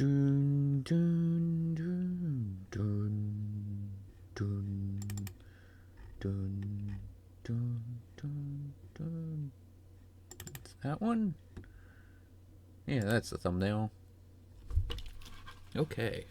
dun, dun, dun, dun, dun, dun, dun, dun, dun. Is that one? Yeah, that's the thumbnail. Okay.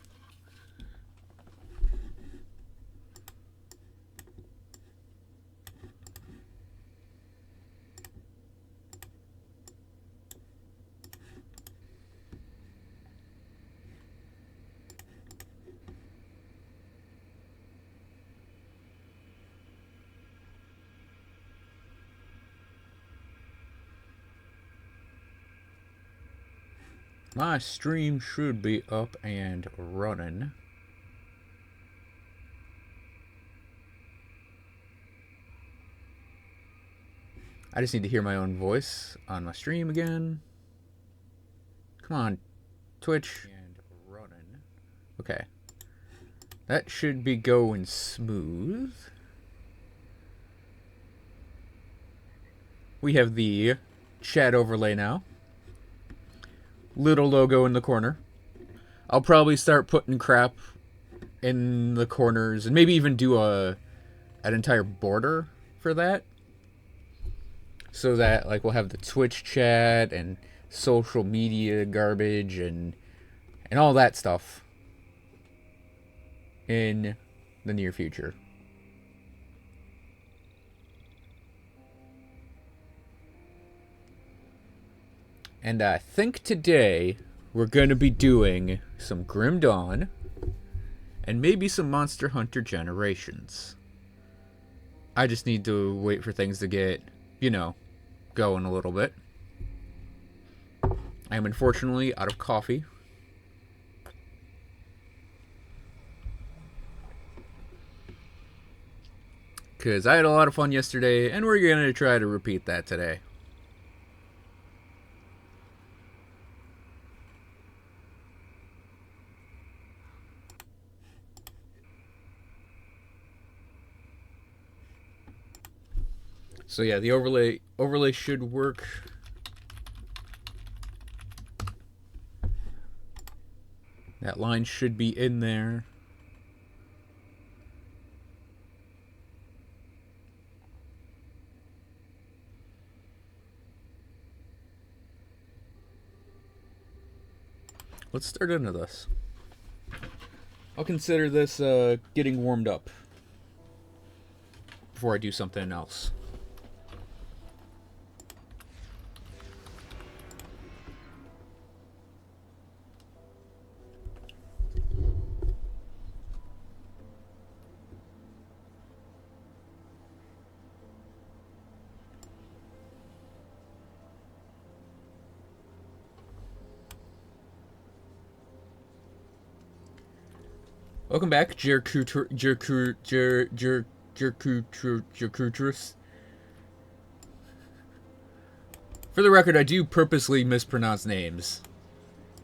My stream should be up and running. I just need to hear my own voice on my stream again. Come on, Twitch. And running. Okay. That should be going smooth. We have the chat overlay now. Little logo in the corner. I'll probably start putting crap in the corners and maybe even do an entire border for that. So that like we'll have the Twitch chat and social media garbage and all that stuff in the near future. And I think today we're going to be doing some Grim Dawn and maybe some Monster Hunter Generations. I just need to wait for things to get, you know, going a little bit. I am unfortunately out of coffee. Because I had a lot of fun yesterday, and we're going to try to repeat that today. So yeah, the overlay should work. That line should be in there. Let's start into this. I'll consider this getting warmed up before I do something else. Welcome back, Jerkutrus. For the record, I do purposely mispronounce names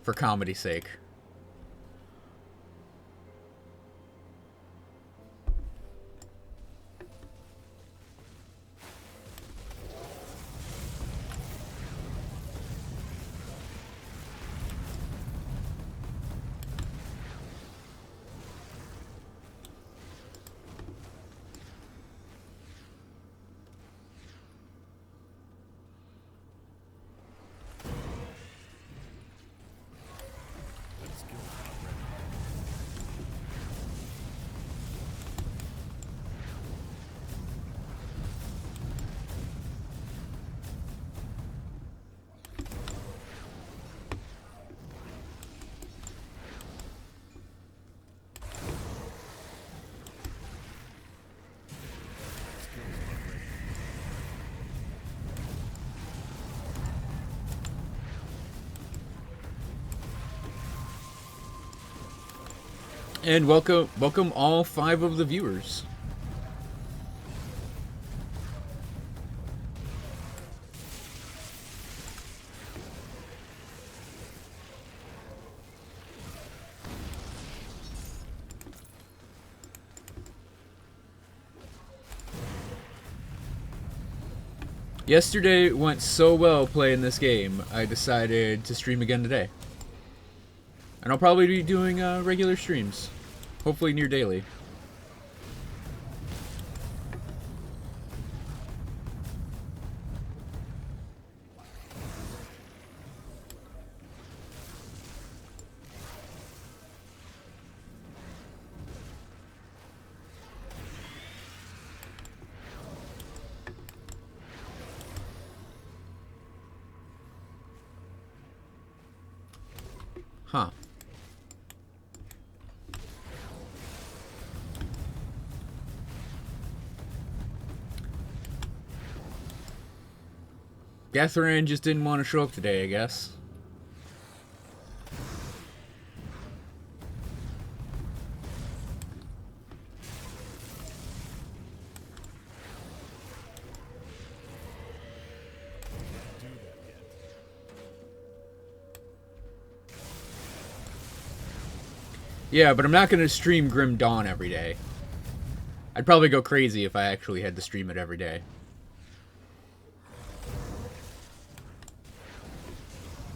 for comedy's sake. And welcome all 5 of the viewers. Yesterday went so well playing this game, I decided to stream again today. And I'll probably be doing regular streams. Hopefully near daily. Huh. Gathran just didn't want to show up today, I guess. Yeah, but I'm not going to stream Grim Dawn every day. I'd probably go crazy if I actually had to stream it every day.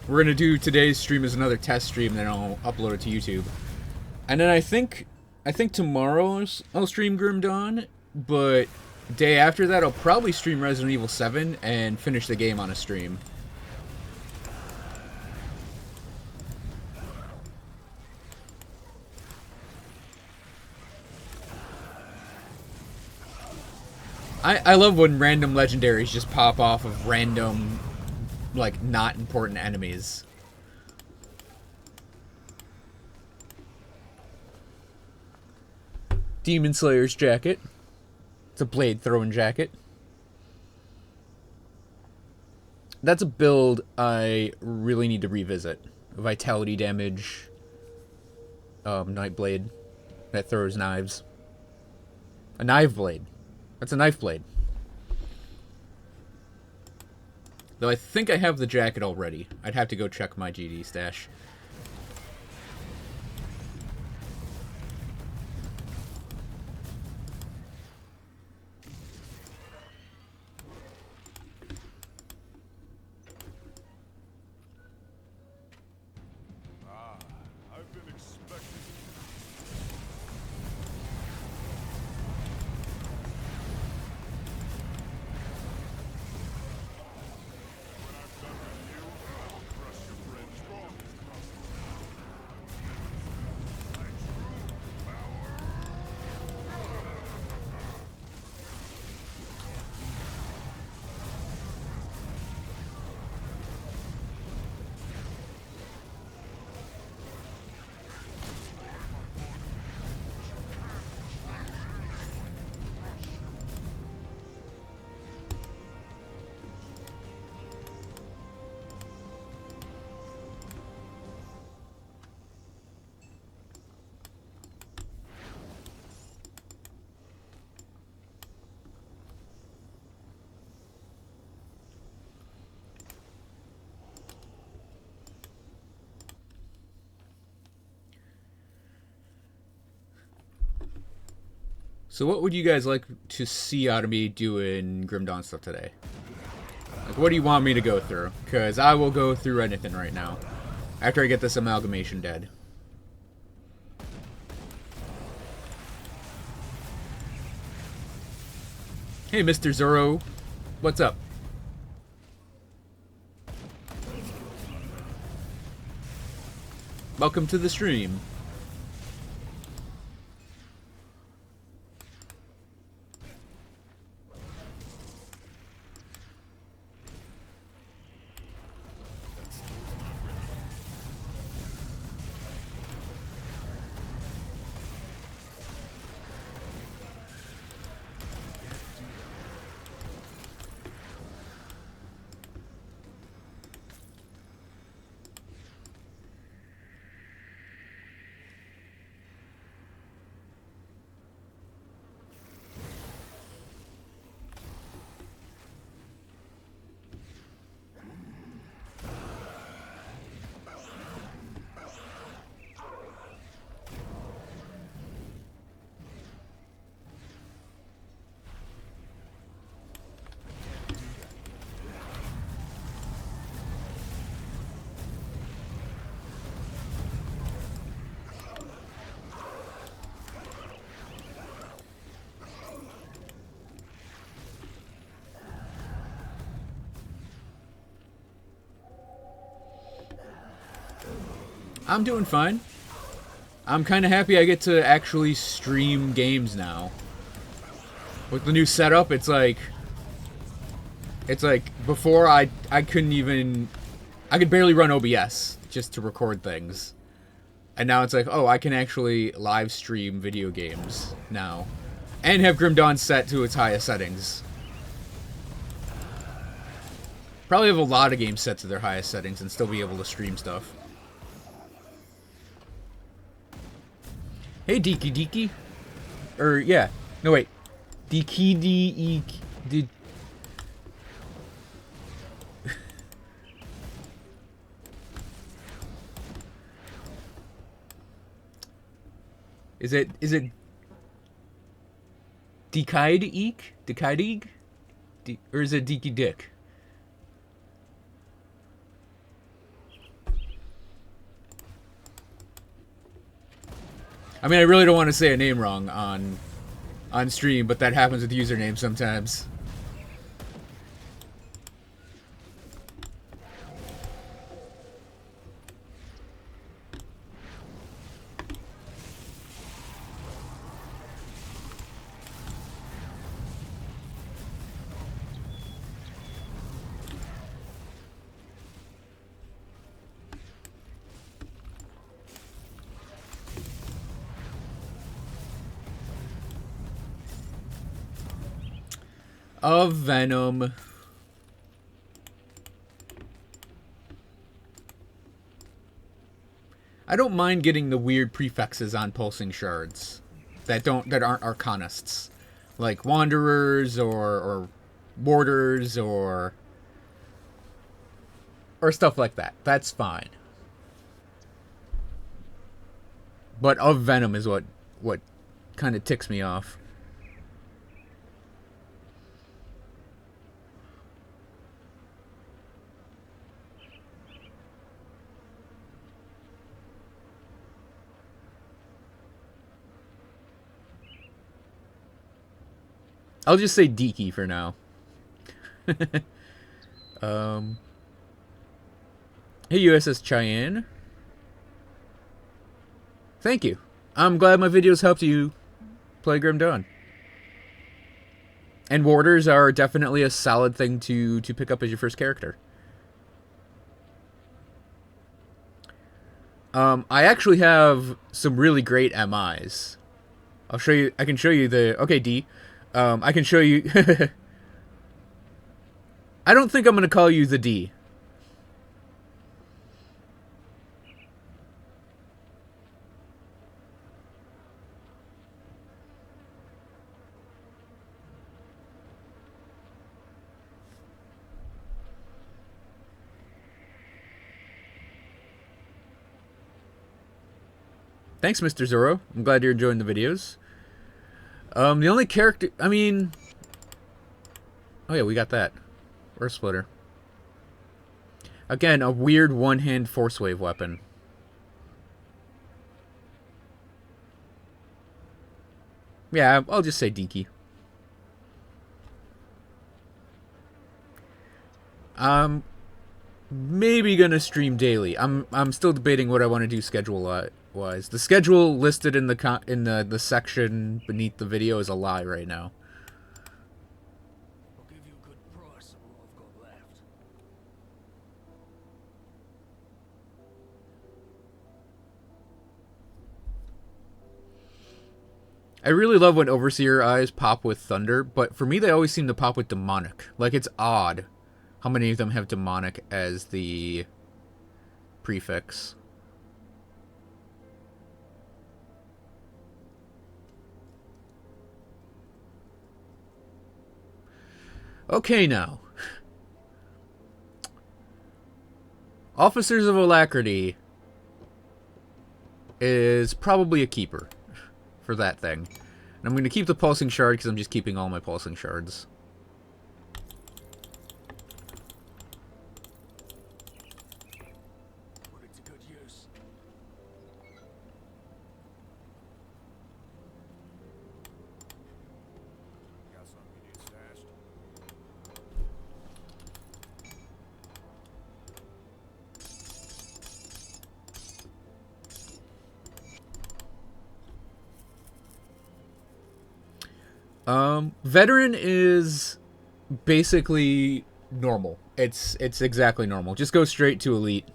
We're going to do today's stream as another test stream, then I'll upload it to YouTube. And then I think tomorrow I'll stream Grim Dawn, but day after that I'll probably stream Resident Evil 7 and finish the game on a stream. I love when random legendaries just pop off of random, like, not important enemies. Demon Slayer's jacket. It's a blade throwing jacket. That's a build I really need to revisit. Vitality damage. Knight blade. That throws knives. A knife blade. That's a knife blade. Though I think I have the jacket already. I'd have to go check my GD stash. So what would you guys like to see out of me doing Grim Dawn stuff today? Like, what do you want me to go through? Because I will go through anything right now. After I get this amalgamation dead. Hey, Mr. Zoro. What's up? Welcome to the stream. I'm doing fine. I'm kind of happy I get to actually stream games now. With the new setup, it's like before I couldn't even, I could barely run OBS just to record things. And now it's like, oh, I can actually live stream video games now. And have Grim Dawn set to its highest settings. Probably have a lot of games set to their highest settings and still be able to stream stuff. Hey, Deaky Deaky. Yeah. No, wait. Deaky Deaky. Is it Deekide Eek? Deekide Eek? Or is it Deaky Dick? I mean, I really don't want to say a name wrong on stream, but that happens with usernames sometimes. Of Venom. I don't mind getting the weird prefixes on pulsing shards that aren't arcanists, like wanderers or warders or stuff like that. That's fine. But of Venom is what kind of ticks me off. I'll just say Deaky for now. Hey, USS Cheyenne. Thank you. I'm glad my videos helped you play Grim Dawn. And warders are definitely a solid thing to pick up as your first character. I actually have some really great MIs. I'll show you. I can show you the. Okay, D. I can show you. I don't think I'm going to call you the D. Thanks, Mr. Zoro. I'm glad you're enjoying the videos. The only character... I mean... Oh yeah, we got that. Earth Splitter. Again, a weird one-hand force wave weapon. Yeah, I'll just say Deaky. Maybe gonna stream daily. I'm still debating what I want to do schedule-wise. The schedule listed in the section beneath the video is a lie right now. I'll give you a good price on what I've got left. I really love when Overseer eyes pop with thunder, but for me they always seem to pop with demonic. Like, it's odd how many of them have demonic as the prefix. Okay, now. Officers of Alacrity is probably a keeper for that thing. And I'm going to keep the pulsing shard because I'm just keeping all my pulsing shards. Put it to good use. Got something you need stashed? Veteran is basically normal. It's exactly normal. Just go straight to elite.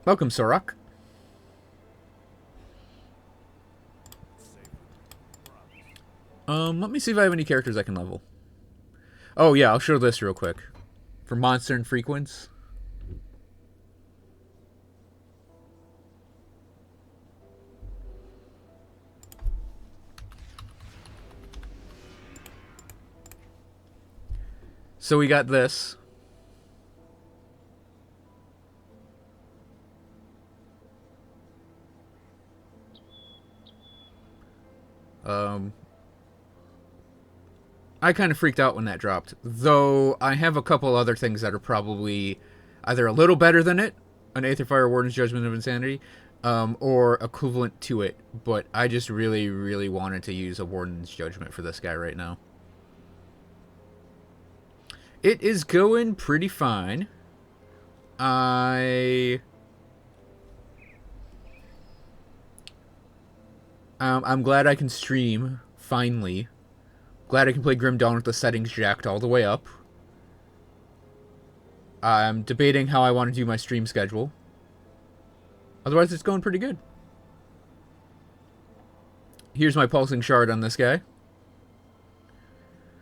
Welcome, Sorok. Let me see if I have any characters I can level. Oh yeah, I'll show this real quick. For monster and frequents. So we got this. I kind of freaked out when that dropped. Though I have a couple other things that are probably either a little better than it, an Aether Fire Warden's Judgment of Insanity, or equivalent to it. But I just really, really wanted to use a Warden's Judgment for this guy right now. It is going pretty fine. I'm glad I can stream, finally. Glad I can play Grim Dawn with the settings jacked all the way up. I'm debating how I want to do my stream schedule. Otherwise, it's going pretty good. Here's my Pulsing Shard on this guy.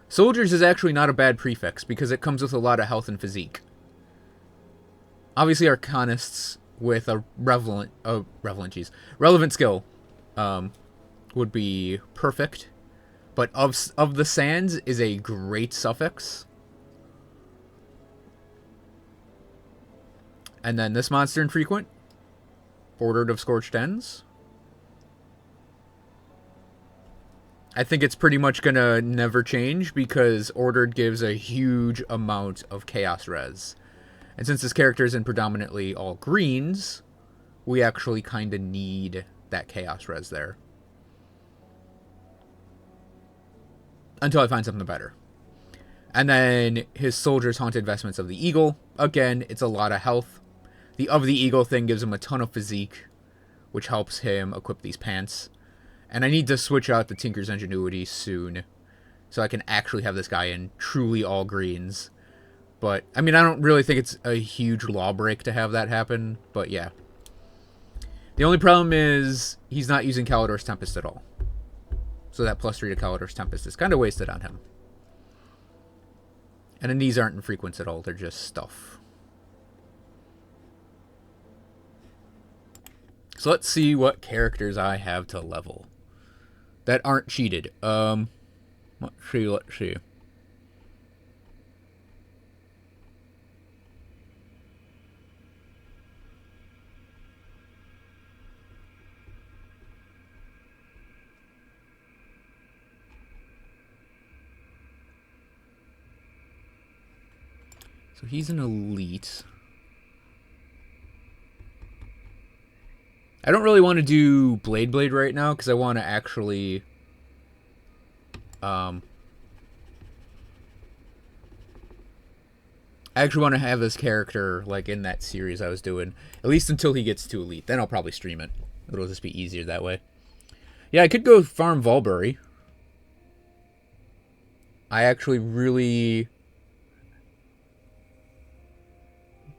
Soldiers is actually not a bad prefix because it comes with a lot of health and physique. Obviously, Arcanists with a relevant skill would be perfect. But of the Sands is a great suffix. And then this monster infrequent. Ordered of Scorched Ends. I think it's pretty much gonna never change because Ordered gives a huge amount of Chaos Res. And since this character is in predominantly all greens, we actually kind of need that Chaos Res there. Until I find something better. And then his Soldier's Haunted Vestments of the Eagle. Again, it's a lot of health. The Of the Eagle thing gives him a ton of physique, which helps him equip these pants. And I need to switch out the Tinker's Ingenuity soon, so I can actually have this guy in truly all greens. But, I mean, I don't really think it's a huge law break to have that happen, but yeah. The only problem is he's not using Kalidor's Tempest at all. So that +3 to Kalidor's Tempest is kind of wasted on him. And then these aren't infrequents at all, they're just stuff. So let's see what characters I have to level that aren't cheated. Let's see. So he's an elite. I don't really want to do Blade right now because I want to actually I actually want to have this character like in that series I was doing, at least until he gets to elite. Then I'll probably stream it. It'll just be easier that way. Yeah, I could go farm Valbury. I actually really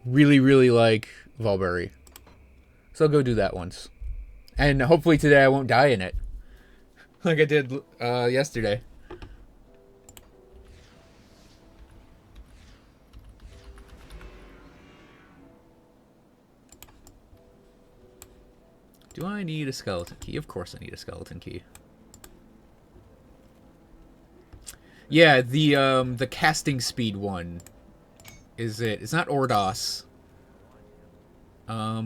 like Valbury. So I'll go do that once. And hopefully today I won't die in it. Like I did yesterday. Do I need a skeleton key? Of course I need a skeleton key. Yeah, the casting speed one. Is it? It's not Ordos.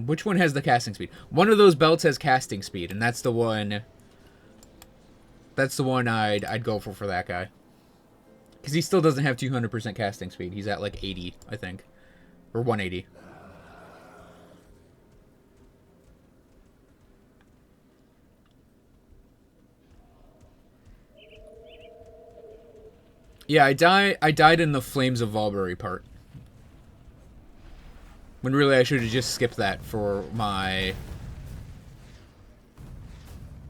Which one has the casting speed? One of those belts has casting speed, and that's the one. That's the one I'd go for that guy. Because he still doesn't have 200% casting speed. He's at like 80, I think, or 180. Yeah, I died in the Flames of Valbury part. When really I should have just skipped that for my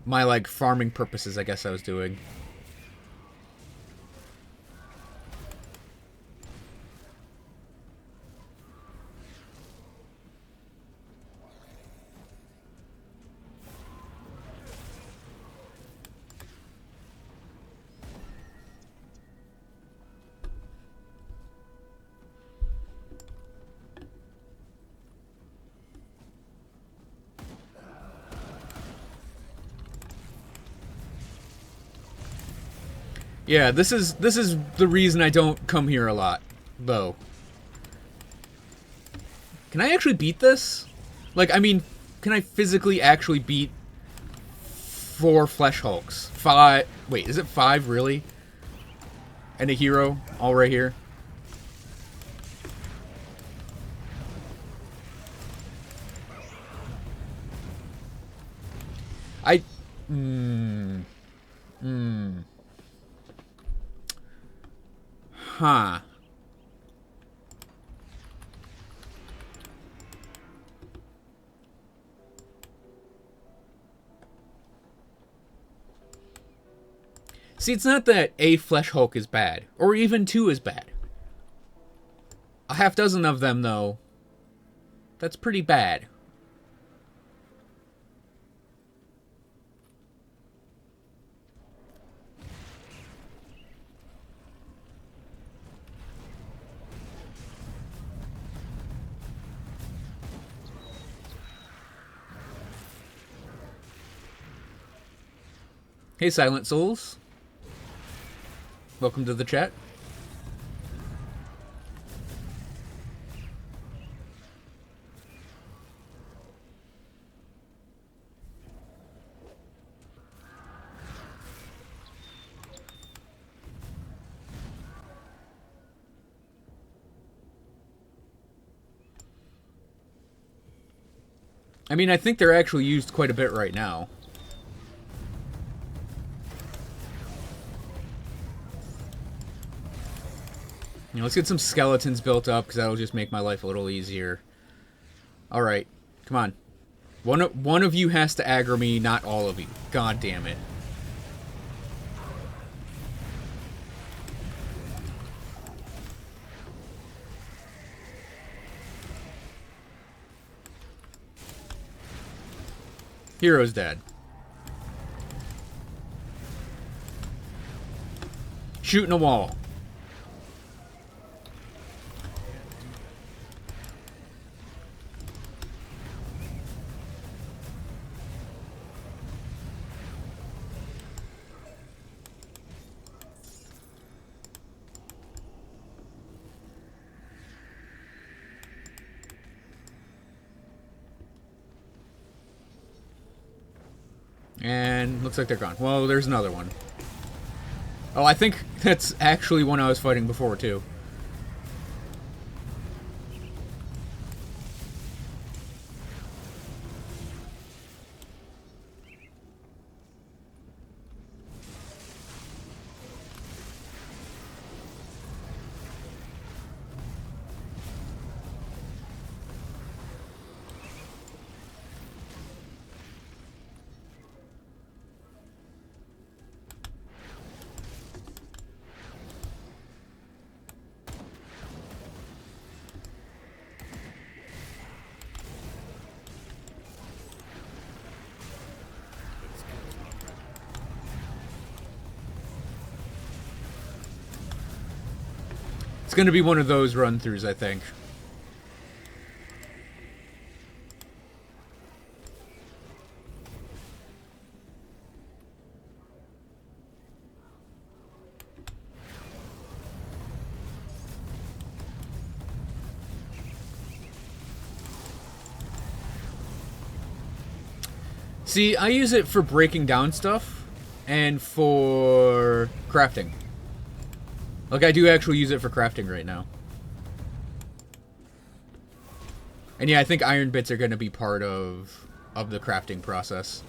like farming purposes, I guess I was doing. Yeah, this is the reason I don't come here a lot, though. Can I actually beat this? Like, I mean, can I physically actually beat 4 Flesh Hulks? 5... Wait, is it 5, really? And a hero, all right here? I... Huh. See, it's not that a Flesh Hulk is bad, or even 2 is bad. A half dozen of them, though, that's pretty bad. Hey, Silent Souls. Welcome to the chat. I mean, I think they're actually used quite a bit right now. You know, let's get some skeletons built up, because that'll just make my life a little easier. Alright, come on. One of you has to aggro me, not all of you. God damn it. Hero's dead. Shooting a wall. And looks like they're gone. Well, there's another one. Oh, I think that's actually one I was fighting before, too. It's going to be one of those run-throughs, I think. See, I use it for breaking down stuff and for crafting. Like, I do actually use it for crafting right now. And yeah, I think iron bits are going to be part of the crafting process.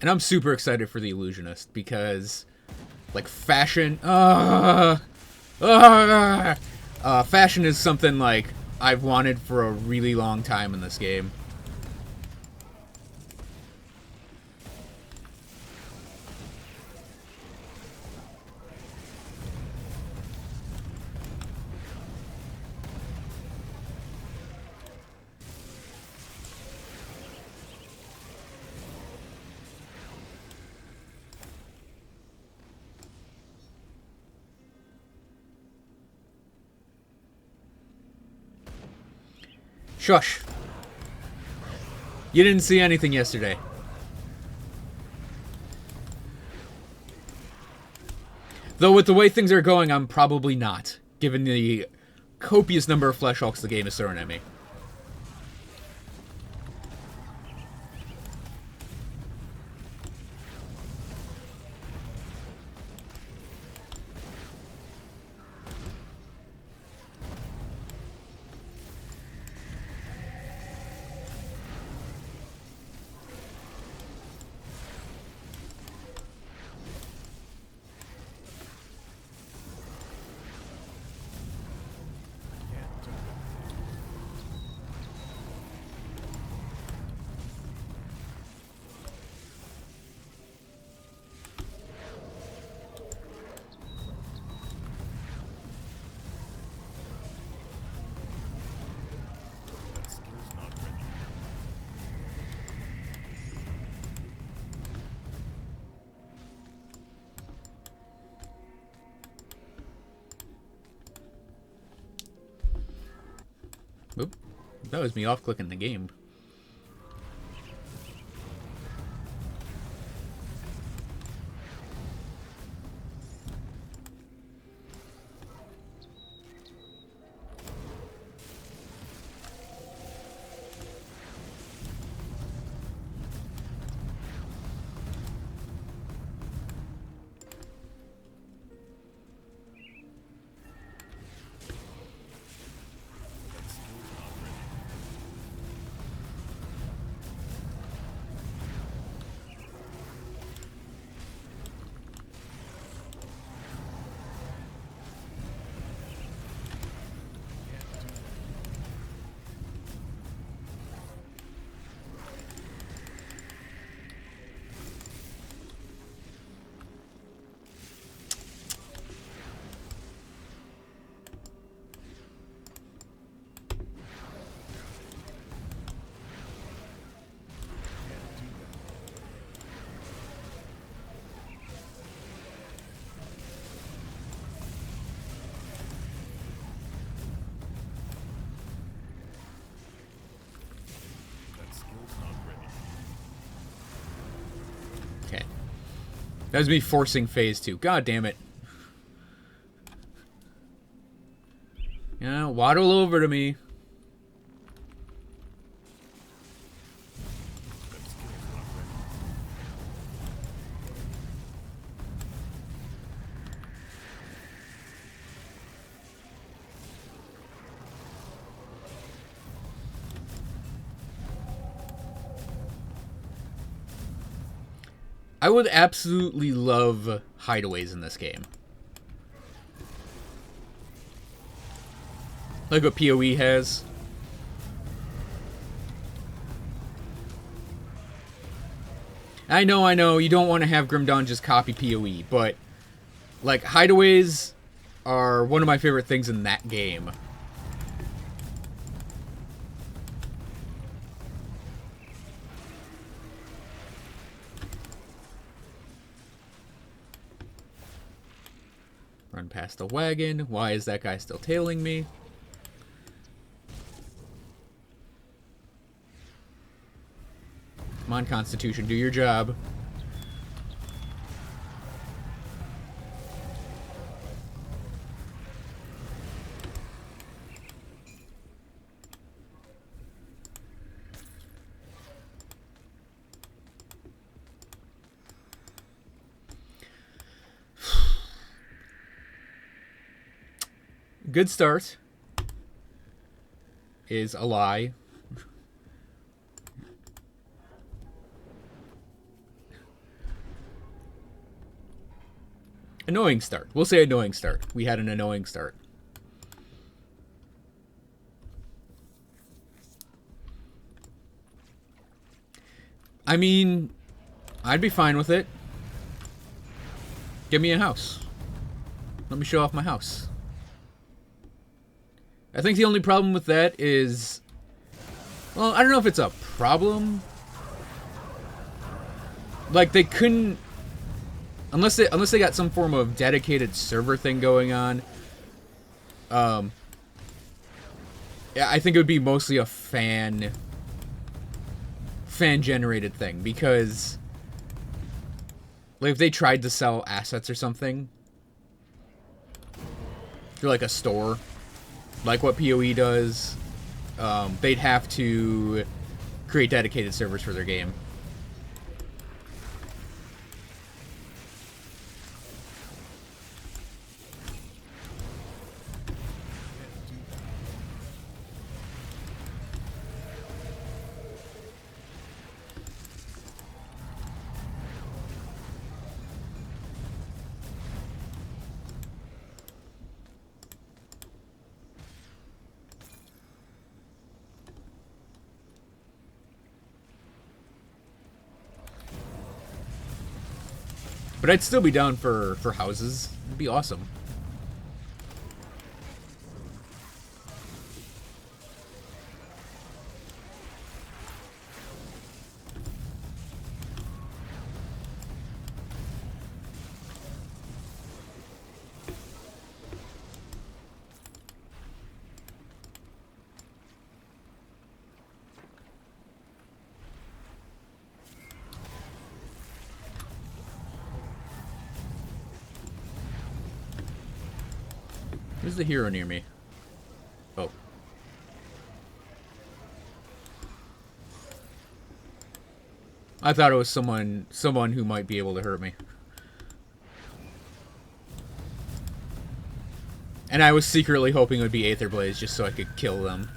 And I'm super excited for the Illusionist because, like, fashion... fashion is something, like, I've wanted for a really long time in this game. Shush. You didn't see anything yesterday. Though with the way things are going, I'm probably not, given the copious number of flesh hulks the game is throwing at me. Oop. That was me off-clicking the game. Okay. That was me forcing phase 2. God damn it. Yeah, waddle over to me. I would absolutely love hideaways in this game. Like what PoE has. I know, you don't want to have Grim Dawn just copy PoE, but, like, hideaways are one of my favorite things in that game. Run past the wagon. Why is that guy still tailing me? Come on, Constitution, do your job. Good start is a lie. Annoying start. We'll say annoying start. We had an annoying start. I mean, I'd be fine with it. Give me a house. Let me show off my house. I think the only problem with that is... Well, I don't know if it's a problem. Like, they couldn't... Unless they got some form of dedicated server thing going on. Yeah, I think it would be mostly a fan-generated thing. Because... Like, if they tried to sell assets or something... Through, like, a store... Like what PoE does, they'd have to create dedicated servers for their game. But I'd still be down for houses. It'd be awesome. Who's the hero near me? Oh. I thought it was someone who might be able to hurt me. And I was secretly hoping it would be Aetherblaze just so I could kill them.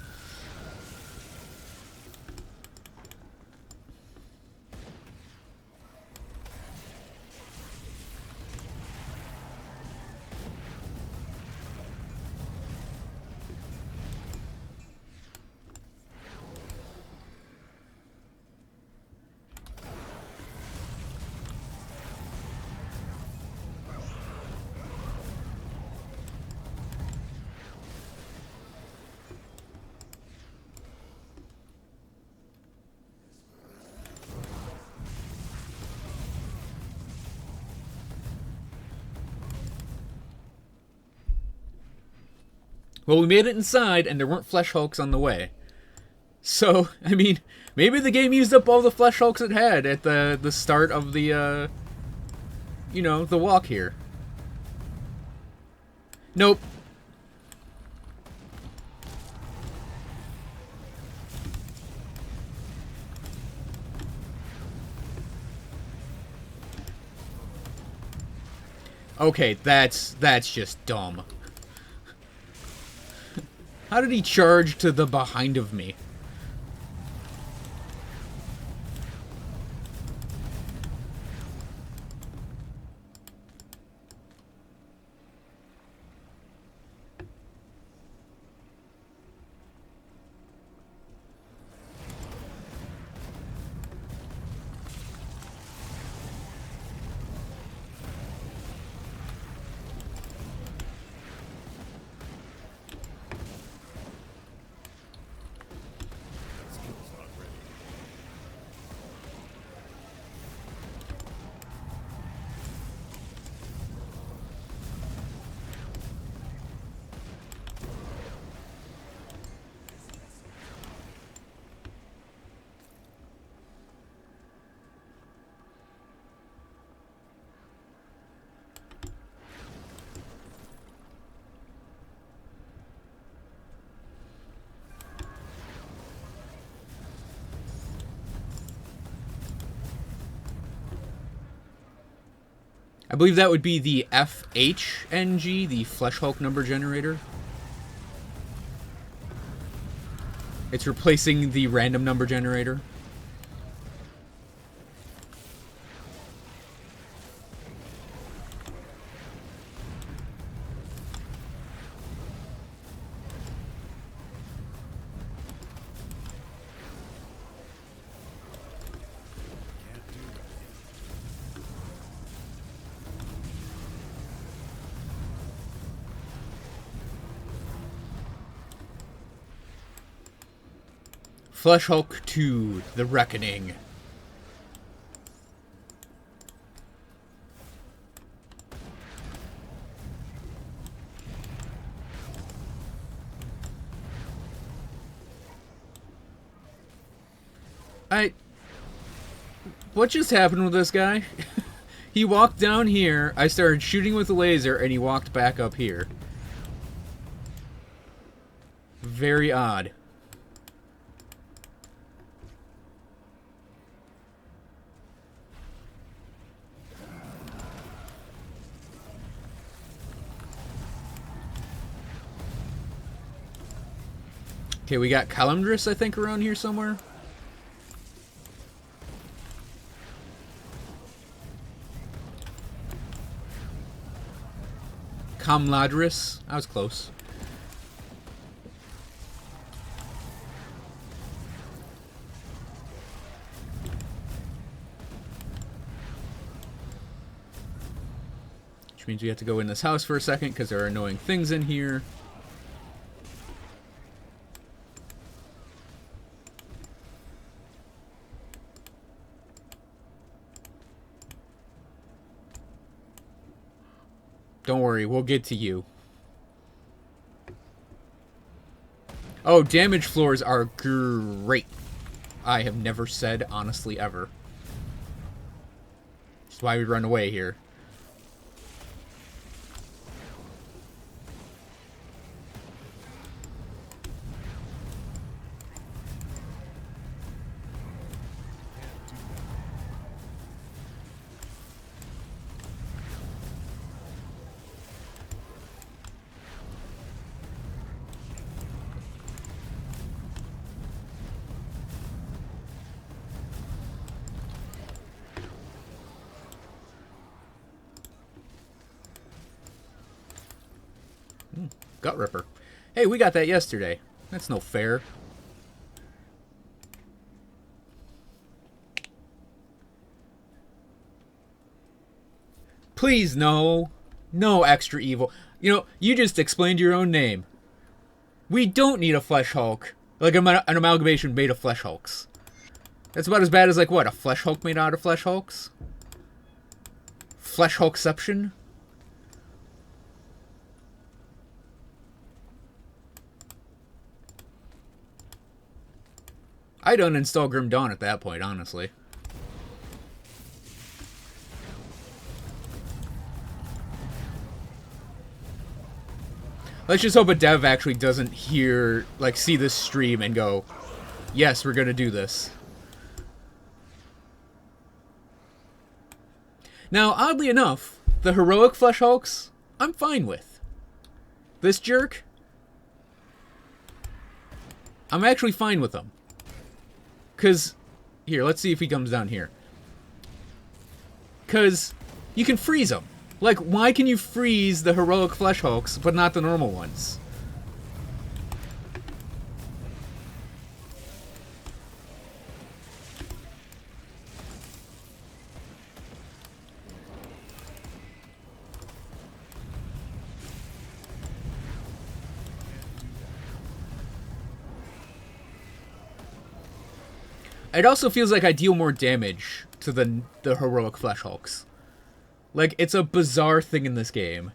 Well, we made it inside, and there weren't flesh hulks on the way. So, I mean, maybe the game used up all the flesh hulks it had at the start of the, you know, the walk here. Nope. Okay, that's just dumb. How did he charge to the behind of me? I believe that would be the FHNG, the Flesh Hulk number generator. It's replacing the random number generator. Flesh Hulk 2, The Reckoning. What just happened with this guy? He walked down here, I started shooting with a laser, and he walked back up here. Very odd. Okay, we got Calamdris, I think, around here somewhere. Comladris. I was close. Which means we have to go in this house for a second because there are annoying things in here. Don't worry, we'll get to you. Oh, damage floors are great. I have never said honestly ever. That's why we run away here. Gut Ripper. Hey, we got that yesterday. That's no fair. Please, no. No extra evil. You know, you just explained your own name. We don't need a Flesh Hulk. Like an amalgamation made of Flesh Hulks. That's about as bad as, like, what? A Flesh Hulk made out of Flesh Hulks? Flesh Hulkception? I'd uninstall Grim Dawn at that point, honestly. Let's just hope a dev actually doesn't hear, like, see this stream and go, yes, we're gonna do this. Now, oddly enough, the heroic Flesh Hulks, I'm fine with. This jerk, I'm actually fine with them. Because, here, let's see if he comes down here. Because you can freeze them. Like, why can you freeze the heroic Flesh Hulks, but not the normal ones? It also feels like I deal more damage to the heroic Flesh Hulks. Like, it's a bizarre thing in this game.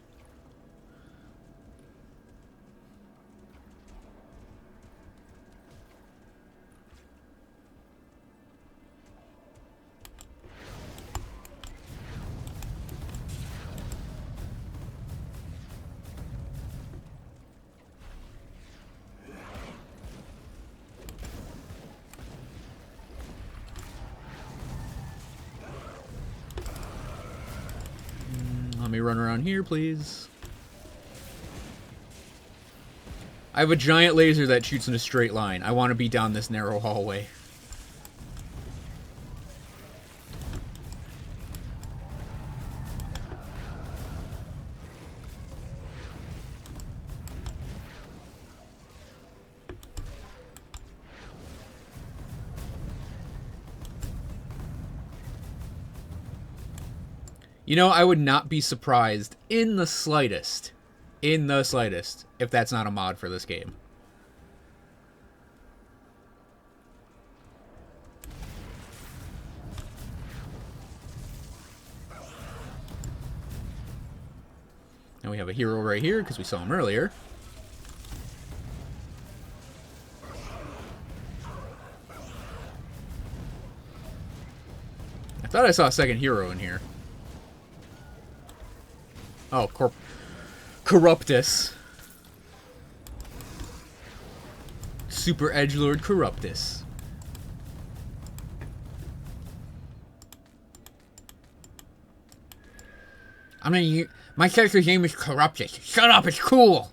Let me run around here, please. I have a giant laser that shoots in a straight line. I want to be down this narrow hallway. You know, I would not be surprised in the slightest, if that's not a mod for this game. we have a hero right here because we saw him earlier. I thought I saw a second hero in here. Oh, Corruptus. Super Edgelord Corruptus. I mean, my character's name is Corruptus. Shut up, it's cool!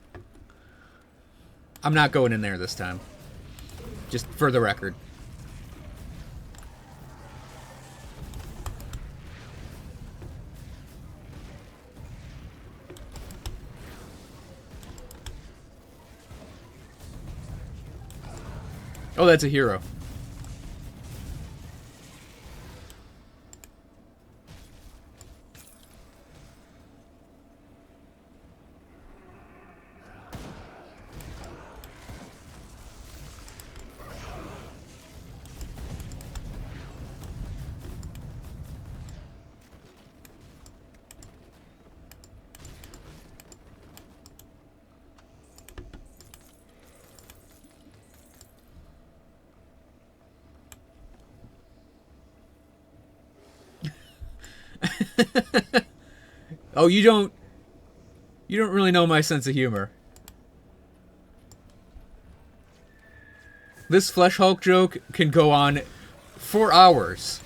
I'm not going in there this time. Just for the record. Oh, that's a hero. Oh, you don't really know my sense of humor. This Flesh Hulk joke can go on for hours.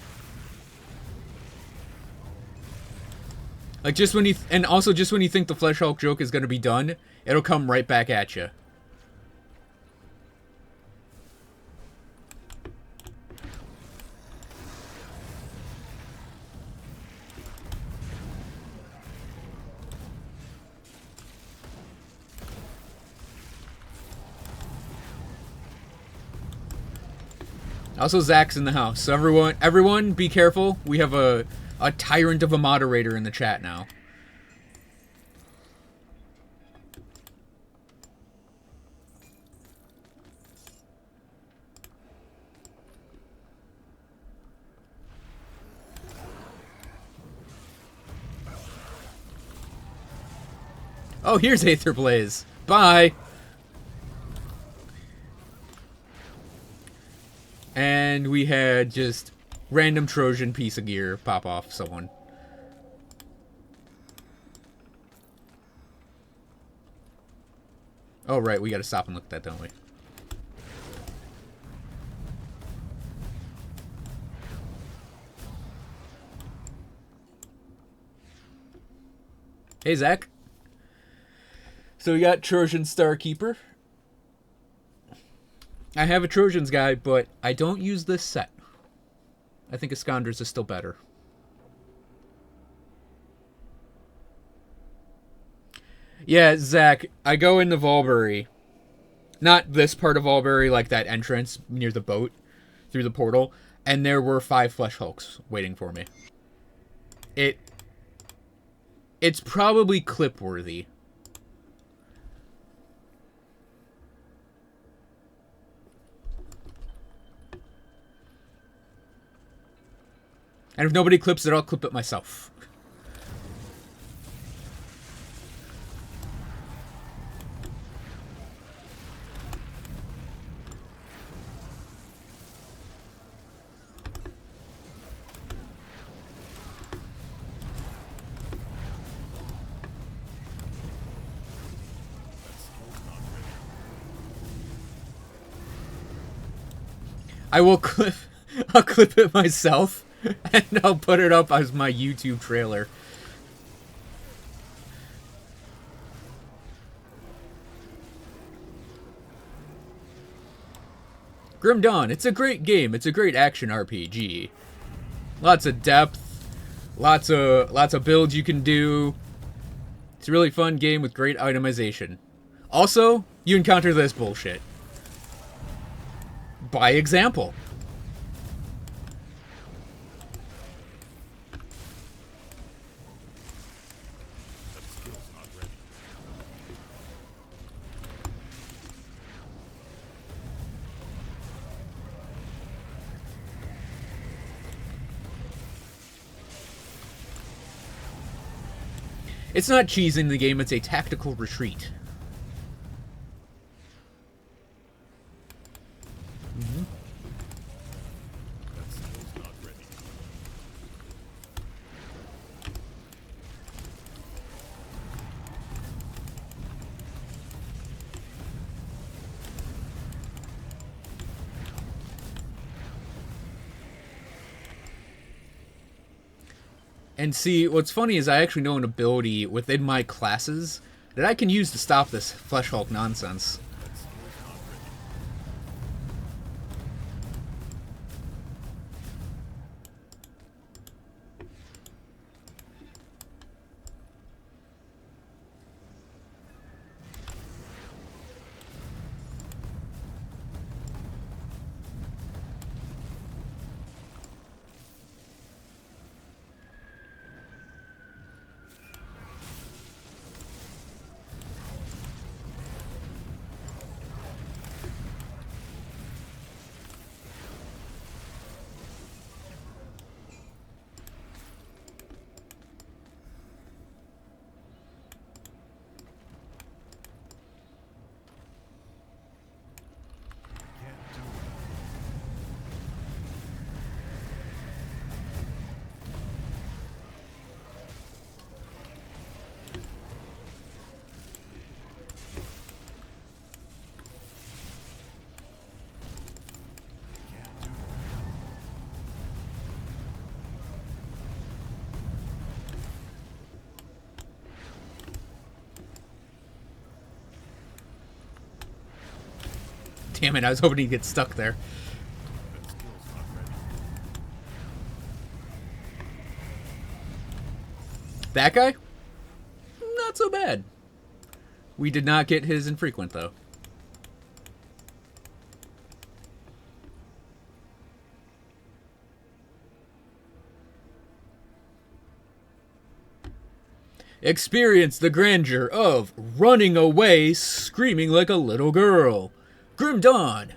Like, just when you... And also, just when you think the Flesh Hulk joke is going to be done, it'll come right back at you. Also, Zach's in the house, so everyone, be careful. We have a tyrant of a moderator in the chat now. Oh, here's Aether Blaze. Bye. And we had just random Trojan piece of gear pop off someone. Oh, right, we gotta stop and look at that, don't we? Hey, Zach. So we got Trojan Starkeeper. I have a Trojans guy, but I don't use this set. I think Iskanders is still better. Yeah, Zach, I go into Valbury. Not this part of Valbury, like that entrance near the boat, through the portal, and there were 5 Flesh Hulks waiting for me. It's probably clip-worthy. And if nobody clips it, I'll clip it myself. I'll clip it myself. And I'll put it up as my YouTube trailer. Grim Dawn, it's a great game. It's a great action RPG. Lots of depth, lots of builds you can do. It's a really fun game with great itemization. Also, you encounter this bullshit. By example. It's not cheesing the game, it's a tactical retreat. That skill's not ready. And see, what's funny is I actually know an ability within my classes that I can use to stop this Flesh Hulk nonsense. That skill's not ready. Can't do it. Can't do it. Damn it, I was hoping he'd get stuck there. That skill's not ready. That guy? Not so bad. We did not get his infrequent, though. Experience the grandeur of running away screaming like a little girl. Grim Dawn.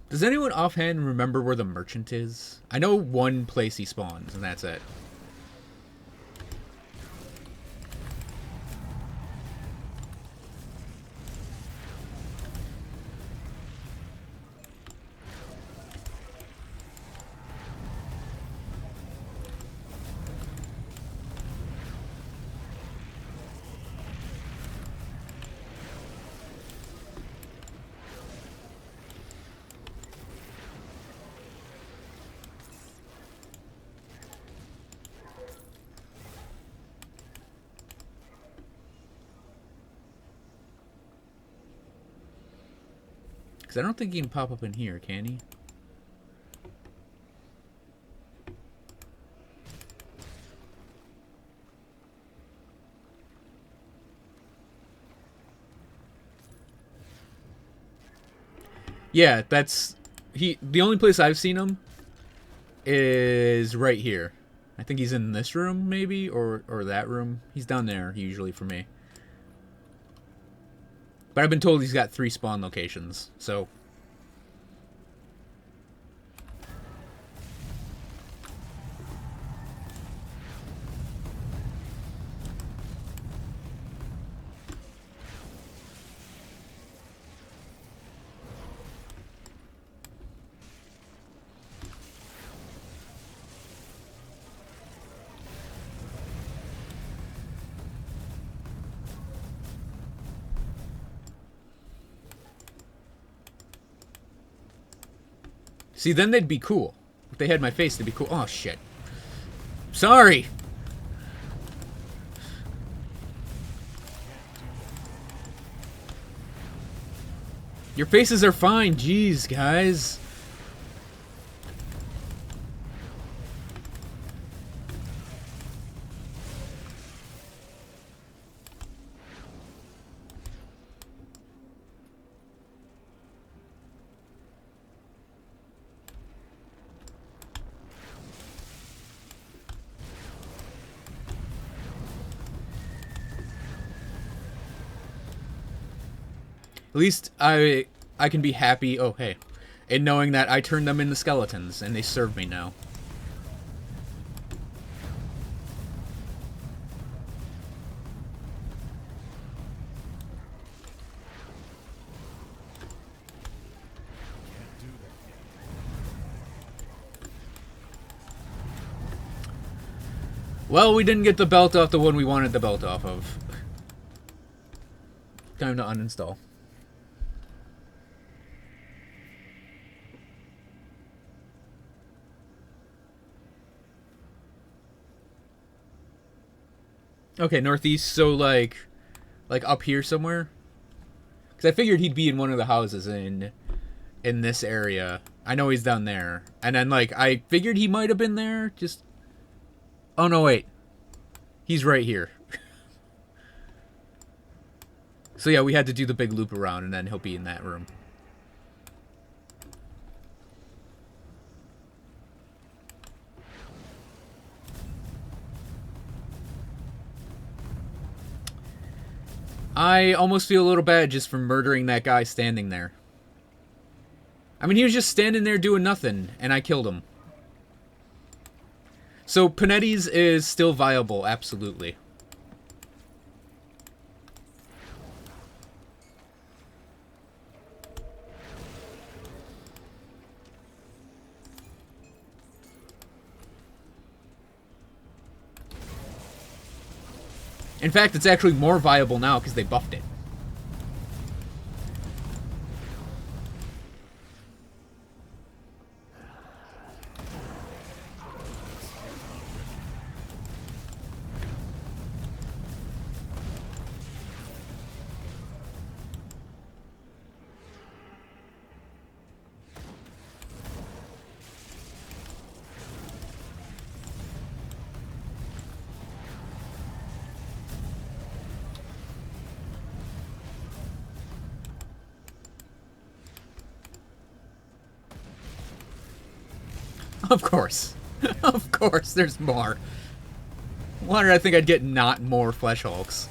Does anyone offhand remember where the merchant is? I know one place he spawns, and that's it. Because I don't think he can pop up in here, can he? Yeah, that's... The only place I've seen him is right here. I think he's in this room, maybe, or that room. He's down there, usually, for me. But I've been told he's got 3 spawn locations, so... See, then they'd be cool. If they had my face, they'd be cool. Oh, shit. Sorry! Your faces are fine. Jeez, guys. At least I can be happy, oh hey, in knowing that I turned them into skeletons and they serve me now. Well, we didn't get the belt off the one we wanted the belt off of. Time to uninstall. Okay, northeast, so like up here somewhere? Because I figured he'd be in one of the houses in this area. I know he's down there. And then, like, I figured he might have been there, just... Oh, no, wait. He's right here. So, yeah, we had to do the big loop around, and then he'll be in that room. I almost feel a little bad just for murdering that guy standing there. I mean, he was just standing there doing nothing, and I killed him. So, Panetti's is still viable, absolutely. In fact, it's actually more viable now because they buffed it. Of course. Of course, there's more. Why did I think I'd get not more Flesh Hulks?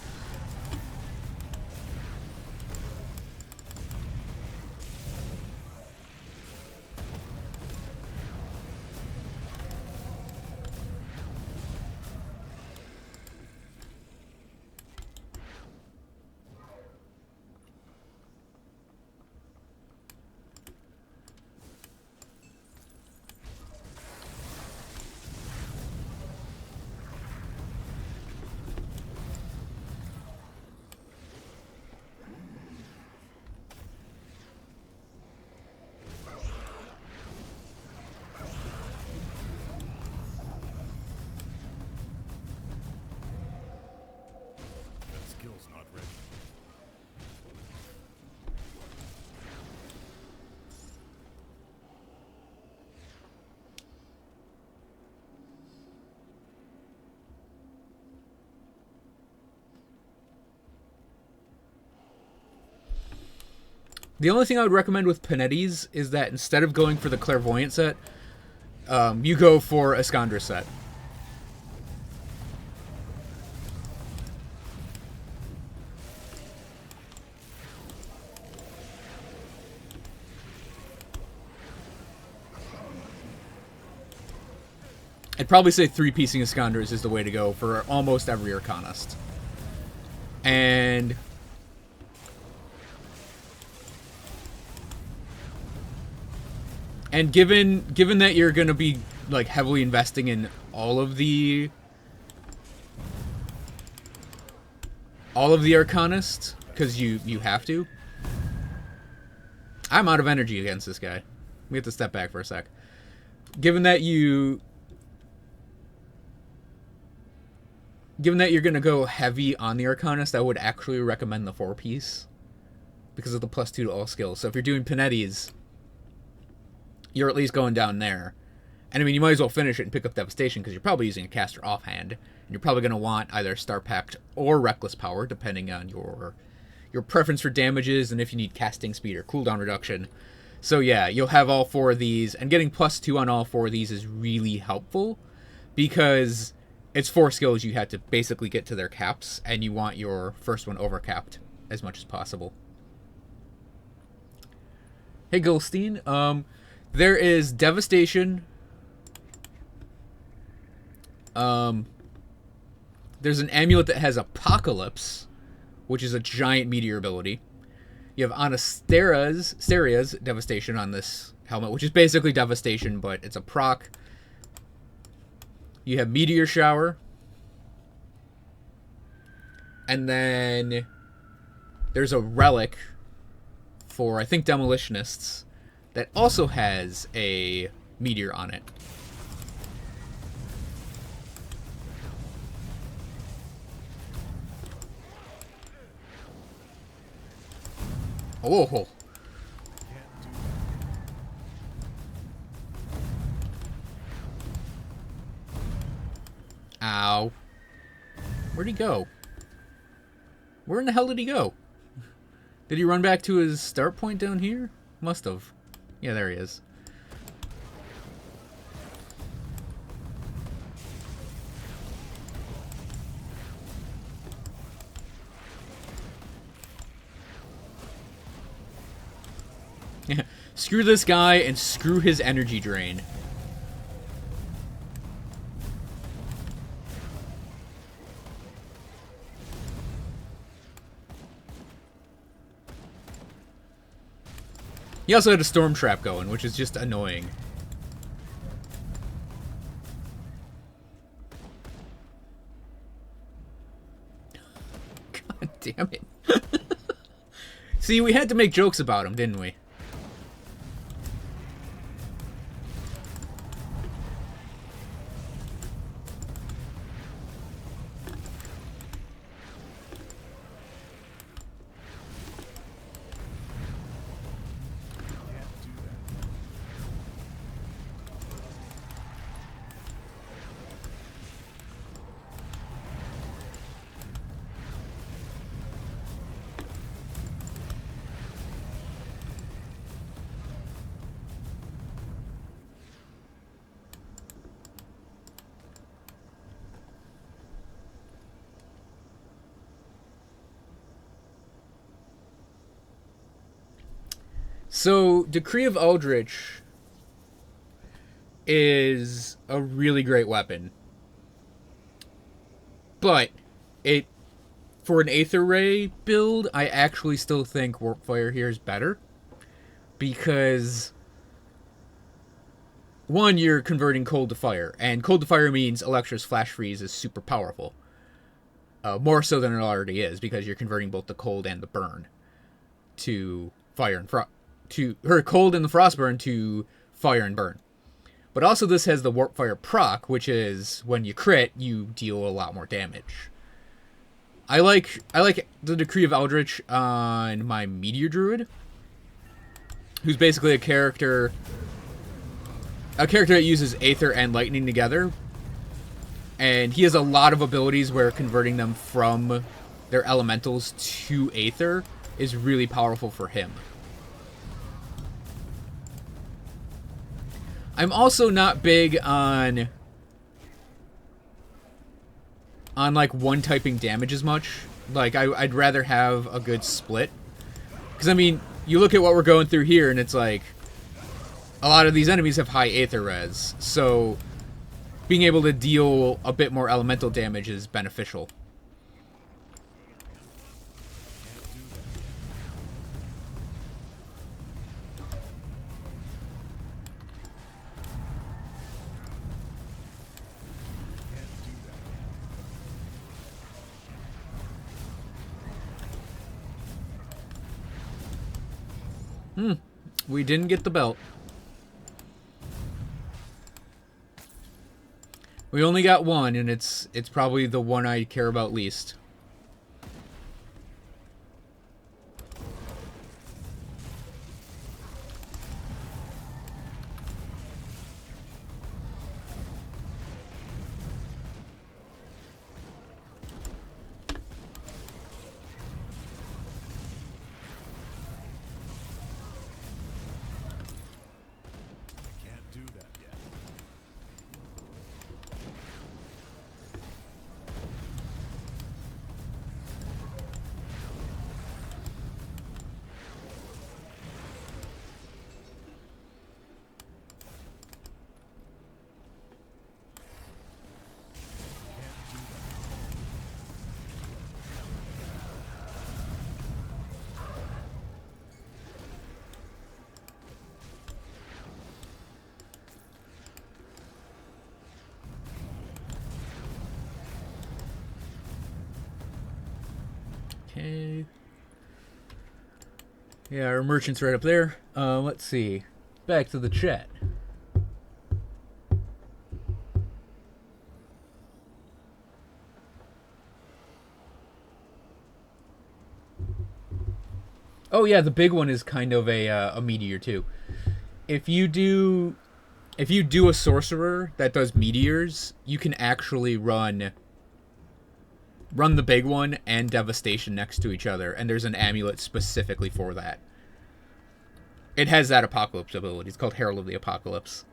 The only thing I would recommend with Panetti's is that instead of going for the Clairvoyant set, you go for a Scandra set. I'd probably say 3-piecing Iskandras is the way to go for almost every Arcanist. And given that you're going to be like heavily investing in all of the Arcanists, because you have to. I'm out of energy against this guy. We have to step back for a sec. Given that you're going to go heavy on the Arcanist, I would actually recommend the 4-piece. because of the +2 to all skills. So if you're doing Panetti's, you're at least going down there. And I mean, you might as well finish it and pick up Devastation because you're probably using a caster offhand. And you're probably going to want either Star Pact or Reckless Power, depending on your preference for damages and if you need casting speed or cooldown reduction. So yeah, you'll have all 4 of these, and getting +2 on all 4 of these is really helpful because it's 4 skills you have to basically get to their caps, and you want your first one overcapped as much as possible. Hey Goldstein, there is Devastation. There's an amulet that has Apocalypse, which is a giant meteor ability. You have Anastaria's Devastation on this helmet, which is basically Devastation, but it's a proc. You have Meteor Shower. And then there's a relic for, I think, Demolitionists that also has a meteor on it. Oh. Ow. Where'd he go? Where in the hell did he go? Did he run back to his start point down here? Must have. Yeah, there he is. Screw this guy and screw his energy drain. He also had a storm trap going, which is just annoying. God damn it. See, we had to make jokes about him, didn't we? So, Decree of Eldritch is a really great weapon. But, for an Aether Ray build, I actually still think Warpfire here is better. Because, one, you're converting cold to fire. And cold to fire means Electra's Flash Freeze is super powerful. More so than it already is, because you're converting both the cold and the burn to fire and frost. Her cold and the frostburn to fire and burn. But also this has the Warpfire proc, which is when you crit, you deal a lot more damage. I like the Decree of Eldritch on my Meteor Druid, who's basically a character that uses Aether and Lightning together. And he has a lot of abilities where converting them from their elementals to Aether is really powerful for him. I'm also not big on like one-typing damage as much. Like, I'd rather have a good split. Because, I mean, you look at what we're going through here, and it's like, a lot of these enemies have high Aether res. So, being able to deal a bit more elemental damage is beneficial. We didn't get the belt. We only got one, and it's probably the one I care about least. Yeah, our merchant's right up there. Let's see. Back to the chat. Oh yeah, the big one is kind of a meteor too. If you do a sorcerer that does meteors, you can actually run the big one and devastation next to each other, and there's an amulet specifically for that. It has that apocalypse ability. It's called Herald of the Apocalypse.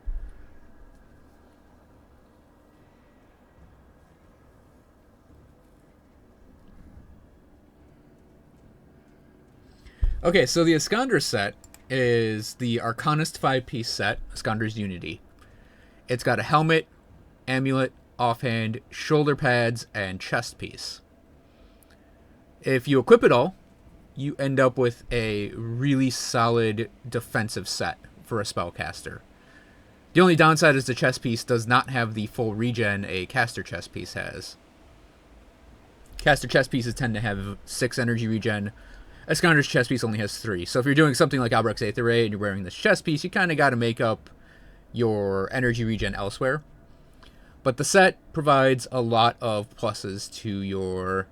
Okay, so the Iskander set is the Arcanist 5-piece set, Iskander's Unity. It's got a helmet, amulet, offhand, shoulder pads, and chest piece. If you equip it all, you end up with a really solid defensive set for a spellcaster. The only downside is the chest piece does not have the full regen a caster chest piece has. Caster chest pieces tend to have 6 energy regen. Iskander's chest piece only has 3. So if you're doing something like Albrecht's Aether Ray and you're wearing this chest piece, you kind of got to make up your energy regen elsewhere. But the set provides a lot of pluses to your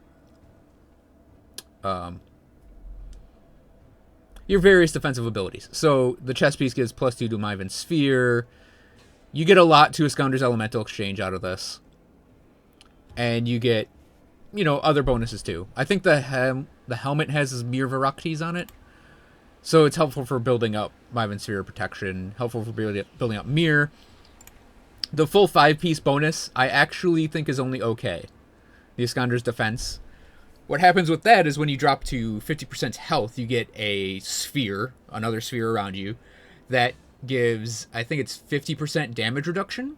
various defensive abilities. So the chest piece gives +2 to Myvan Sphere. You get a lot to Iskander's Elemental Exchange out of this. And you get, other bonuses too. I think the helmet has Mir Varactes on it. So it's helpful for building up Myvan Sphere protection. Helpful for building up Mir. The full 5-piece bonus, I actually think is only okay. The Iskander's Defense. What happens with that is when you drop to 50% health, you get a sphere, another sphere around you, that gives, I think it's 50% damage reduction.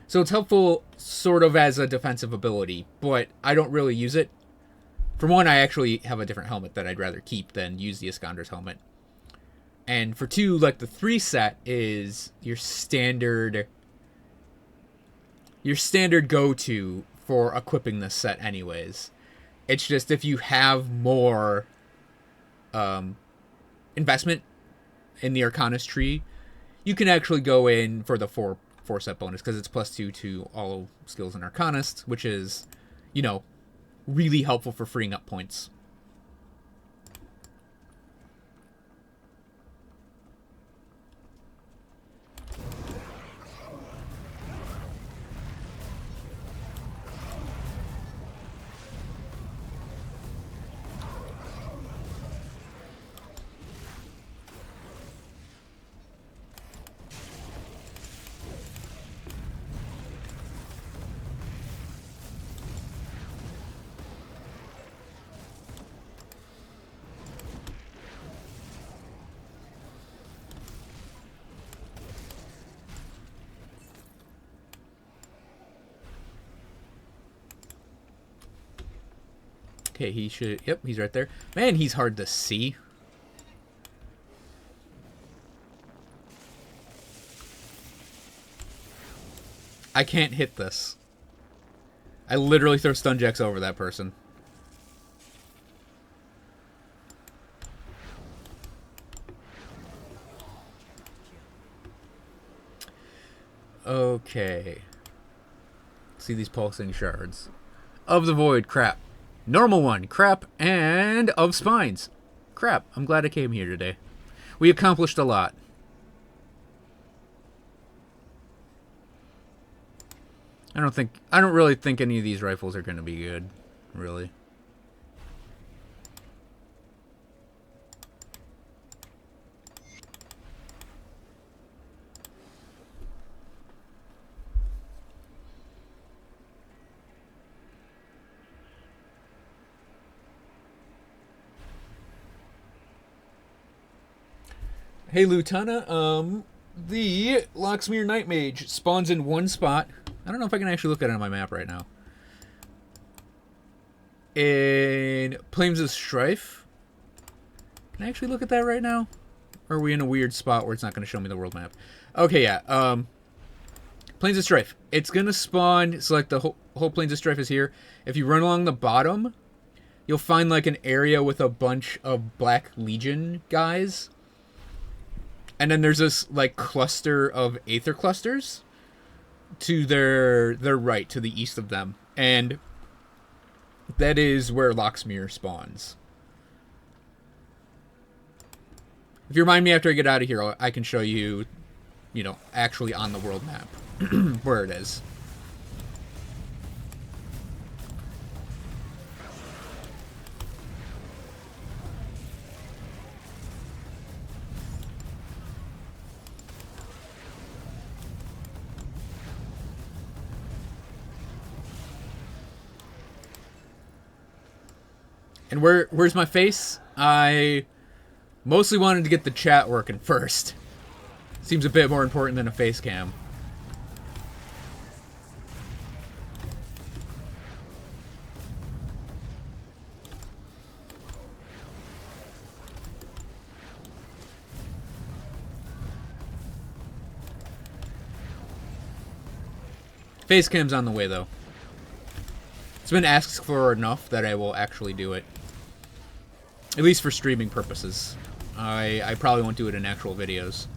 So it's helpful sort of as a defensive ability, but I don't really use it. For one, I actually have a different helmet that I'd rather keep than use the Iskander's helmet. And for 2, like the 3 set is your standard go-to for equipping this set anyways. It's just if you have more investment in the Arcanist tree, you can actually go in for the 4 set bonus because it's +2 to all skills in Arcanist, which is, really helpful for freeing up points. Okay, he should... Yep, he's right there. Man, he's hard to see. I can't hit this. I literally throw stun jacks over that person. Okay. See these pulsing shards. Of the Void, crap. Normal one, crap, and of Spines. Crap, I'm glad I came here today. We accomplished a lot. I don't really think any of these rifles are going to be good, really. Hey, Lutana, the Locksmere Night Mage spawns in one spot. I don't know if I can actually look at it on my map right now. In Plains of Strife. Can I actually look at that right now? Or are we in a weird spot where it's not going to show me the world map? Okay, yeah. Plains of Strife. It's going to spawn, so like the whole Plains of Strife is here. If you run along the bottom, you'll find like an area with a bunch of Black Legion guys. And then there's this like cluster of Aether clusters to their right, to the east of them. And that is where Locksmere spawns. If you remind me after I get out of here, I can show you, you know, actually on the world map where it is. And where's my face? I mostly wanted to get the chat working first. Seems a bit more important than a face cam. Face cam's on the way, though. It's been asked for enough that I will actually do it. At least for streaming purposes. I probably won't do it in actual videos.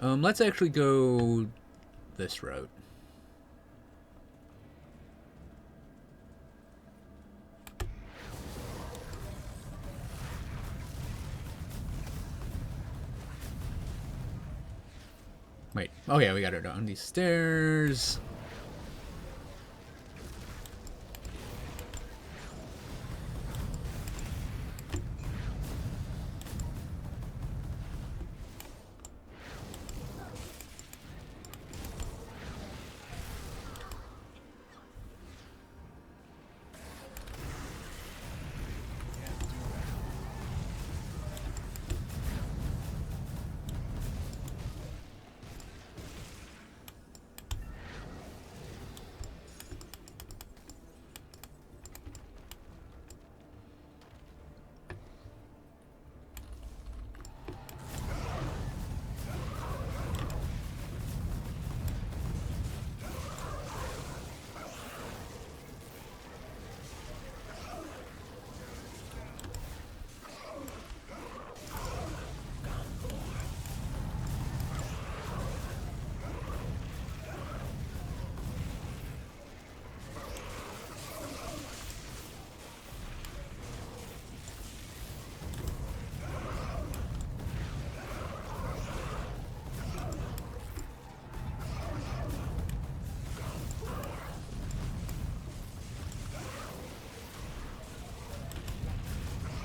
Let's actually go this route. Wait. Oh yeah, we got it down these stairs.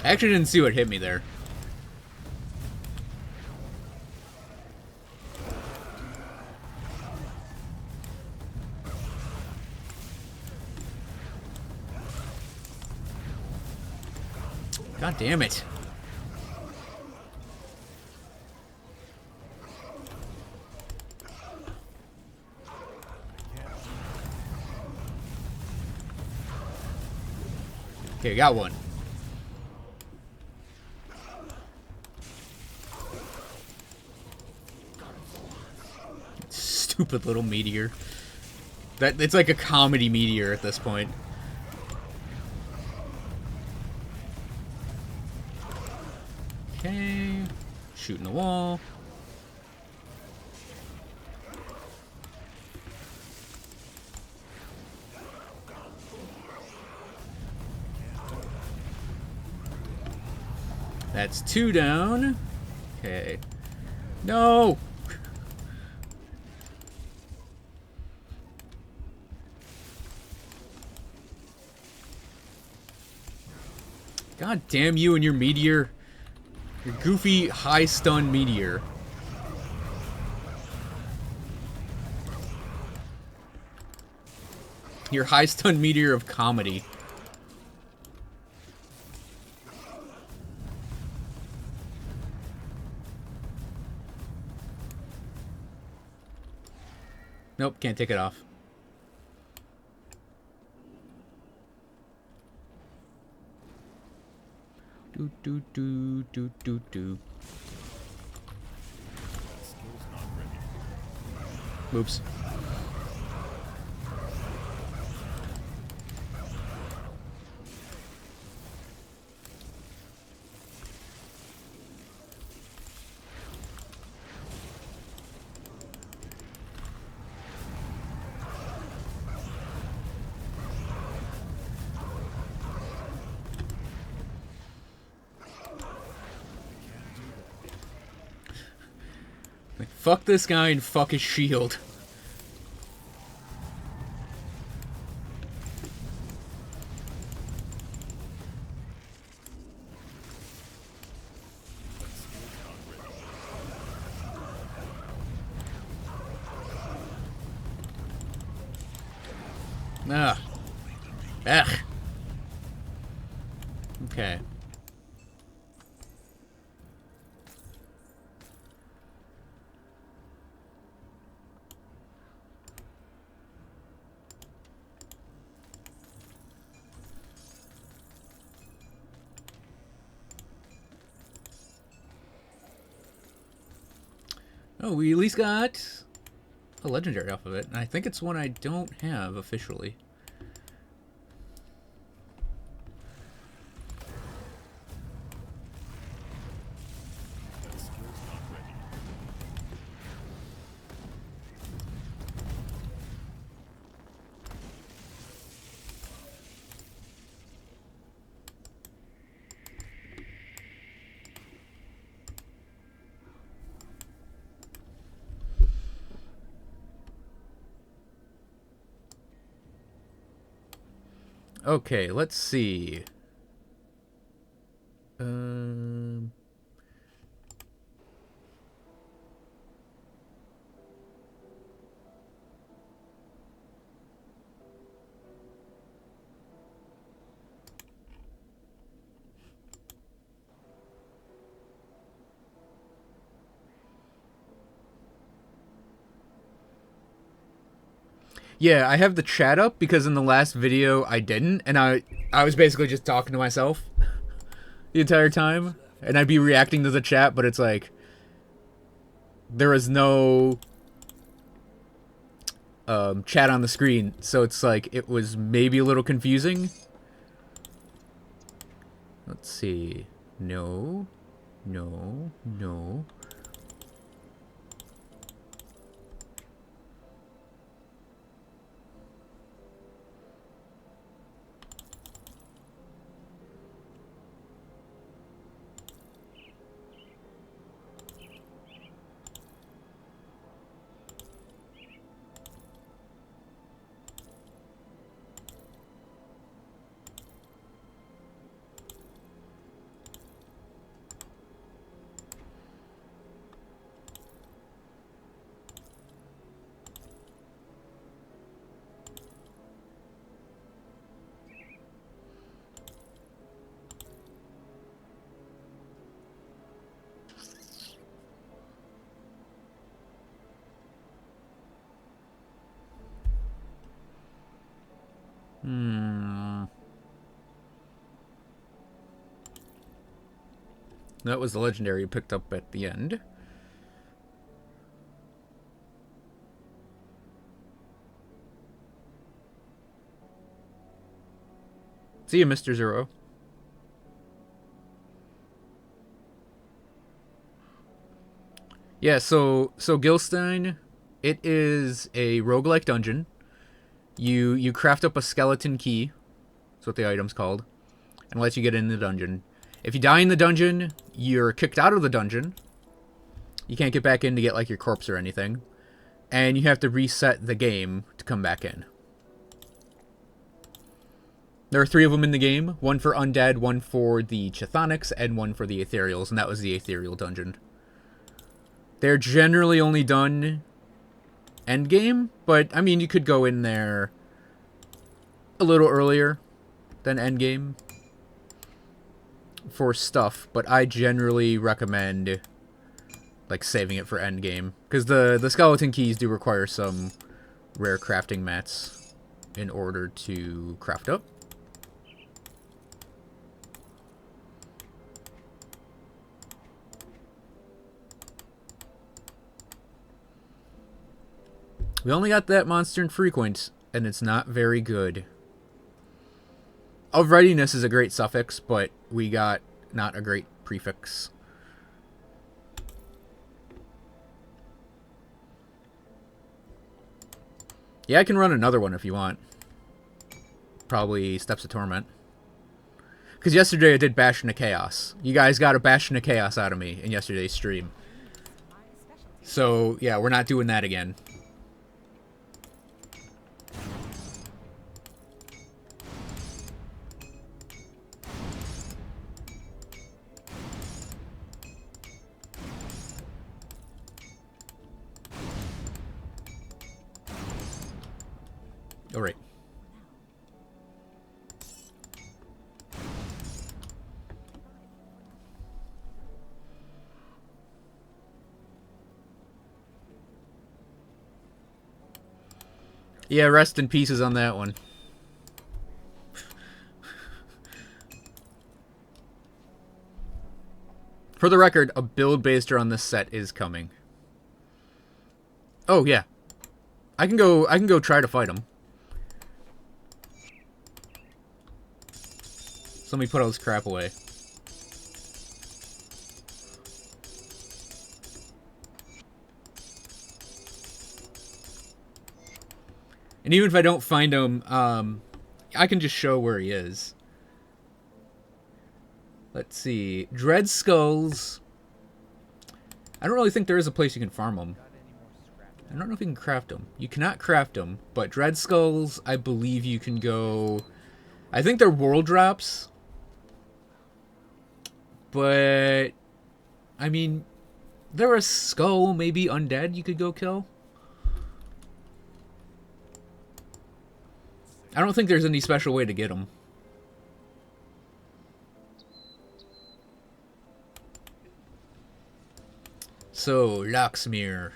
I actually didn't see what hit me there. God damn it. Okay, got one. Stupid little meteor. It's like a comedy meteor at this point. Okay. Shooting the wall. That's 2 down. Okay. No! God damn you and your meteor. Your goofy, high stun meteor. Your high stun meteor of comedy. Nope, can't take it off. Do do do do do do. Oops. Like, fuck this guy and fuck his shield. Ah. Ugh. Okay. Oh, we at least got a legendary off of it. And I think it's one I don't have officially. That skill's not ready. Okay, let's see. Yeah, I have the chat up because in the last video I didn't, and I was basically just talking to myself the entire time, and I'd be reacting to the chat, but it's like there was no chat on the screen, so it's like it was maybe a little confusing. Let's see. No. No. No. That was the legendary you picked up at the end. See you, Mr. Zero. Yeah, so Gilstein, it is a roguelike dungeon. You craft up a skeleton key. That's what the item's called. And lets you get in the dungeon. If you die in the dungeon, you're kicked out of the dungeon. You can't get back in to get like your corpse or anything. And you have to reset the game to come back in. There are 3 of them in the game. One for undead, one for the chthonics, and one for the ethereals. And that was the ethereal dungeon. They're generally only done endgame, but I mean, you could go in there a little earlier than endgame for stuff, but I generally recommend like saving it for endgame because the skeleton keys do require some rare crafting mats in order to craft up. We only got that monster infrequent, and it's not very good. Of readiness is a great suffix, but we got not a great prefix. Yeah, I can run another one if you want. Probably Steps of Torment. Because yesterday I did Bastion of Chaos. You guys got a Bastion of Chaos out of me in yesterday's stream. So, yeah, we're not doing that again. All right. Yeah, rest in pieces on that one. For the record, a build baster on this set is coming. Oh yeah, I can go try to fight him. So let me put all this crap away. And even if I don't find him, I can just show where he is. Let's see. Dread Skulls. I don't really think there is a place you can farm them. I don't know if you can craft them. You cannot craft them, but Dread Skulls, I believe you can go... I think they're world drops. But, I mean, they're a skull, maybe undead you could go kill. I don't think there's any special way to get them. So, Locksmere.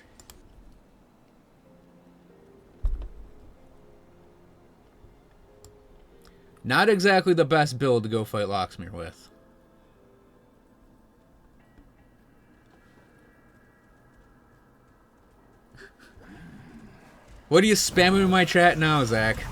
Not exactly the best build to go fight Locksmere with. What are you spamming in my chat now, Zach?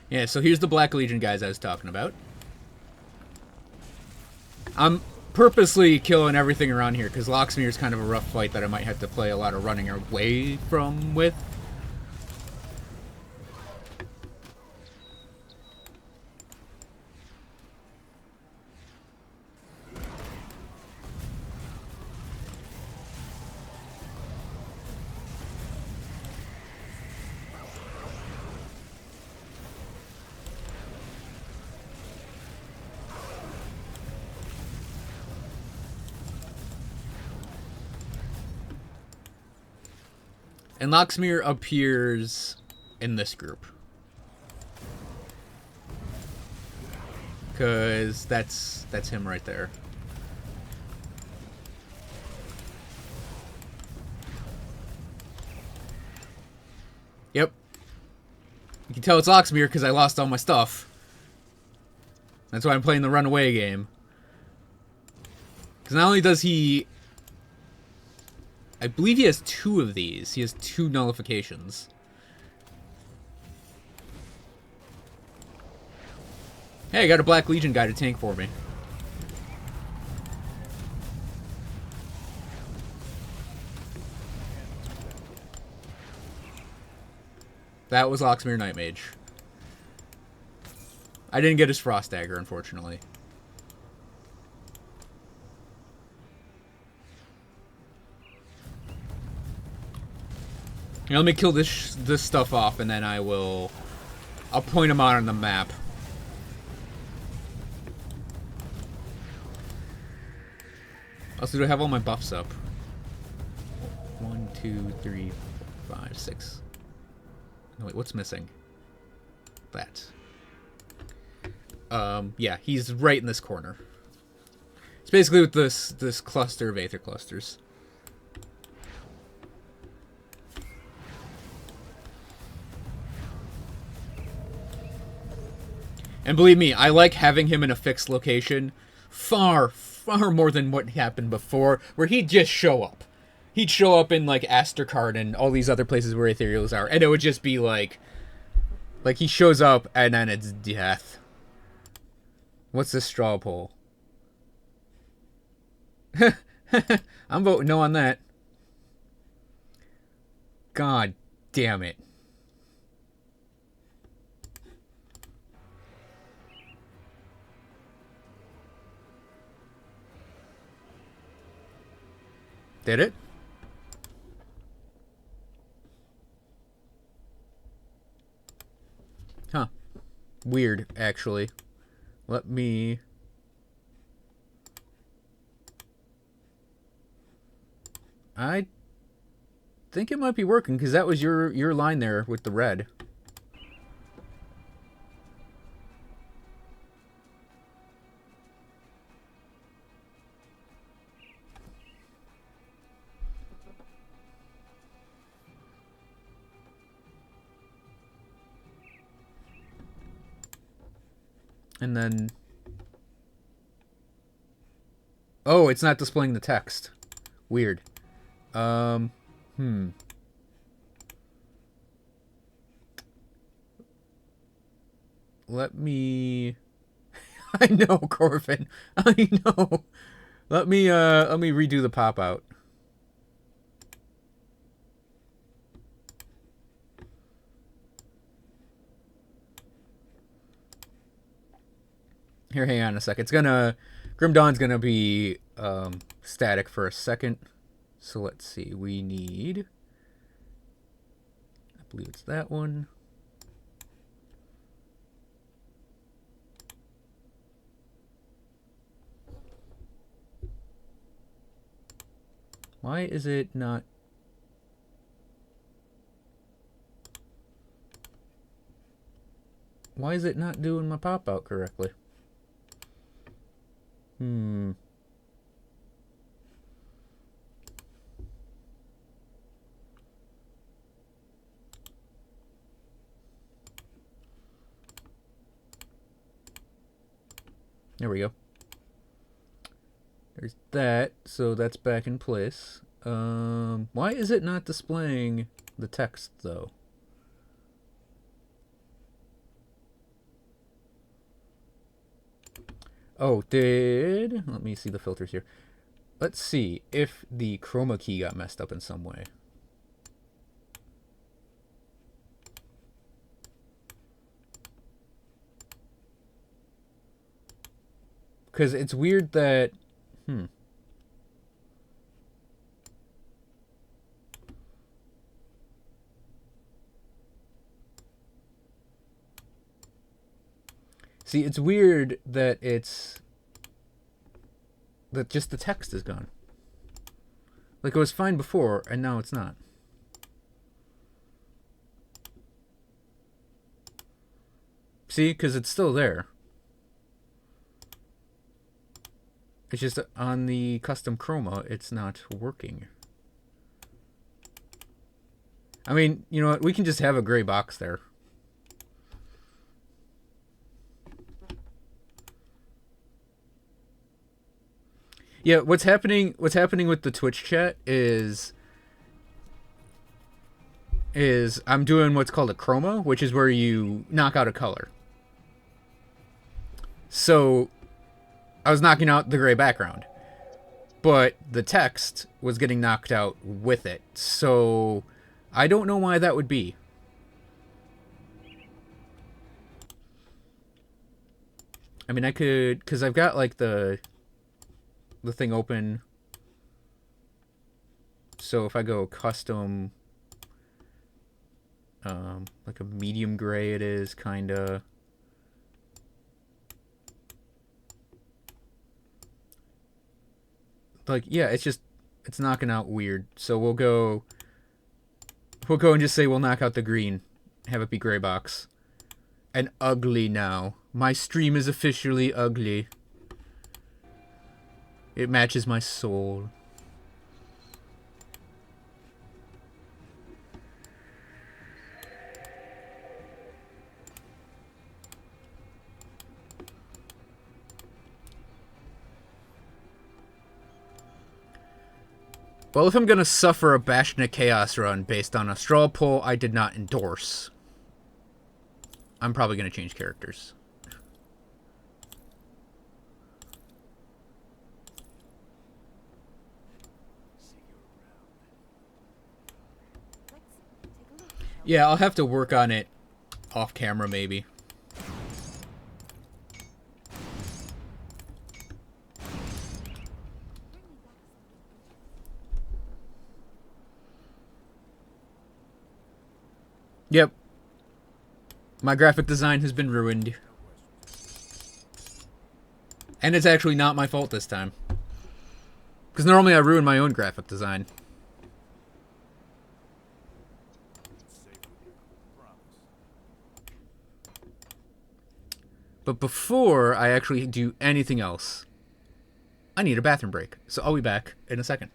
Yeah, so here's the Black Legion guys I was talking about. I'm purposely killing everything around here, because Locksmere is kind of a rough fight that I might have to play a lot of running away from with. And Locksmere appears in this group. Because that's him right there. Yep. You can tell it's Locksmere because I lost all my stuff. That's why I'm playing the runaway game. Because not only does he... I believe he has 2 of these. He has 2 nullifications. Hey, I got a Black Legion guy to tank for me. That was Locksmere Night Mage. I didn't get his Frost Dagger, unfortunately. Here, let me kill this stuff off, and then I'll point them out on the map. Also, do I have all my buffs up? 1, 2, 3, 4, 5, 6. No, wait, what's missing? That. Yeah, he's right in this corner. It's basically with this cluster of Aether Clusters. And believe me, I like having him in a fixed location far, far more than what happened before, where he'd just show up. He'd show up in, like, Astercard and all these other places where Ethereals are, and it would just be, like he shows up, and then it's death. What's this straw poll? I'm voting no on that. God damn it. Did it? Huh. Weird, actually. Let me... I think it might be working, because that was your line there with the red. And then... Oh, it's not displaying the text. Weird. Let me... I know, Corvin. I know. Let me redo the pop-out. Here, hang on a sec. It's gonna... Grim Dawn's gonna be static for a second. So let's see. We need... I believe it's that one. Why is it not... Why is it not doing my pop-out correctly? There we go. There's that, so that's back in place. Why is it not displaying the text, though? Oh, let me see the filters here. Let's see if the chroma key got messed up in some way. Because it's weird that... See, it's weird that that just the text is gone. Like, it was fine before, and now it's not. See? Because it's still there. It's just on the custom chroma, it's not working. I mean, you know what? We can just have a gray box there. Yeah, what's happening? What's happening with the Twitch chat is I'm doing what's called a chroma, which is where you knock out a color. So I was knocking out the gray background, but the text was getting knocked out with it. So I don't know why that would be. I mean, I could, because I've got like the thing open. So if I go custom, like a medium gray, it is kind of. Like, yeah, it's knocking out weird. So we'll go and just say we'll knock out the green, have it be gray box, and ugly now. My stream is officially ugly. It matches my soul. Well, if I'm gonna suffer a Bastion of Chaos run based on a straw poll I did not endorse, I'm probably gonna change characters. Yeah, I'll have to work on it off camera maybe. Yep. My graphic design has been ruined. And it's actually not my fault this time. Because normally I ruin my own graphic design. But before I actually do anything else, I need a bathroom break. So I'll be back in a second.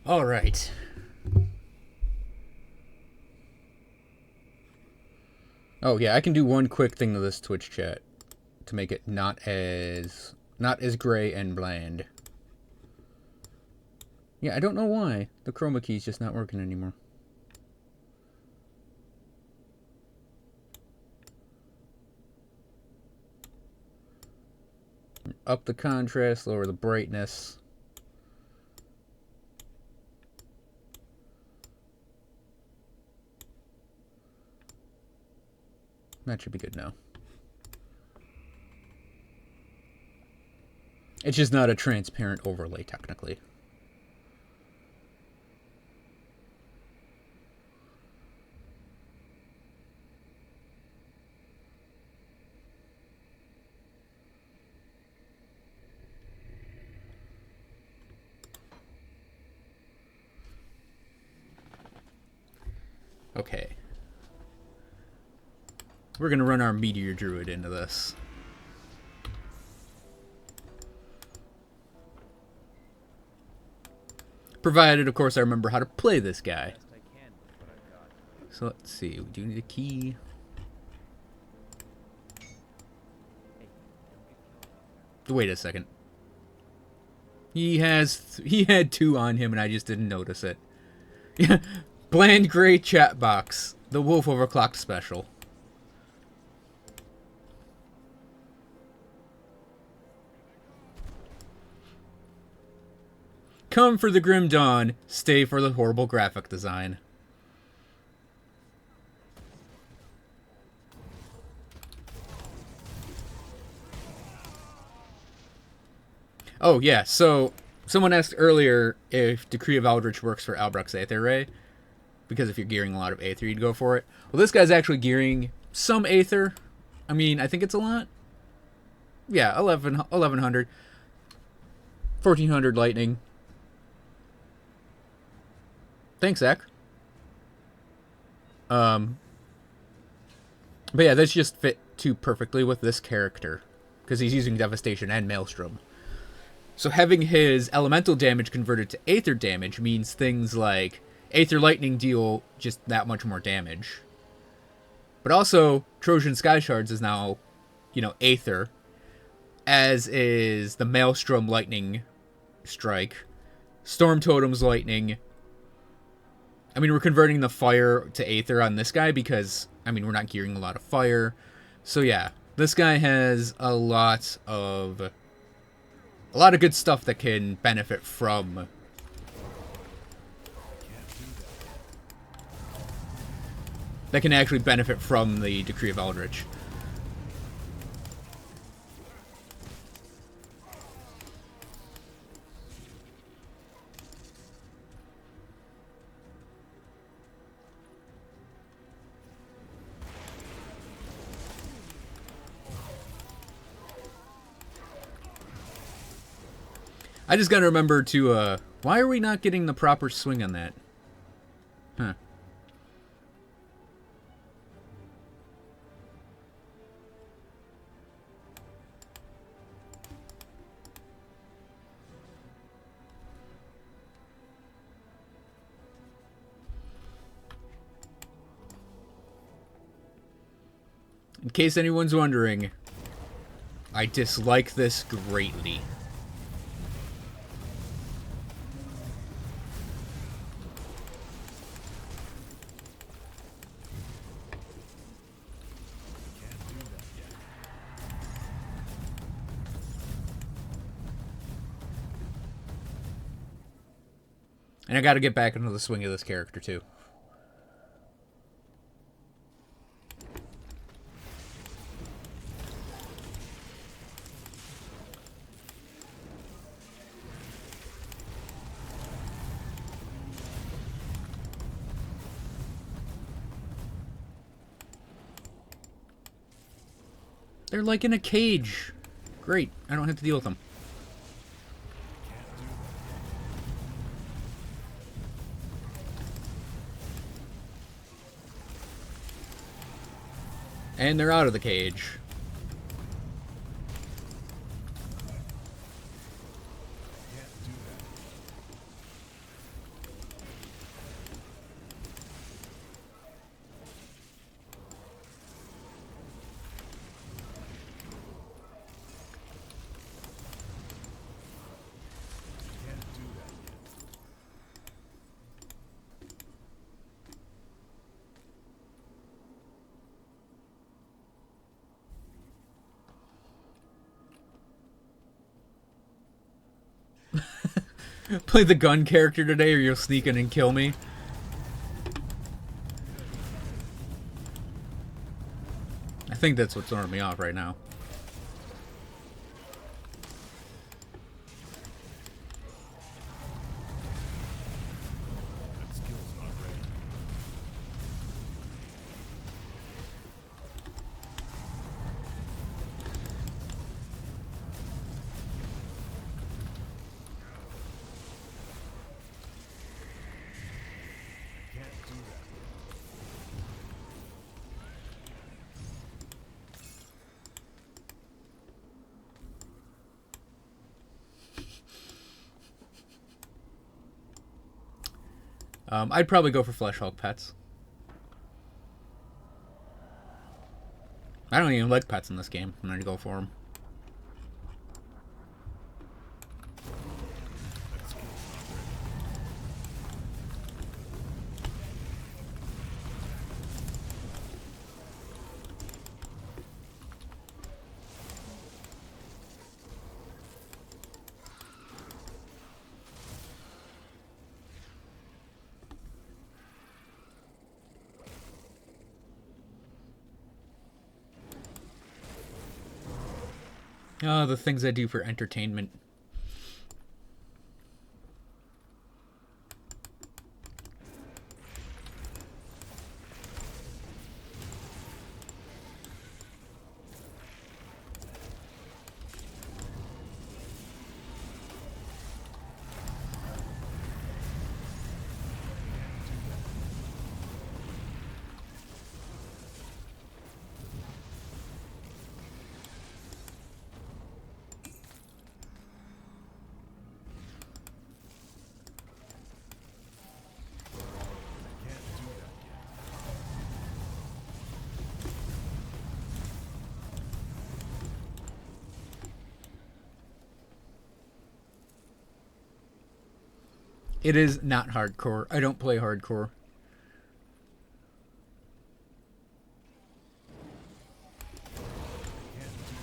All right. Oh yeah, I can do one quick thing to this Twitch chat to make it not as gray and bland. Yeah, I don't know why the chroma key's just not working anymore. Up the contrast, lower the brightness. That should be good now. It's just not a transparent overlay, technically. Okay. We're going to run our Meteor Druid into this. Provided, of course, I remember how to play this guy. So let's see. We do need a key. Wait a second. He had 2 on him and I just didn't notice it. Yeah. Bland gray chat box. The Wolf Overclocked special. Come for the grim dawn, stay for the horrible graphic design. Oh yeah, so someone asked earlier if Decree of Eldritch works for Albrecht's Aether Ray, because if you're gearing a lot of Aether, you'd go for it. Well, this guy's actually gearing some Aether. I mean, I think it's a lot. Yeah, 1100. 1400 lightning. Thanks, Zach. But yeah, this just fit too perfectly with this character, because he's using Devastation and Maelstrom. So having his elemental damage converted to Aether damage means things like Aether Lightning deal just that much more damage. But also, Trojan Sky Shards is now, Aether, as is the Maelstrom Lightning Strike, Storm Totem's Lightning. I mean, we're converting the fire to Aether on this guy because, we're not gearing a lot of fire. So yeah, this guy has a lot of good stuff that can benefit from the Decree of Eldritch. I just gotta remember to, why are we not getting the proper swing on that? Huh. In case anyone's wondering, I dislike this greatly. And I gotta get back into the swing of this character, too. They're like in a cage. Great, I don't have to deal with them. And they're out of the cage. Play the gun character today or you'll sneak in and kill me. I think that's what's throwing me off right now. That skill's not ready. Can't do that. I'd probably go for Flesh Hulk pets. I don't even like pets in this game. I'm gonna go for them. That skill's not ready. Oh, the things I do for entertainment. Can't do that yet. It is not hardcore. I don't play hardcore. Can't do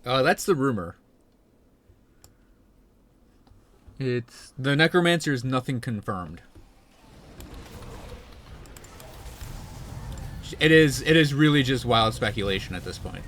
that. That's the rumor. It's the Necromancer is nothing confirmed. It is really just wild speculation at this point.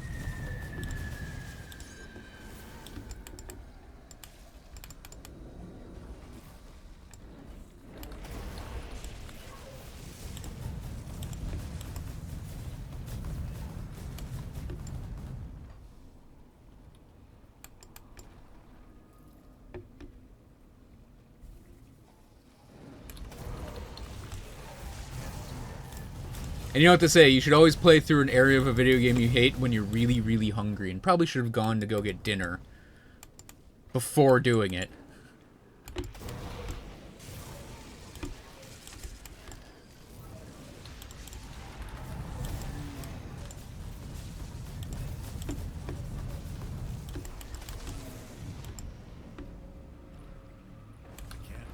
And you know what to say, you should always play through an area of a video game you hate when you're really, really hungry, and probably should have gone to go get dinner before doing it. Can't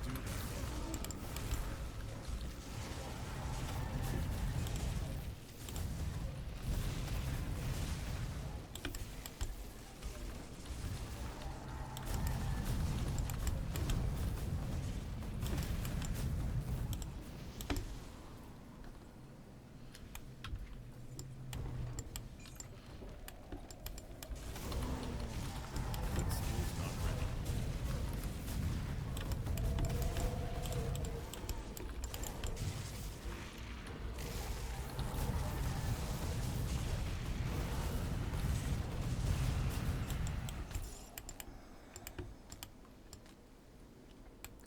do that.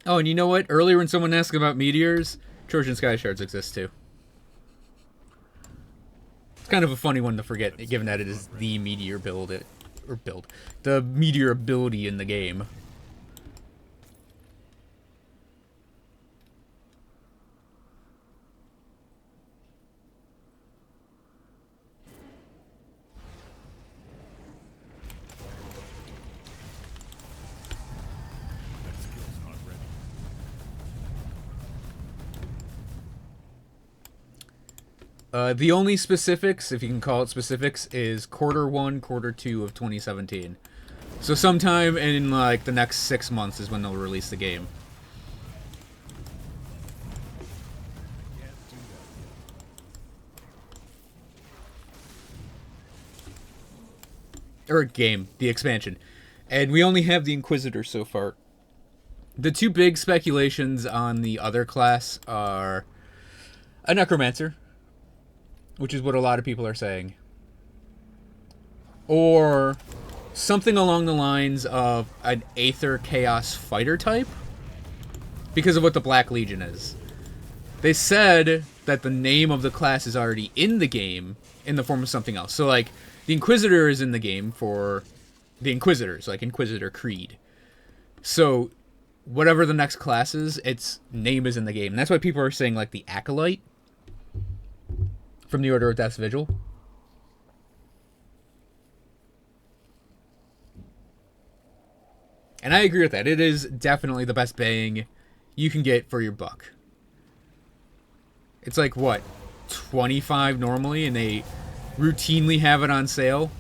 Oh, and you know what? Earlier when someone asked about meteors, Trojan Sky Shards exist too. It's kind of a funny one to forget, given that it is the meteor the meteor ability in the game. That skill's not ready. The only specifics, if you can call it specifics, is Q1, Q2 of 2017. So sometime in like the next 6 months is when they'll release the game. Can't do that yet. Or game, the expansion. And we only have the Inquisitor so far. The two big speculations on the other class are a Necromancer, which is what a lot of people are saying, or something along the lines of an Aether Chaos fighter type, because of what the Black Legion is. They said that the name of the class is already in the game in the form of something else. So, like, the Inquisitor is in the game for the Inquisitors, like Inquisitor Creed. So, whatever the next class is, its name is in the game. And that's why people are saying, like, the Acolyte from the Order of Death's Vigil. And I agree with that. It is definitely the best bang you can get for your buck. It's like, what, $25 normally, and they routinely have it on sale?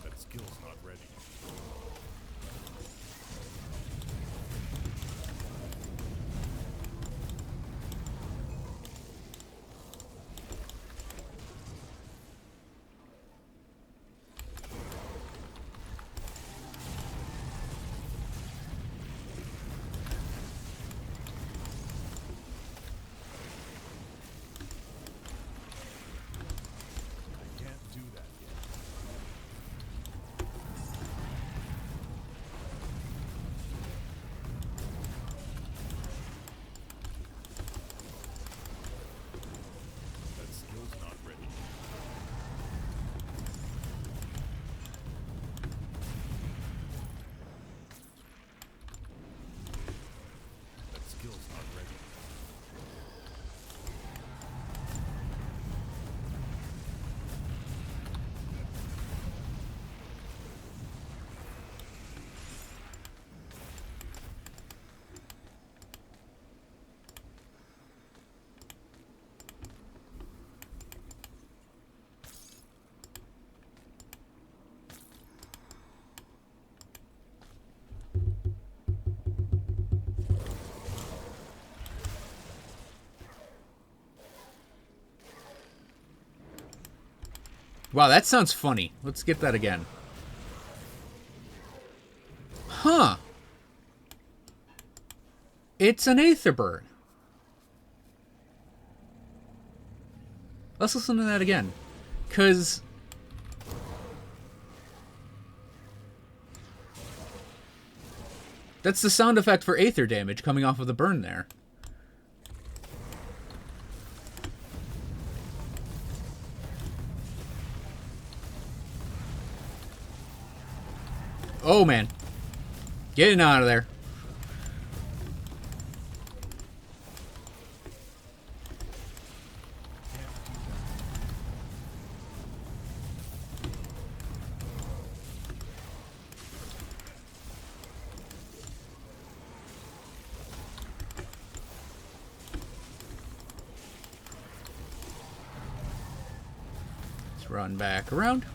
That skill's not ready. I can't do that yet. That skill's not ready. That skill's not ready. Wow, that sounds funny. Let's get that again. Huh. It's an Aetherbird. Let's listen to that again. Because that's the sound effect for Aether damage coming off of the burn there. Oh, man. Getting out of there. Let's run back around.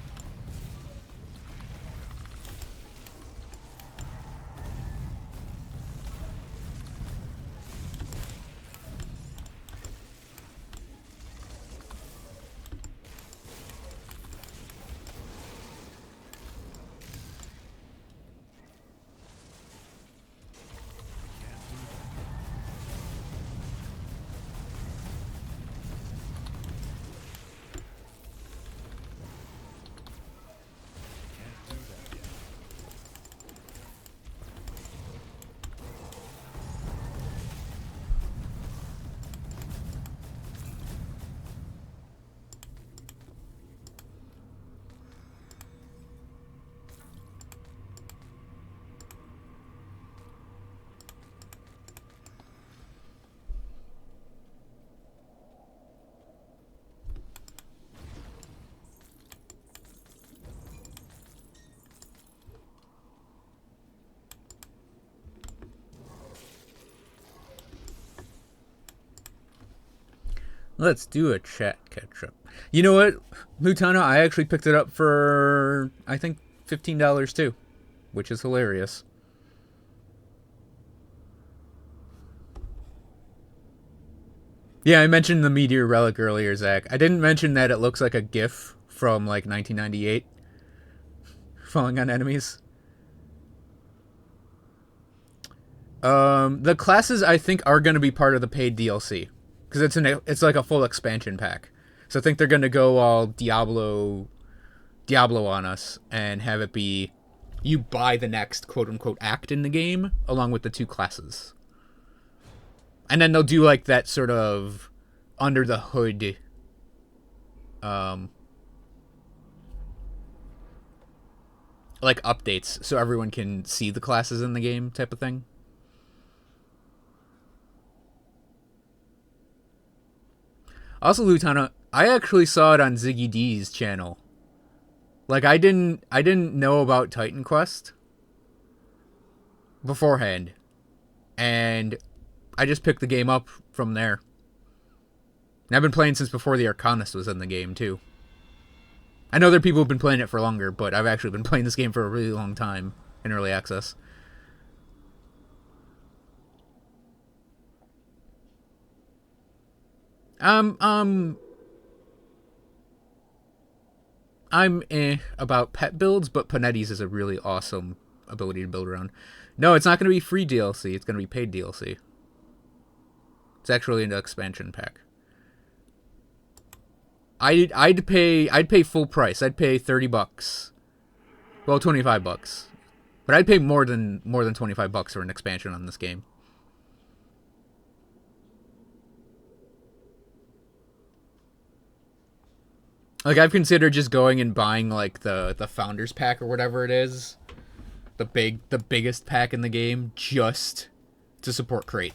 Let's do a chat catch up. You know what, Lutana? I actually picked it up for, I think, $15 too, which is hilarious. Yeah, I mentioned the Meteor Relic earlier, Zach. I didn't mention that it looks like a GIF from like 1998 falling on enemies. The classes I think are going to be part of the paid DLC because it's like a full expansion pack. So I think they're going to go all Diablo on us and have it be you buy the next quote unquote act in the game along with the two classes. And then they'll do like that sort of under the hood like updates so everyone can see the classes in the game type of thing. Also, Lutana, I actually saw it on Ziggy D's channel. Like I didn't know about Titan Quest beforehand. And I just picked the game up from there. And I've been playing since before the Arcanist was in the game too. I know there are people who've been playing it for longer, but I've actually been playing this game for a really long time in early access. I'm about pet builds, but Panetti's is a really awesome ability to build around. No, it's not going to be free DLC. It's going to be paid DLC. It's actually an expansion pack. I'd pay full price. I'd pay $30. Well, $25. But I'd pay more than $25 for an expansion on this game. Like I've considered just going and buying like the founders pack or whatever it is. The biggest pack in the game just to support Crate.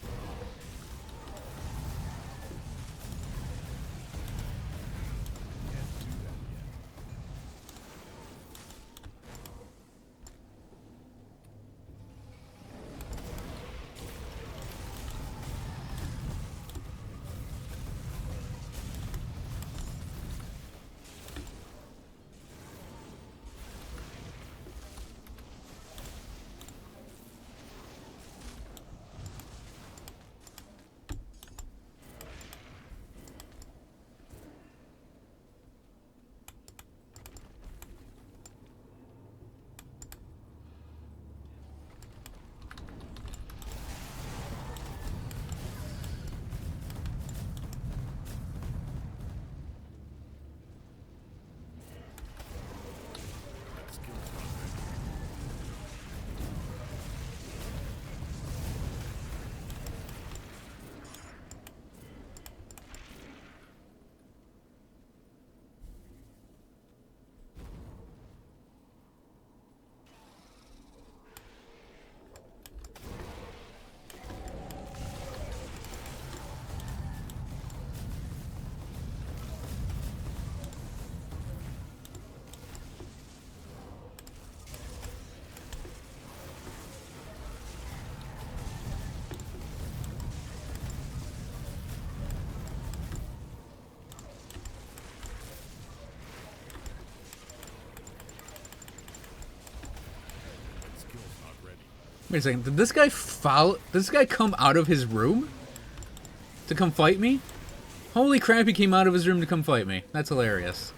Wait a second, did this guy come out of his room to come fight me? Holy crap, he came out of his room to come fight me. That's hilarious.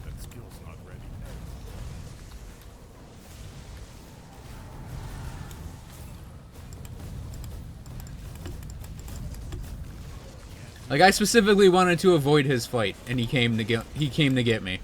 That skill's not ready. Like I specifically wanted to avoid his fight, and he came to get me.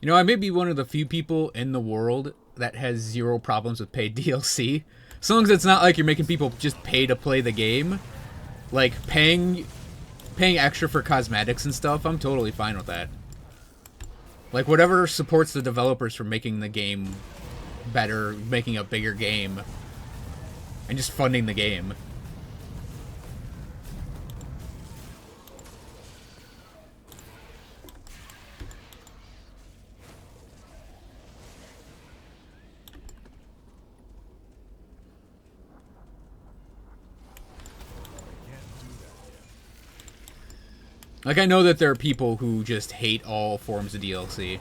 You know, I may be one of the few people in the world that has zero problems with paid DLC. As long as it's not like you're making people just pay to play the game. Like, paying extra for cosmetics and stuff, I'm totally fine with that. Like, whatever supports the developers for making the game better, making a bigger game, and just funding the game. Like, I know that there are people who just hate all forms of DLC.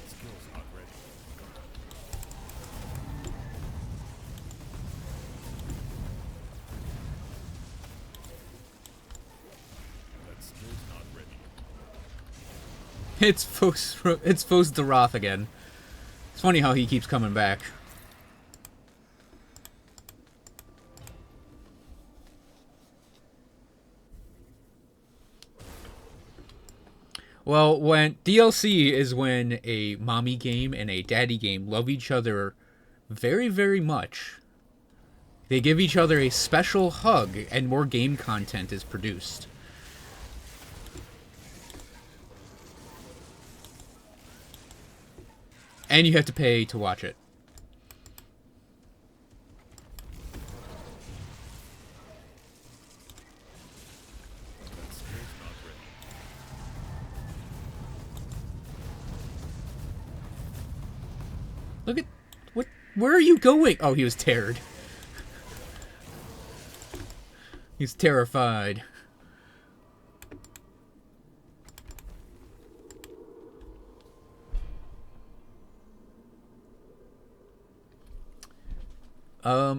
That skill's not ready. That skill's not ready. It's Fos the Wrath again. It's funny how he keeps coming back. Well, when DLC is when a mommy game and a daddy game love each other very, very much. They give each other a special hug and more game content is produced. And you have to pay to watch it. That skill's not ready. Look at... what? Where are you going? Oh, he was terrored. He's terrified.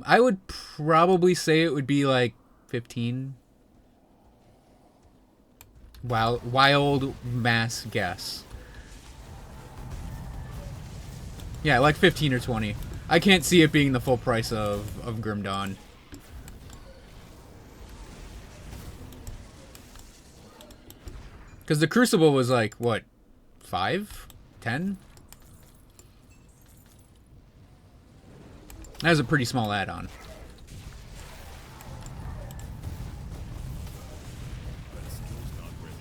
I would probably say it would be like 15. Wild mass guess. Yeah, like 15 or 20. I can't see it being the full price of Grim Dawn. Because the Crucible was like, what, 5? 10? That was a pretty small add-on. That skill's not ready.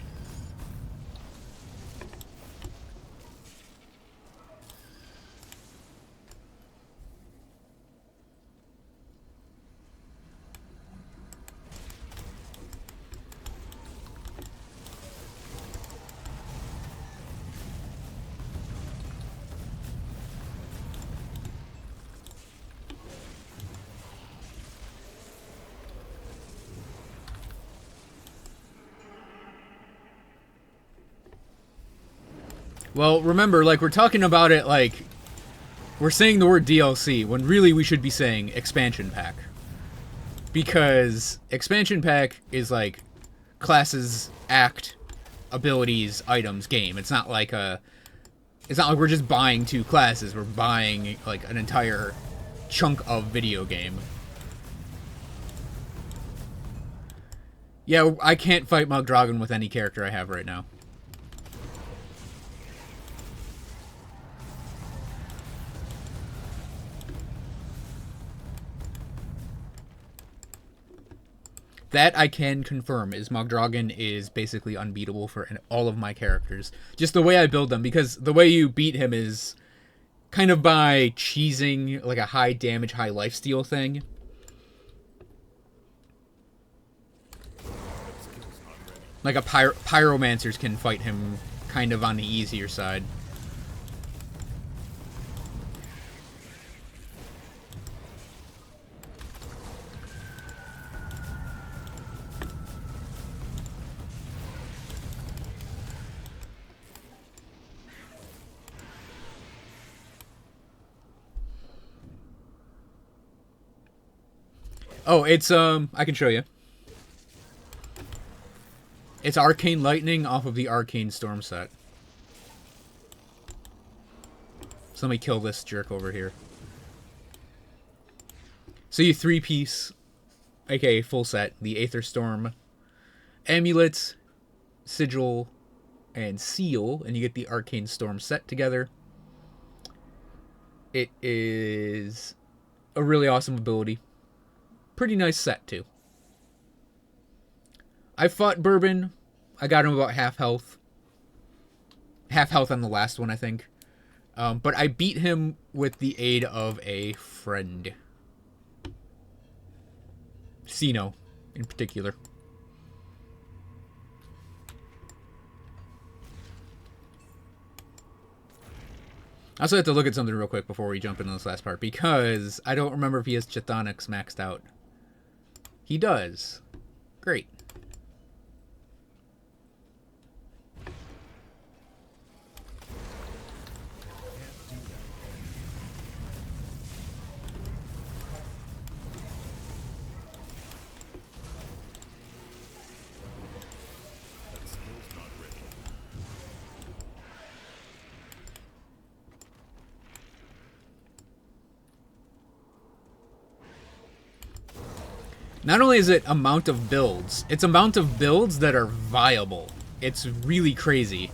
Well, remember, like, we're talking about it like we're saying the word DLC when really we should be saying expansion pack. Because expansion pack is like classes, act, abilities, items, game. It's not like we're just buying 2 classes. We're buying like an entire chunk of video game. Yeah, I can't fight Mugdragon with any character I have right now. That I can confirm is Mugdragon is basically unbeatable for all of my characters. Just the way I build them, because the way you beat him is kind of by cheesing like a high damage, high lifesteal thing. Like a pyromancers can fight him kind of on the easier side. Oh, it's I can show you. It's Arcane Lightning off of the Arcane Storm set. So let me kill this jerk over here. So you 3-piece, aka full set, the Aether Storm Amulet, Sigil, and Seal, and you get the Arcane Storm set together. It is a really awesome ability. Pretty nice set, too. I fought Bourbon. I got him about half health. Half health on the last one, I think. But I beat him with the aid of a friend. Sino, in particular. I also have to look at something real quick before we jump into this last part, because I don't remember if he has Chthonics maxed out. He does. Great. That skill's not ready. Not only is it amount of builds, it's amount of builds that are viable. It's really crazy.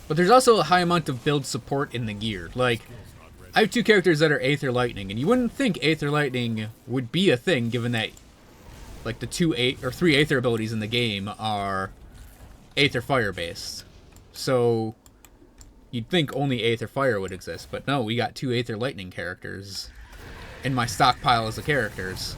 But there's also a high amount of build support in the gear. Like, I have two characters that are Aether Lightning, and you wouldn't think Aether Lightning would be a thing, given that, like, the 3 Aether abilities in the game are Aether Fire based. So, you'd think only Aether Fire would exist, but no, we got 2 Aether Lightning characters in my stockpile as the characters.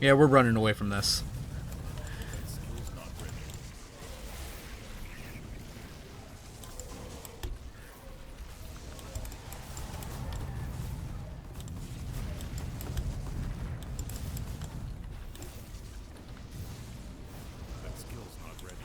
Yeah, we're running away from this. That skill's not ready. That skill's not ready.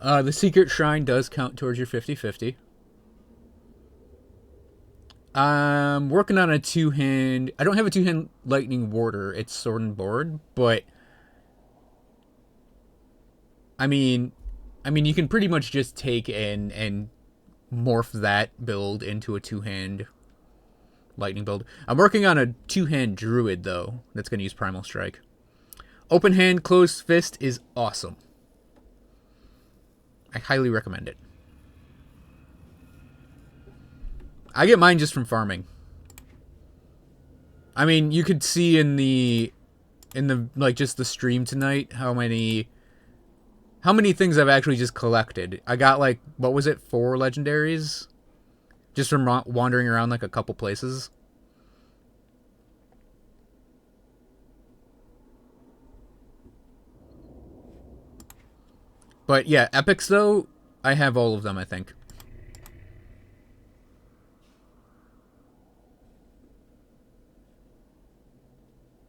The Secret Shrine does count towards your 50-50. I'm working on a 2-hand... I don't have a 2-hand Lightning Warder. It's Sword and Board, but... I mean, you can pretty much just take and morph that build into a 2-hand Lightning build. I'm working on a 2-hand Druid, though, that's going to use Primal Strike. Open hand, closed fist is awesome. I highly recommend it. I get mine just from farming. I mean, you could see in the like just the stream tonight how many things I've actually just collected. I got like, what was it, 4 legendaries just from wandering around like a couple places. But yeah, epics though, I have all of them, I think.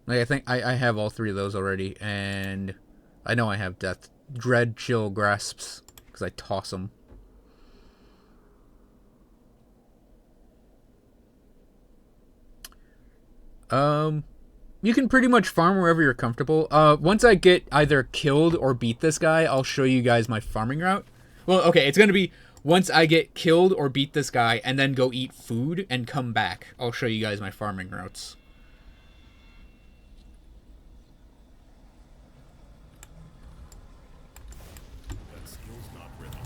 Like, I think I have all three of those already, and I know I have Death, Dread, Chill, Grasps, because I toss them. You can pretty much farm wherever you're comfortable. Once I get either killed or beat this guy, I'll show you guys my farming route. Well, okay, it's gonna be once I get killed or beat this guy, and then go eat food and come back. I'll show you guys my farming routes. That skill's not ready.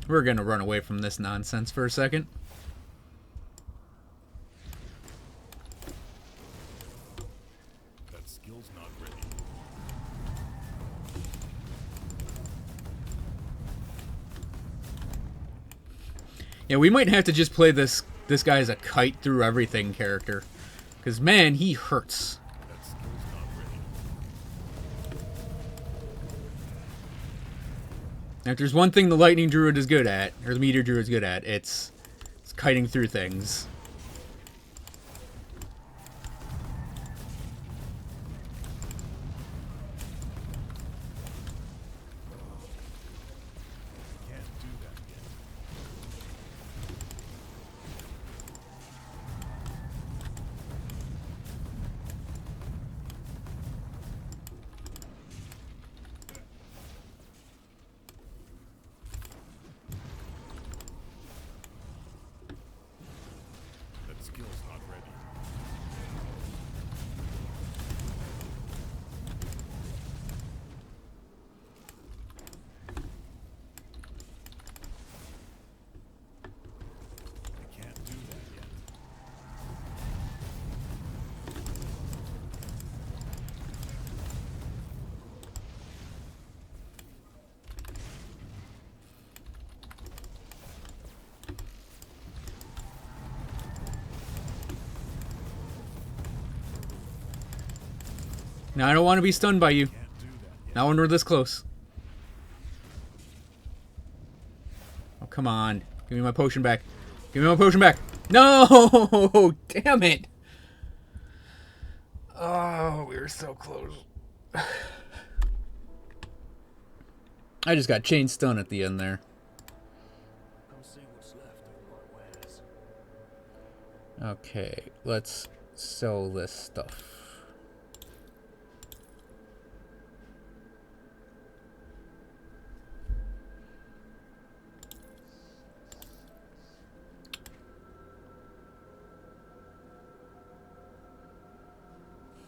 We're gonna run away from this nonsense for a second. That skill's not ready. Yeah, we might have to just play this guy as a kite through everything character. Because, man, he hurts. That skill's not ready. If there's one thing the Lightning Druid is good at, or the Meteor Druid is good at, it's kiting through things. Can't do that yet. That skill's not ready. I can't do that yet. Now, I don't want to be stunned by you. Can't do that yet. Not when we're this close. Oh, come on. Give me my potion back. Give me my potion back. No! Damn it. Oh, we were so close. I just got chain stun at the end there. Come see what's left of my wares. Okay, let's sell this stuff.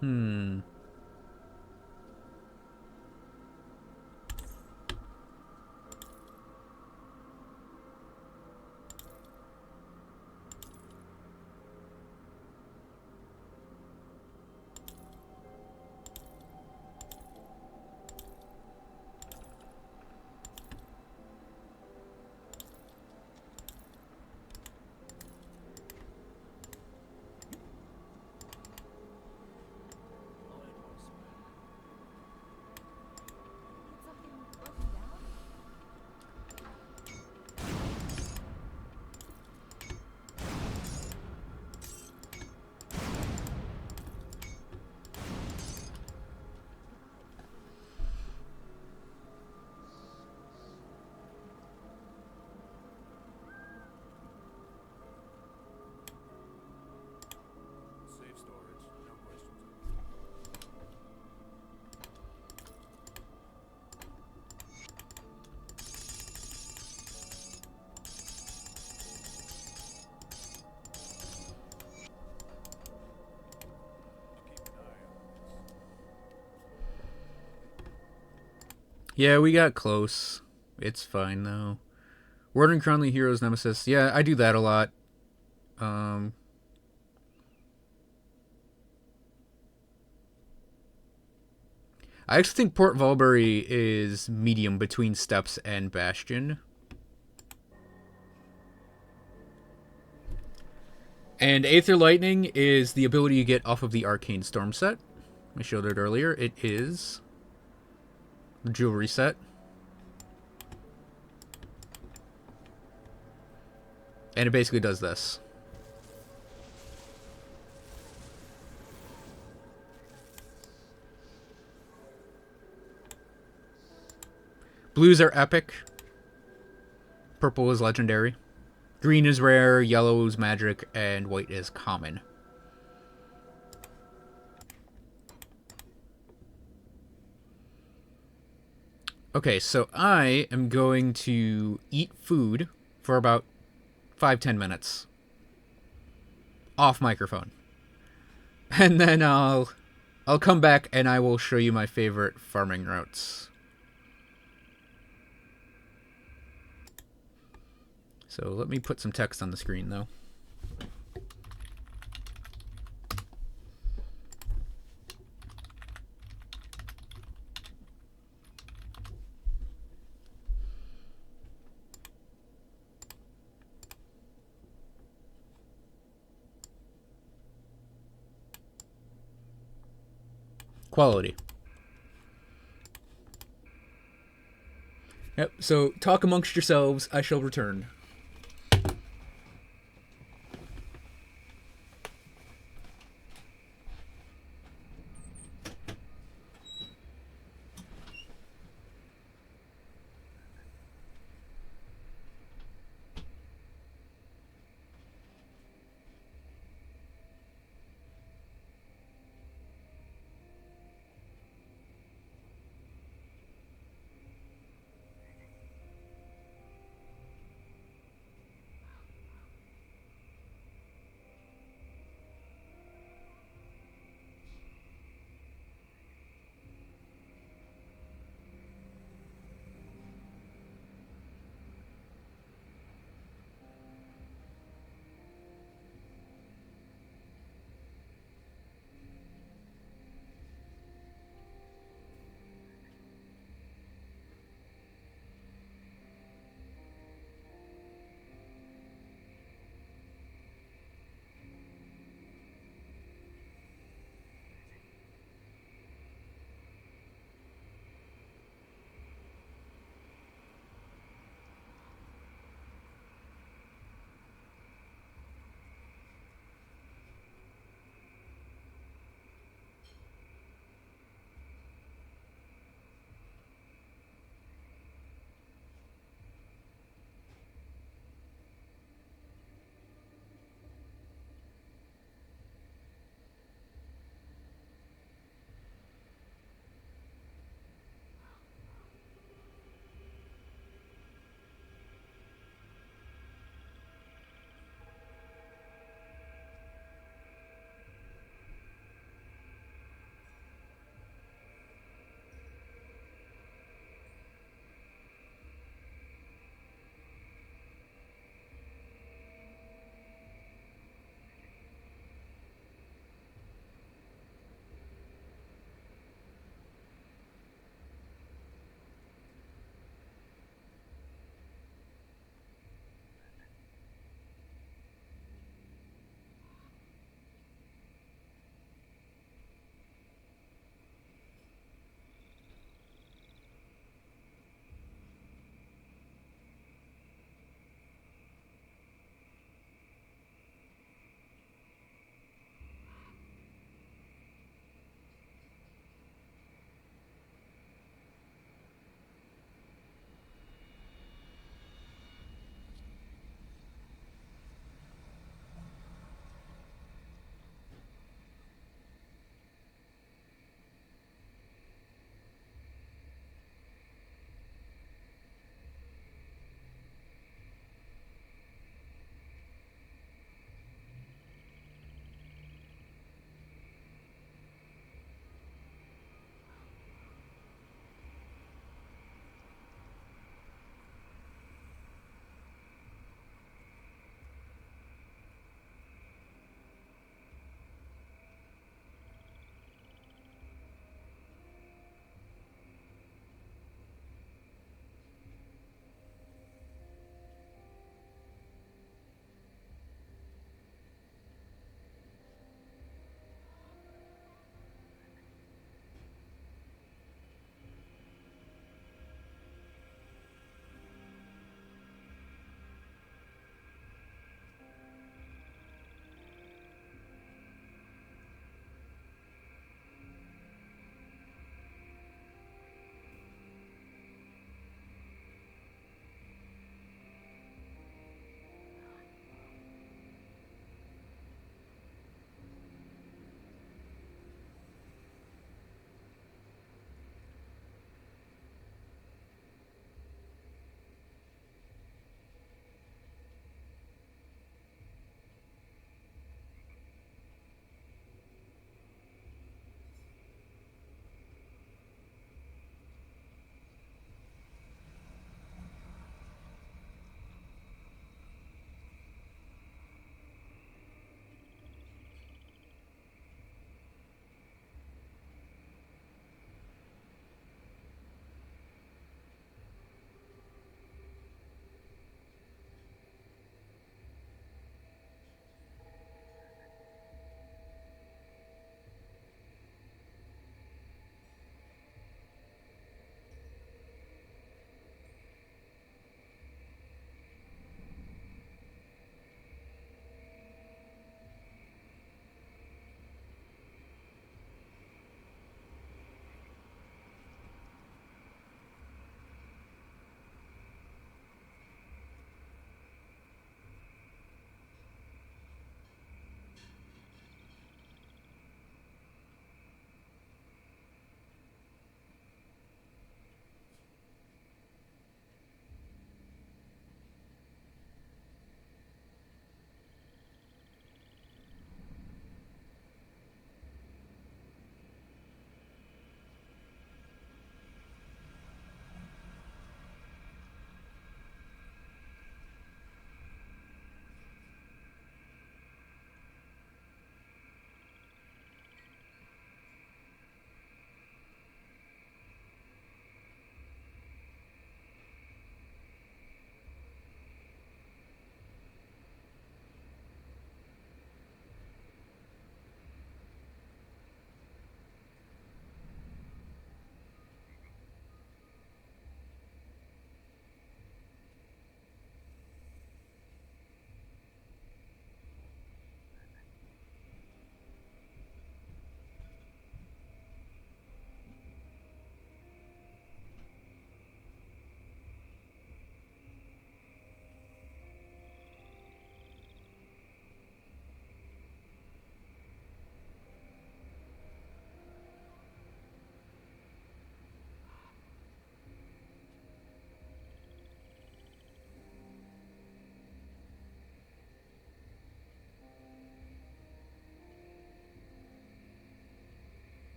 Hmm. Safe storage, no questions. I'll keep an eye on this. Yeah, we got close. It's fine though. Word and Crownly Heroes Nemesis. Yeah, I do that a lot. I actually think Port Valbury is medium between Steppes and Bastion. And Aether Lightning is the ability you get off of the Arcane Storm set. I showed it earlier. It is the jewelry set. And it basically does this. Blues are epic. Purple is legendary. Green is rare, yellow is magic, and white is common. Okay, so I am going to eat food for about 5-10 minutes. Off microphone. And then I'll come back and I will show you my favorite farming routes. So let me put some text on the screen though. Quality. Yep, so talk amongst yourselves, I shall return.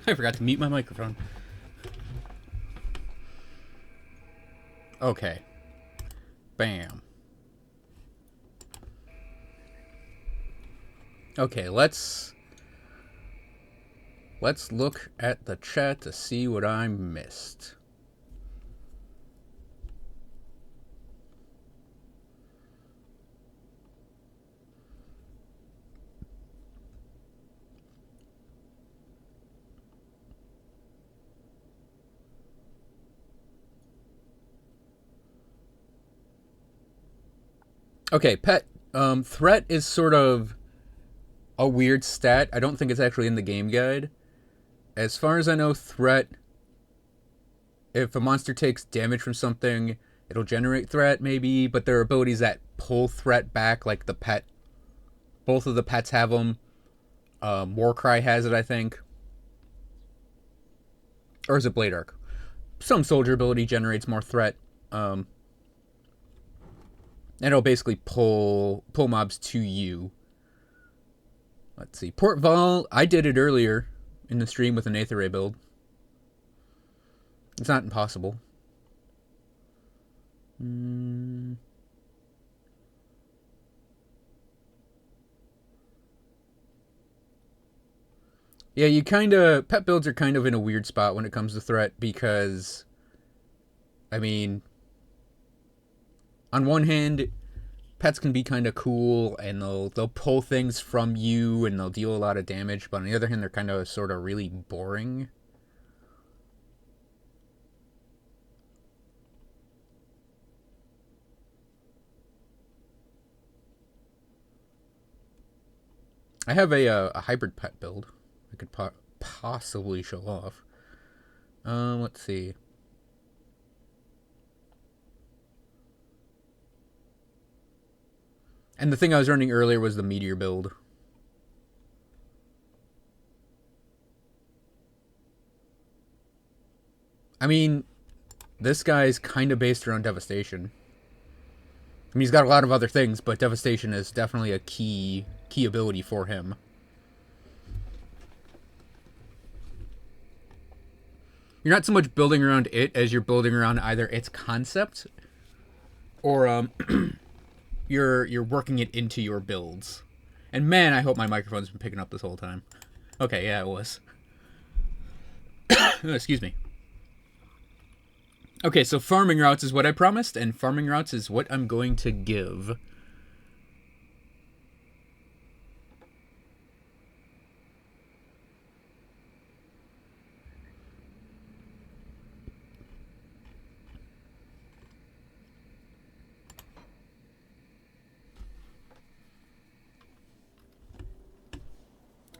I forgot to mute my microphone. Okay. Bam. Okay, let's look at the chat to see what I missed. Okay, pet. Threat is sort of a weird stat. I don't think it's actually in the game guide. As far as I know, threat, if a monster takes damage from something, it'll generate threat, maybe, but there are abilities that pull threat back, like the pet. Both of the pets have them. Warcry has it, I think. Or is it Blade Arc? Some soldier ability generates more threat. And it'll basically pull mobs to you. Let's see. Port Vol, I did it earlier in the stream with an Aether Ray build. It's not impossible. Yeah, you pet builds are kind of in a weird spot when it comes to threat because, I mean, on one hand, pets can be kind of cool and they'll pull things from you and they'll deal a lot of damage, but on the other hand, they're kind of sort of really boring. I have a hybrid pet build I could possibly show off. Let's see. And the thing I was running earlier was the meteor build. I mean, this guy's kind of based around devastation. I mean, he's got a lot of other things, but devastation is definitely a key ability for him. You're not so much building around it as you're building around either its concept or you're working it into your builds. And man, I hope my microphone's been picking up this whole time. Okay, yeah, it was. Excuse me. Okay, so farming routes is what I promised, and farming routes is what I'm going to give.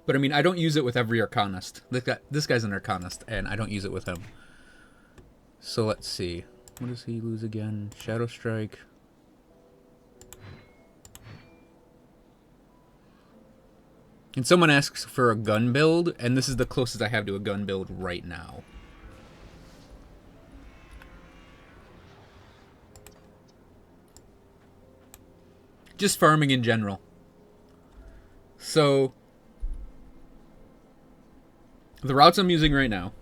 But I mean, I don't use it with every Arcanist. This guy's an Arcanist, and I don't use it with him. So let's see. What does he lose again? Shadow Strike. And someone asks for a gun build, and this is the closest I have to a gun build right now. Just farming in general. So the routes I'm using right now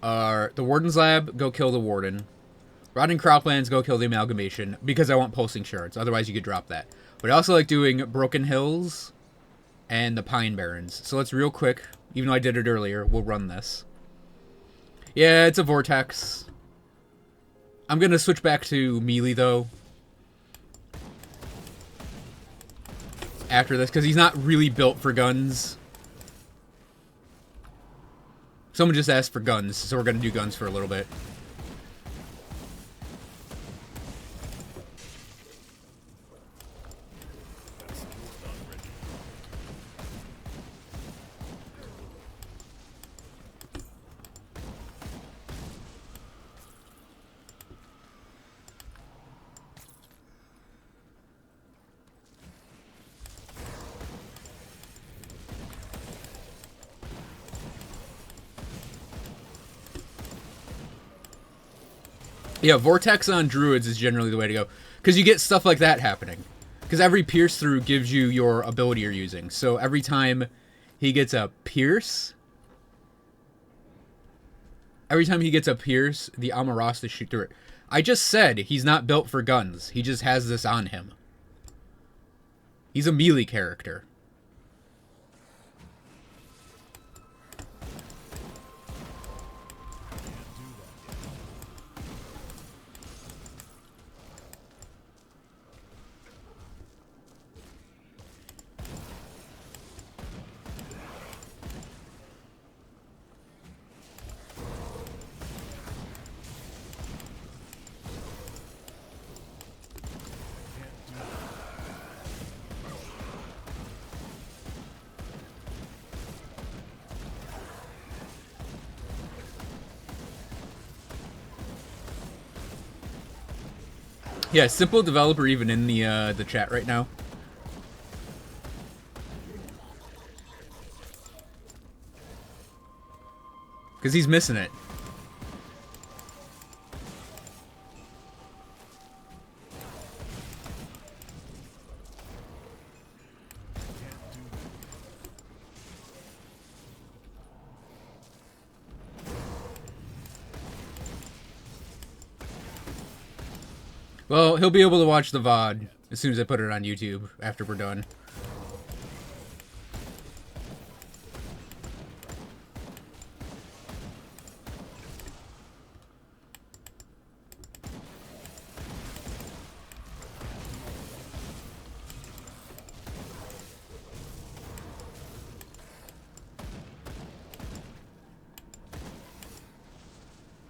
are the Warden's Lab, go kill the Warden. Rotting Croplands, go kill the Amalgamation, because I want Pulsing Shards. Otherwise, you could drop that. But I also like doing Broken Hills and the Pine Barrens. So let's real quick, even though I did it earlier, we'll run this. Yeah, it's a Vortex. I'm going to switch back to melee, though, after this, because he's not really built for guns. Someone just asked for guns, so we're going to do guns for a little bit. Yeah, Vortex on Druids is generally the way to go. Because you get stuff like that happening. because every pierce through gives you your ability you're using. So every time he gets a pierce, the Amarasta shoot through it. I just said he's not built for guns. He just has this on him. He's a melee character. Yeah, simple developer even in the chat right now. Because he's missing it. Well, he'll be able to watch the VOD as soon as I put it on YouTube after we're done.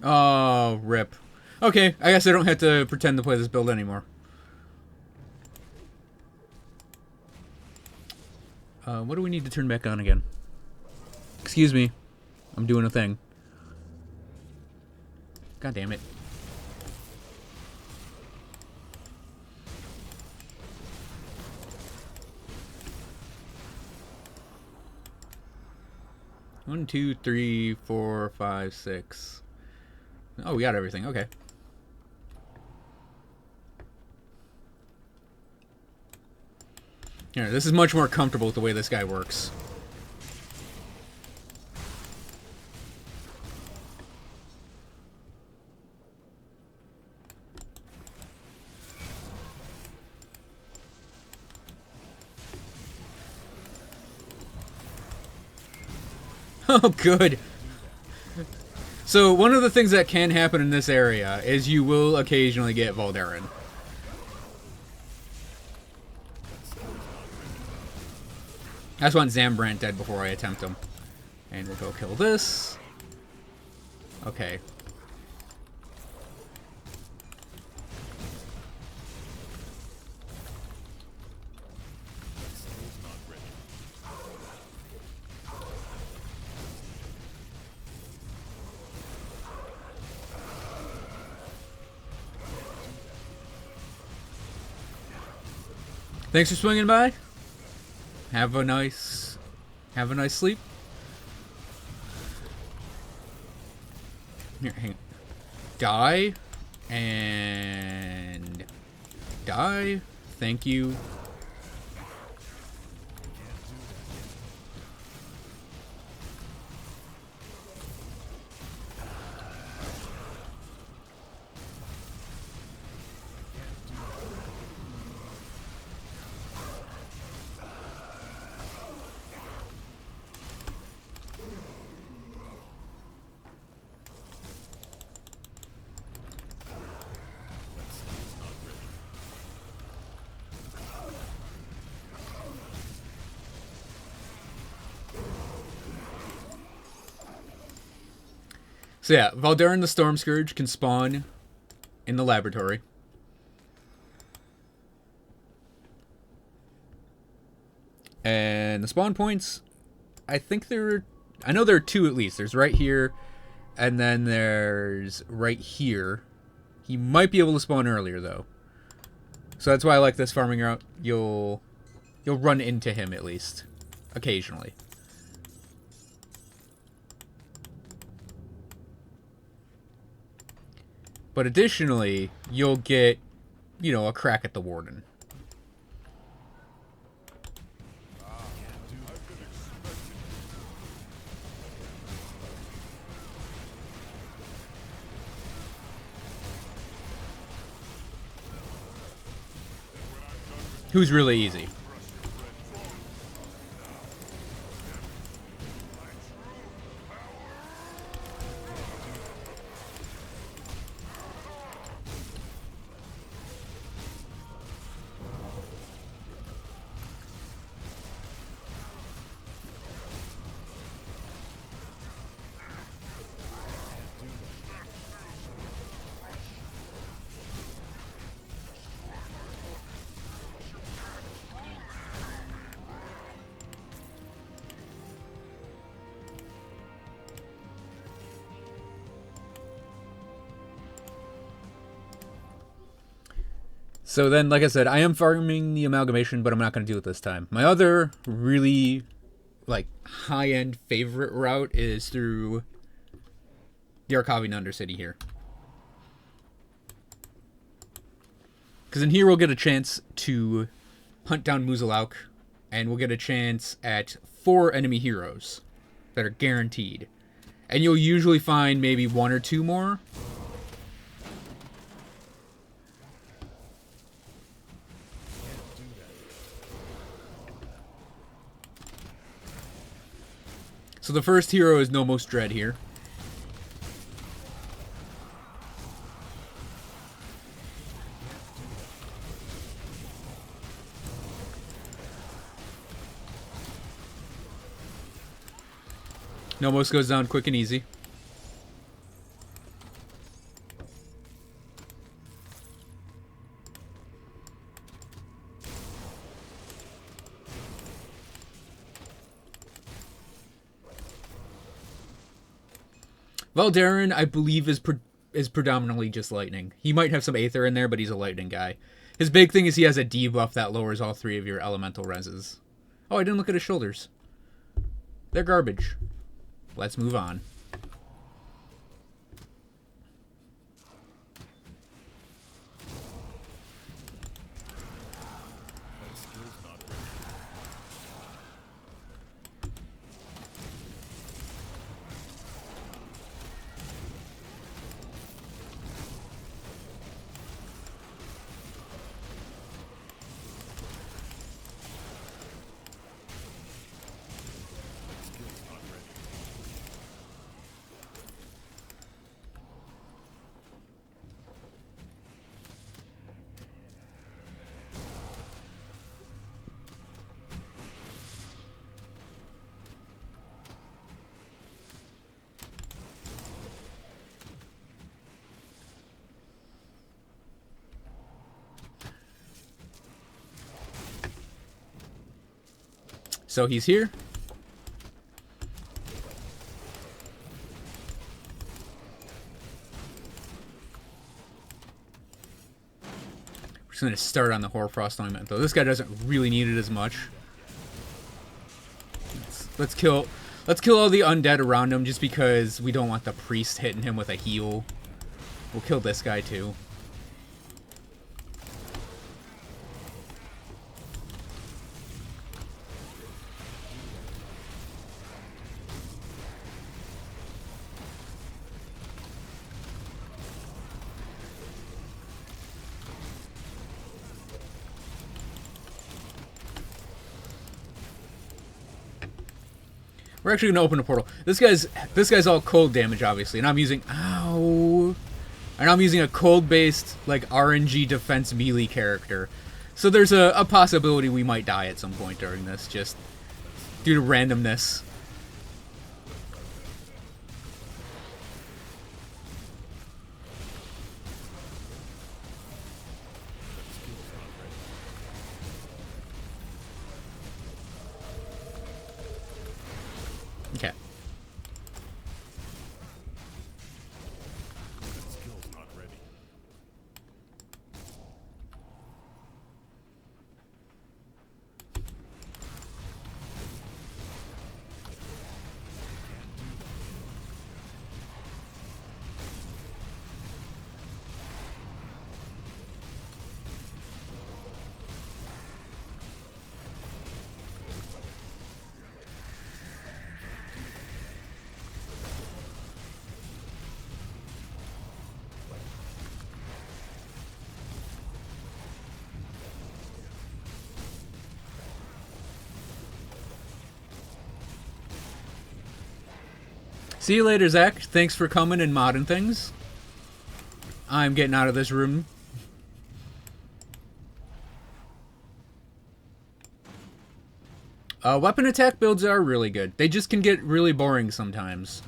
Oh, rip. Okay, I guess I don't have to pretend to play this build anymore. What do we need to turn back on again? Excuse me. I'm doing a thing. God damn it. One, two, three, 4, 5, 6. Oh, we got everything. Okay. Here, this is much more comfortable with the way this guy works. Oh, good. So, one of the things that can happen in this area is you will occasionally get Valbury. I just want Zambrant dead before I attempt him. And we'll go kill this. Okay. Thanks for swinging by. Have a nice sleep. Here, hang on. Die and die. Thank you. So yeah, Valbury the Storm Scourge can spawn in the laboratory. And the spawn points, I know there are 2 at least. There's right here, and then there's right here. He might be able to spawn earlier though. So that's why I like this farming route. You'll run into him at least occasionally. But additionally, you'll get, a crack at the Warden. who's really easy. So then, like I said, I am farming the amalgamation, but I'm not going to do it this time. My other really, like, high-end favorite route is through the Arkavian Undercity here. Because in here we'll get a chance to hunt down Muzalauk, and we'll get a chance at 4 enemy heroes that are guaranteed. And you'll usually find maybe 1 or 2 more. So the first hero is Nomos Dread here. Nomos goes down quick and easy. Valdarin, I believe, is predominantly just lightning. He might have some Aether in there, but he's a lightning guy. His big thing is he has a debuff that lowers all 3 of your elemental reses. Oh, I didn't look at his shoulders. They're garbage. Let's move on. So he's here. We're just going to start on the Hoarfrost Ointment, though. This guy doesn't really need it as much. Let's kill all the undead around him just because we don't want the priest hitting him with a heal. We'll kill this guy, too. We're actually gonna open a portal. This guy's all cold damage, obviously, and I'm using a cold-based like RNG defense melee character. So there's a possibility we might die at some point during this, just due to randomness. Okay. That skill's not ready. See you later, Zach. Thanks for coming and modding things. I'm getting out of this room. Weapon attack builds are really good. They just can get really boring sometimes.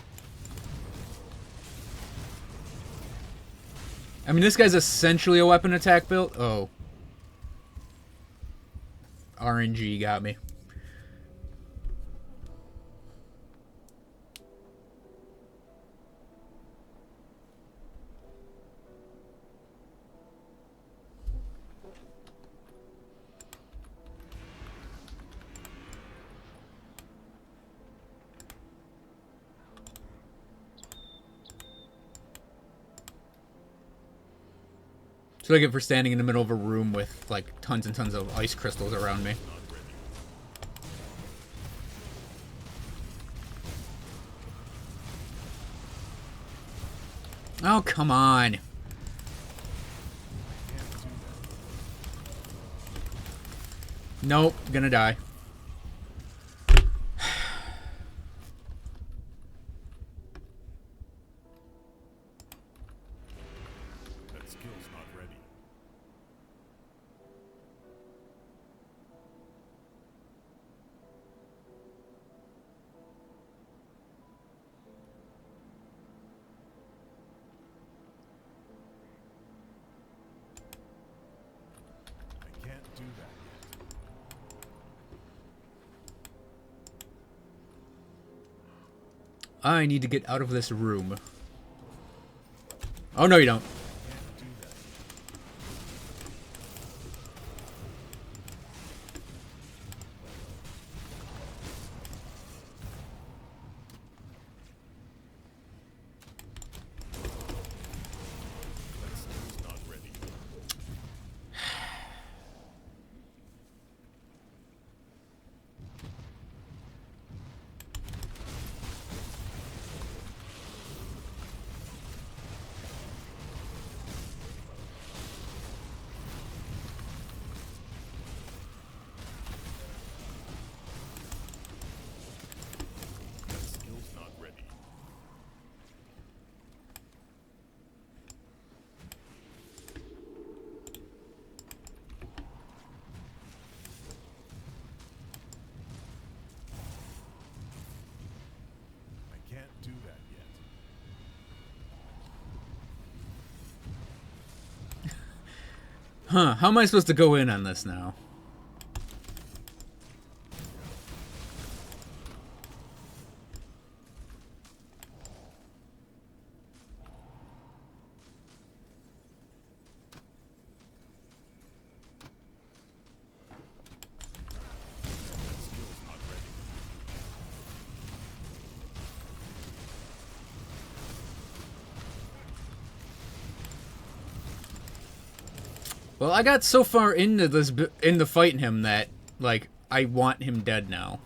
I mean, this guy's essentially a weapon attack build. Oh. RNG got me. So I get for standing in the middle of a room with like tons and tons of ice crystals around me. Oh, come on. Nope, gonna die. That skill's not ready. I can't do that yet. I need to get out of this room. Oh, no, you don't. Can't do that. That skill's not ready. That skill's not ready. I can't do that yet. Huh, how am I supposed to go in on this now? That skill's not ready. Well, I got so far into this, into fighting him that, like, I want him dead now.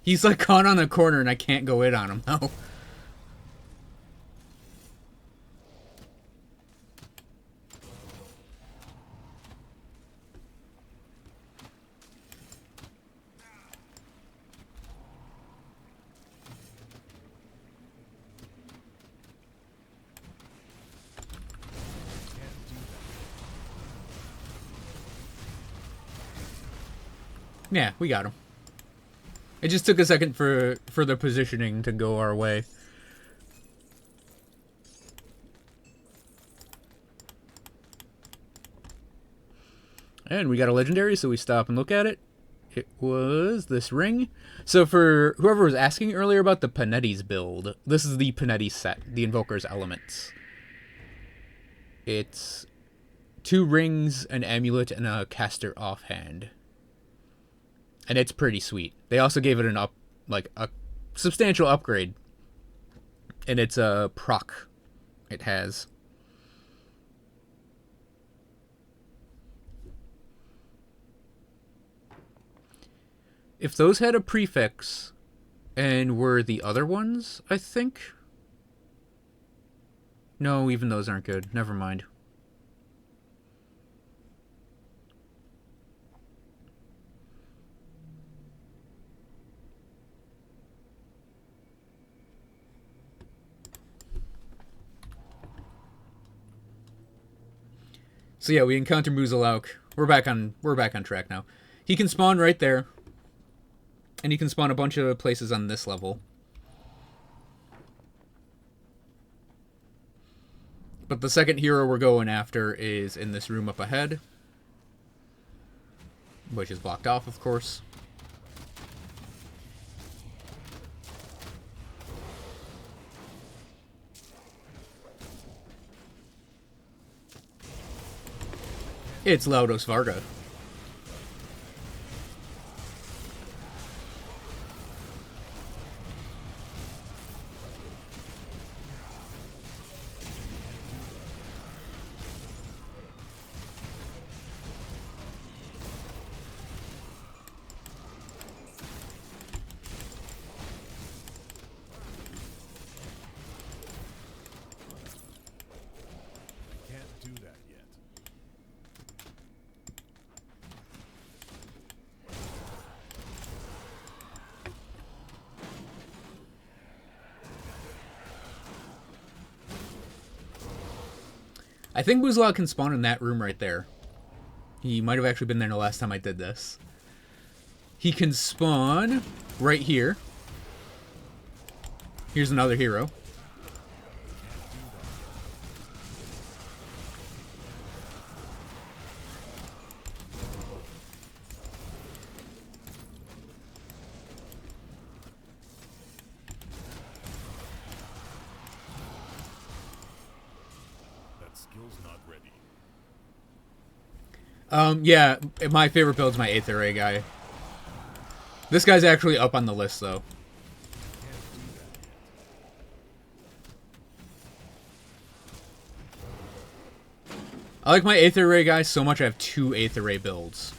He's, like, caught on the corner and I can't go in on him now. Yeah, we got him. It just took a second for the positioning to go our way. And we got a legendary, so we stop and look at it. It was this ring. So for whoever was asking earlier about the Panetti's build, this is the Panetti set, the Invoker's Elements. It's 2 rings, an amulet, and a caster offhand. And it's pretty sweet. They also gave it a substantial upgrade. And it's a proc. It has. If those had a prefix and were the other ones, I think. No, even those aren't good. Never mind. So yeah, we encounter Muzalauk. We're back on track now. He can spawn right there. And he can spawn a bunch of places on this level. But the second hero we're going after is in this room up ahead. Which is blocked off, of course. It's Laudos Varga. Can't do that yet. I think Muzalauk can spawn in that room right there. He might have actually been there the last time I did this. He can spawn right here. Here's another hero. That skill's not ready. Yeah, my favorite build's my Aether Ray guy. This guy's actually up on the list, though. I like my Aether Ray guy so much I have 2 Aether Ray builds.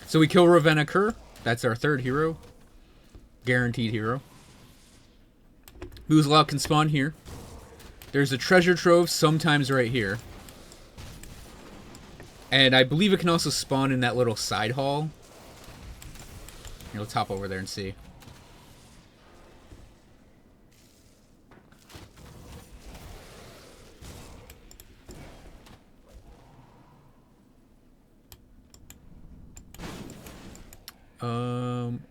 So we kill Ravenna Kerr. That's our third hero. Guaranteed hero. Muzalauk can spawn here. There's a treasure trove sometimes right here. And I believe it can also spawn in that little side hall. Here, let's hop over there and see.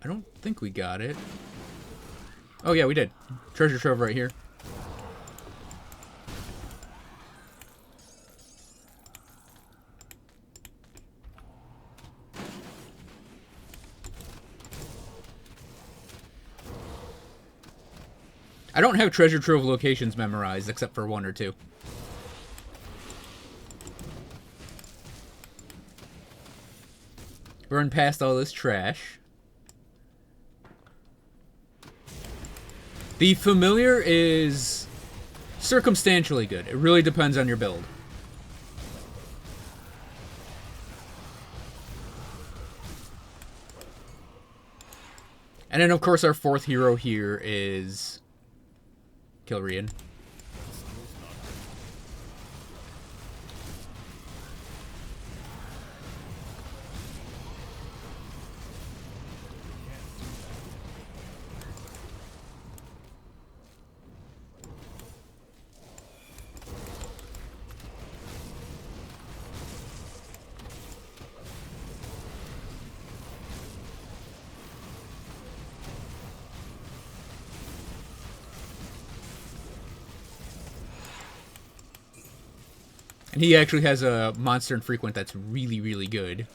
I don't think we got it. Oh yeah, we did. Treasure trove right here. I don't have treasure trove locations memorized except for 1 or 2. Run past all this trash. The familiar is circumstantially good. It really depends on your build. And then, of course, our 4th hero here is Kilrian. And he actually has a monster infrequent that's really, really good.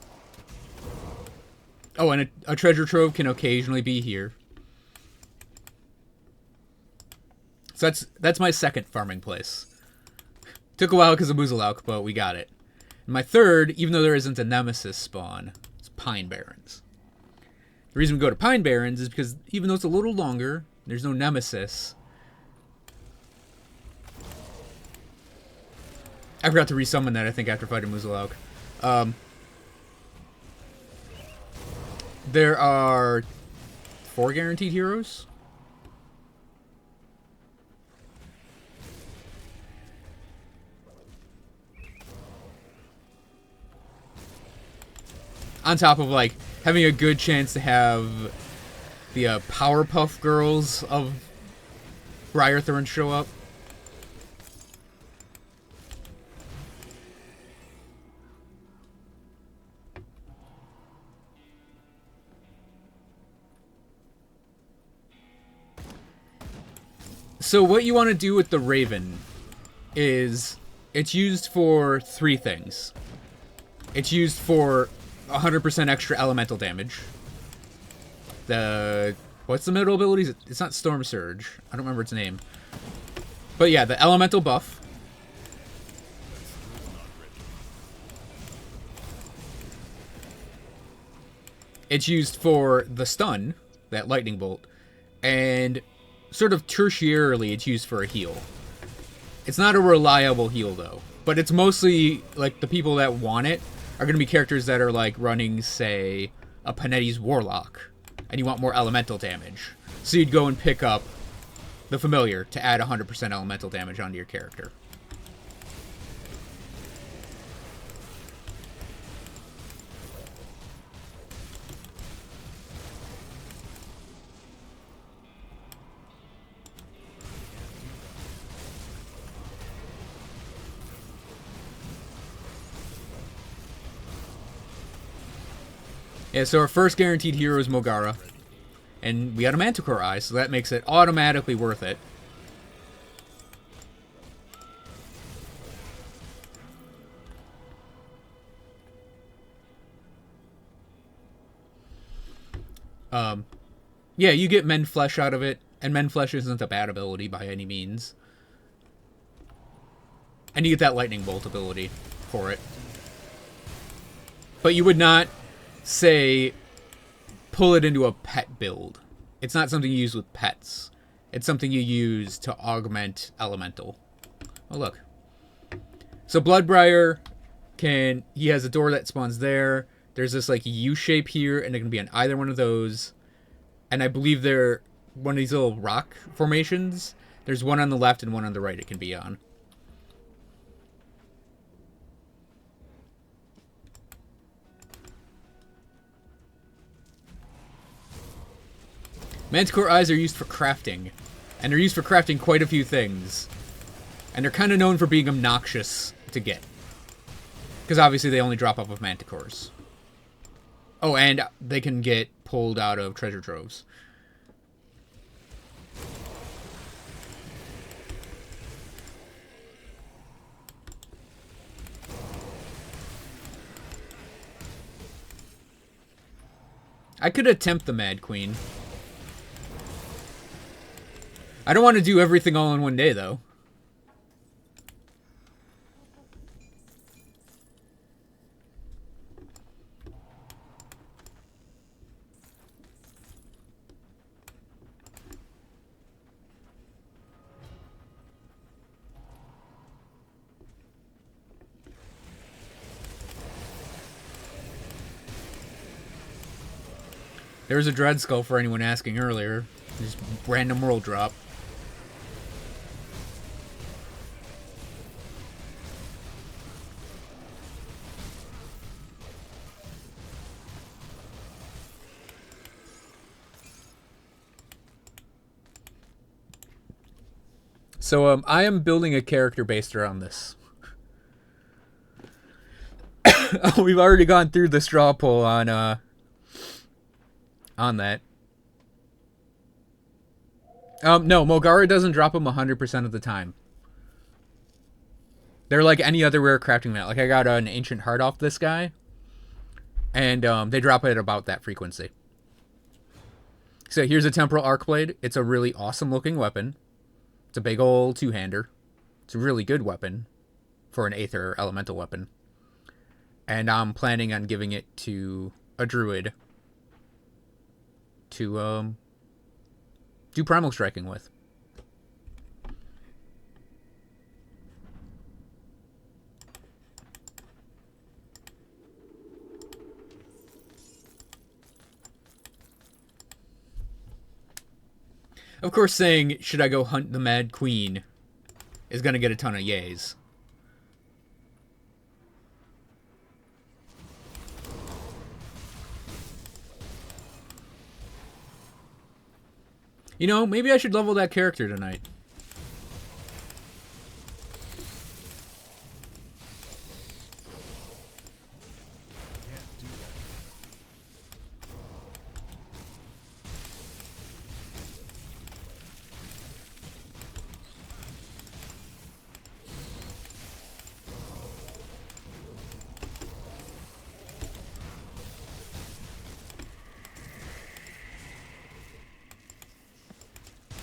Oh, and a treasure trove can occasionally be here. So that's my second farming place. Took a while because of Muzalauk, but we got it. And my third, even though there isn't a Nemesis spawn, is Pine Barrens. The reason we go to Pine Barrens is because even though it's a little longer, there's no Nemesis. I forgot to resummon that, I think, after fighting Muzalauk. There are 4 guaranteed heroes. On top of, like, having a good chance to have the Powerpuff Girls of Briarthorn show up. So what you want to do with the Raven is it's used for 3 things. It's used for 100% extra elemental damage. What's the middle abilities? It's not Storm Surge. I don't remember its name. But yeah, the elemental buff. It's used for the stun, that lightning bolt, and sort of tertiarily it's used for a heal. It's not a reliable heal though, but it's mostly like the people that want it are going to be characters that are like running, say, a Panetti's Warlock, and you want more elemental damage. So you'd go and pick up the Familiar to add 100% elemental damage onto your character. Yeah, so our first guaranteed hero is Mogara. And we got a Manticore Eye, so that makes it automatically worth it. Yeah, you get Mend Flesh out of it, and Mend Flesh isn't a bad ability by any means. And you get that Lightning Bolt ability for it. But you would not, say, pull it into a pet build. It's not something you use with pets. It's something you use to augment elemental. Oh, look. So Bloodbriar he has a door that spawns there. There's this like U shape here, and it can be on either one of those. And I believe they're one of these little rock formations. There's one on the left and one on the right it can be on. Manticore Eyes are used for crafting, and they're used for crafting quite a few things. And they're kind of known for being obnoxious to get. Because obviously they only drop off of Manticores. Oh, and they can get pulled out of treasure troves. I could attempt the Mad Queen. I don't want to do everything all in one day, though. There was a Dread Skull for anyone asking earlier. Just random world drop. So I am building a character based around this. We've already gone through the straw poll on that. No, Mogara doesn't drop them 100% of the time. They're like any other rare crafting mat. Like I got an Ancient Heart off this guy, and they drop it at about that frequency. So here's a Temporal Arcblade. It's a really awesome looking weapon. It's a big old two-hander. It's a really good weapon for an Aether elemental weapon. And I'm planning on giving it to a druid to do Primal Striking with. Of course, saying, should I go hunt the Mad Queen, is going to get a ton of yays. You know, maybe I should level that character tonight. Can't do that.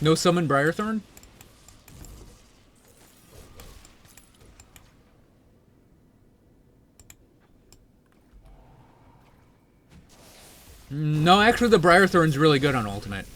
No summon Briarthorn? No, actually the Briarthorn's really good on ultimate.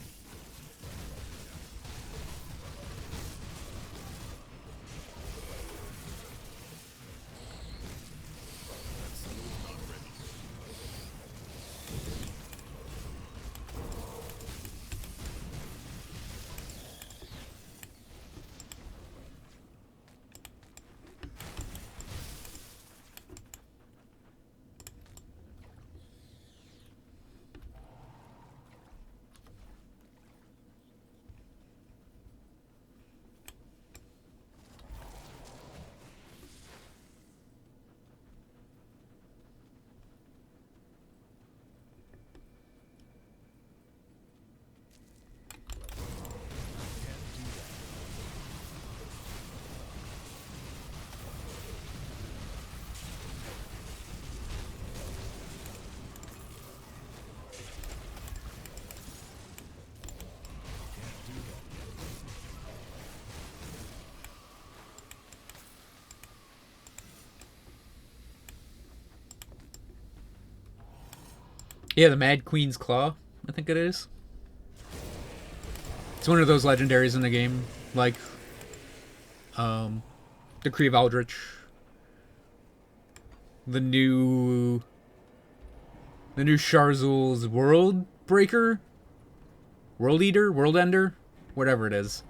Yeah, the Mad Queen's Claw, I think it is. It's one of those legendaries in the game, like the Cree of Aldrich, the new Sharzul's World Breaker, World Eater, World Ender, whatever it is.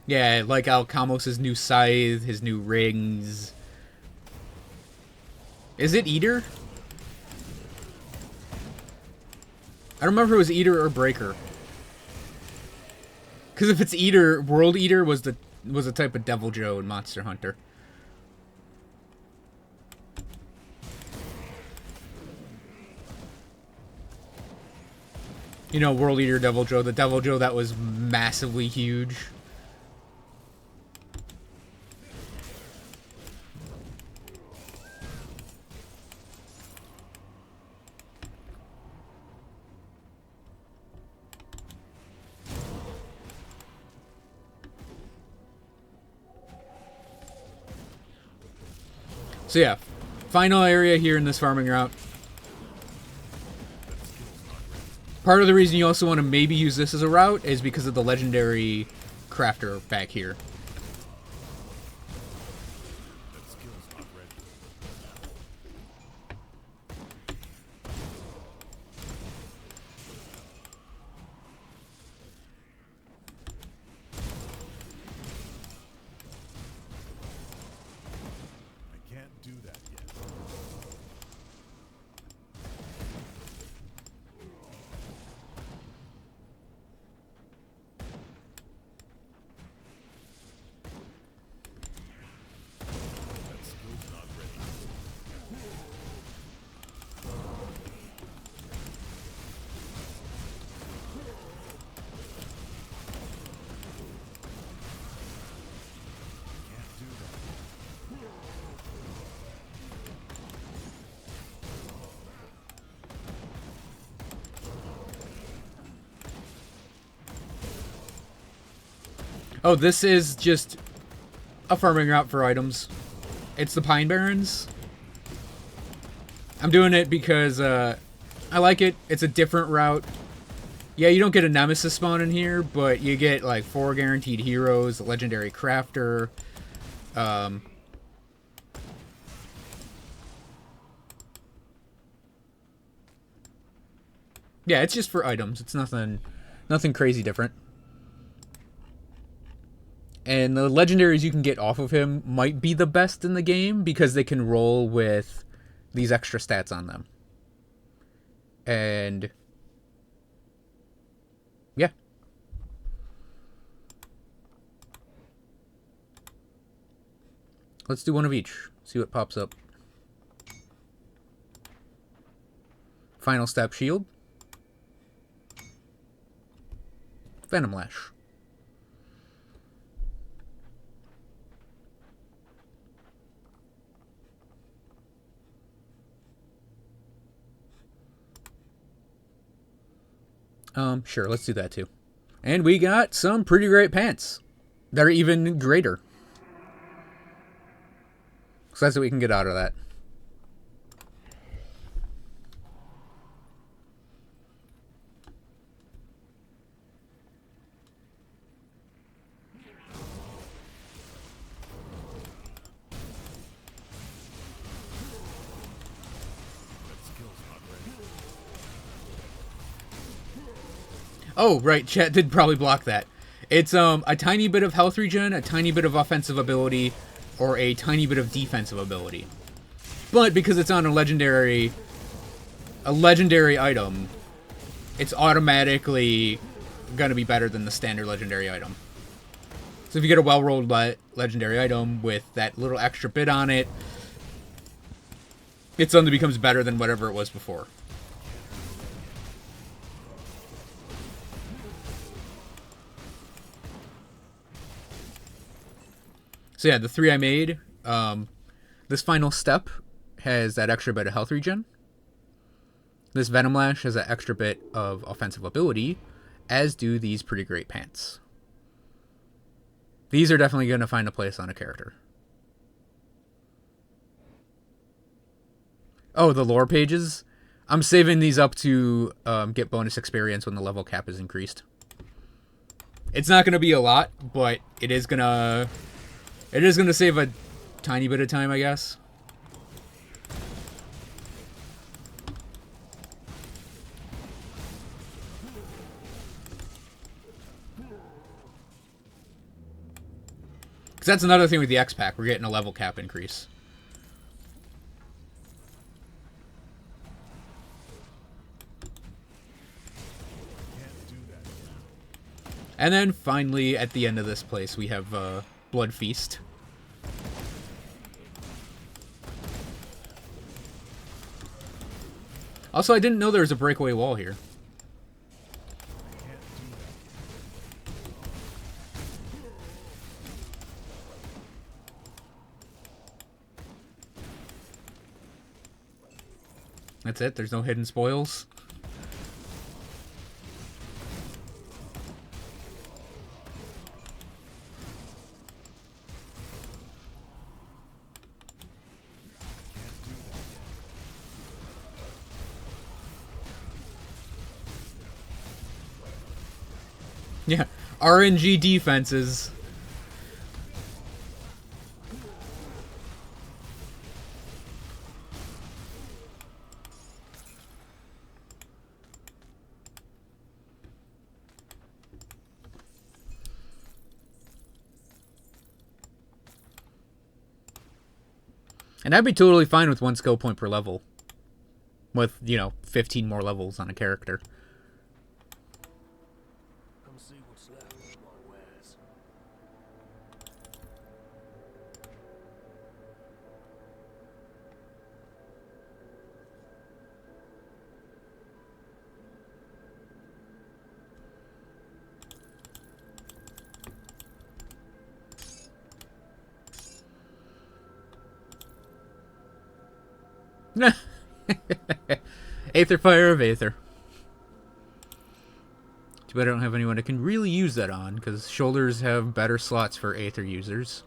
Yeah, like Alcamos' new scythe, his new rings. Is it Eater? I don't remember if it was Eater or Breaker. Because if it's Eater, World Eater was a type of Devil Joe in Monster Hunter. You know, World Eater Devil Joe, the Devil Joe that was massively huge. So yeah, final area here in this farming route. Part of the reason you also want to maybe use this as a route is because of the legendary crafter back here. That skill's not ready. I can't do that yet. That skill's not ready. Can't do that. Oh, this is just a farming route for items. It's the Pine Barrens. I'm doing it because I like it. It's a different route. Yeah, you don't get a Nemesis spawn in here, but you get like 4 guaranteed heroes, a legendary crafter. Yeah, it's just for items. It's nothing crazy different. And the legendaries you can get off of him might be the best in the game because they can roll with these extra stats on them. And yeah. Let's do one of each. See what pops up. Final Step Shield. Venom Lash. Sure, let's do that too. And we got some pretty great pants. They're even greater. So that's what we can get out of that. Oh, right, chat did probably block that. It's a tiny bit of health regen, a tiny bit of offensive ability, or a tiny bit of defensive ability. But because it's on a legendary item, it's automatically gonna be better than the standard legendary item. So if you get a well-rolled legendary item with that little extra bit on it, it suddenly becomes better than whatever it was before. So yeah, the 3 I made, this final step has that extra bit of health regen. This Venom Lash has that extra bit of offensive ability, as do these pretty great pants. These are definitely going to find a place on a character. Oh, the lore pages? I'm saving these up to get bonus experience when the level cap is increased. It's not going to be a lot, but it is going to save a tiny bit of time, I guess. Because that's another thing with the X-Pack. We're getting a level cap increase. And then finally, at the end of this place, we have Blood Feast. Also, I didn't know there was a breakaway wall here. That's it? There's no hidden spoils? Yeah, RNG defenses. And I'd be totally fine with 1 skill point per level. With, 15 more levels on a character. Come see what's left of my wares. Aether Fire of Aether. Too bad I don't have anyone that can really use that on, because shoulders have better slots for Aether users.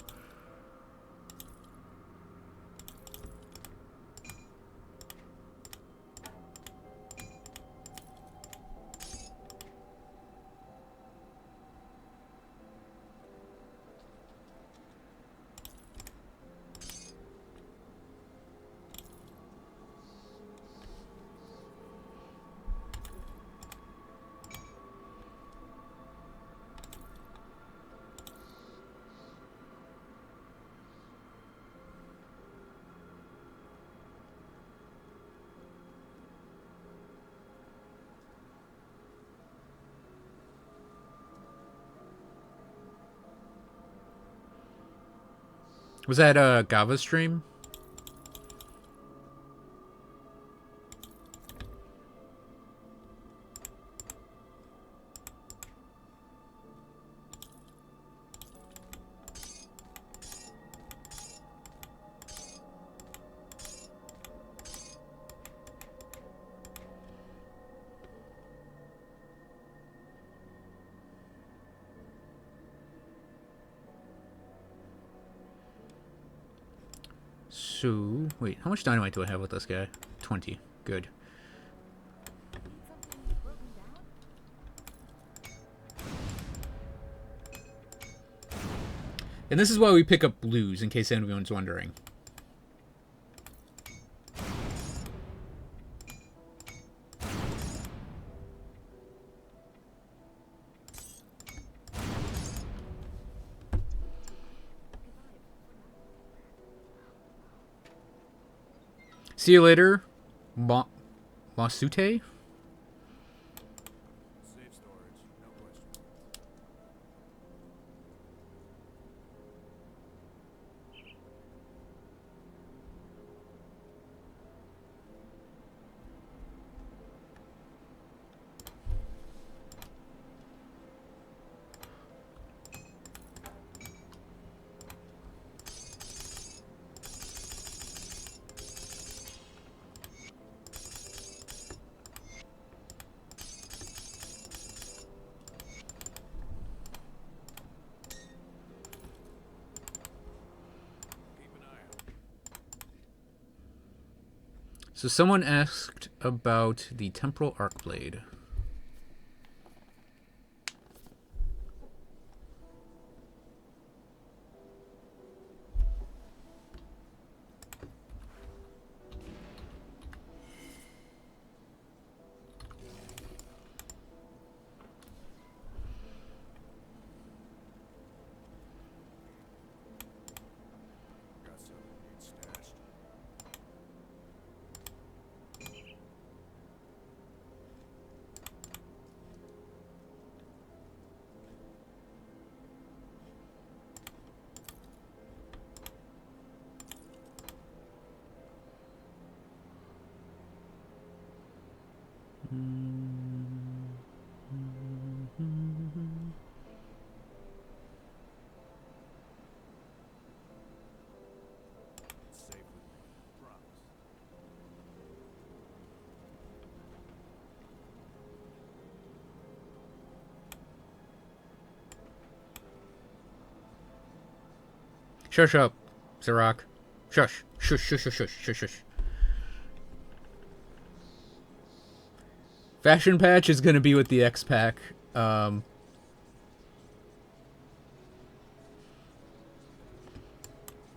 Was that Gava's stream? So, wait, how much dynamite do I have with this guy? 20. Good. And this is why we pick up blues, in case anyone's wondering. See you later, Masute? Safe storage, no question. Keep an eye out. So someone asked about the temporal arc blade. Got something needs stashed. It's safe with me. Promise. Shush up, Sirach. Shush. Shush, shush, shush, shush, shush, shush. Fashion Patch is going to be with the X-Pack. No,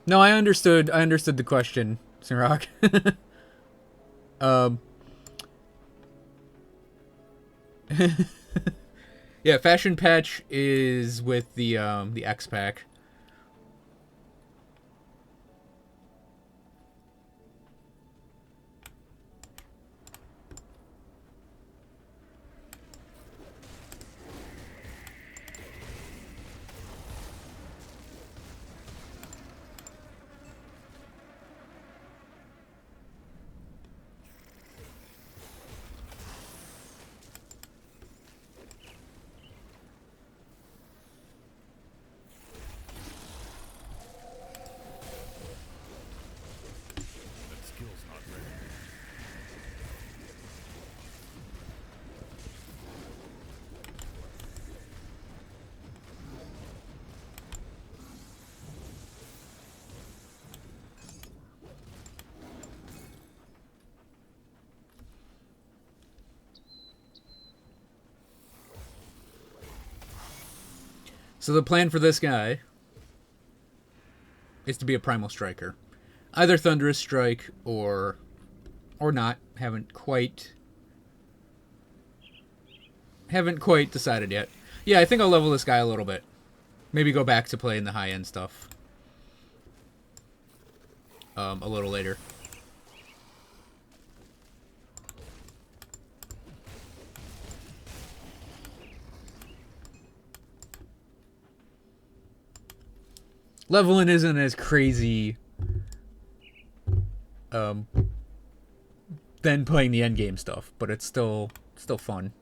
I understood the question, Sirach. Yeah, Fashion Patch is with the X-Pack. That skill's not ready. So the plan for this guy is to be a Primal Striker. Either Thunderous Strike or not. Haven't quite decided yet. Yeah, I think I'll level this guy a little bit. Maybe go back to playing the high-end stuff a little later. leveling isn't as crazy than playing the endgame stuff, but it's still fun.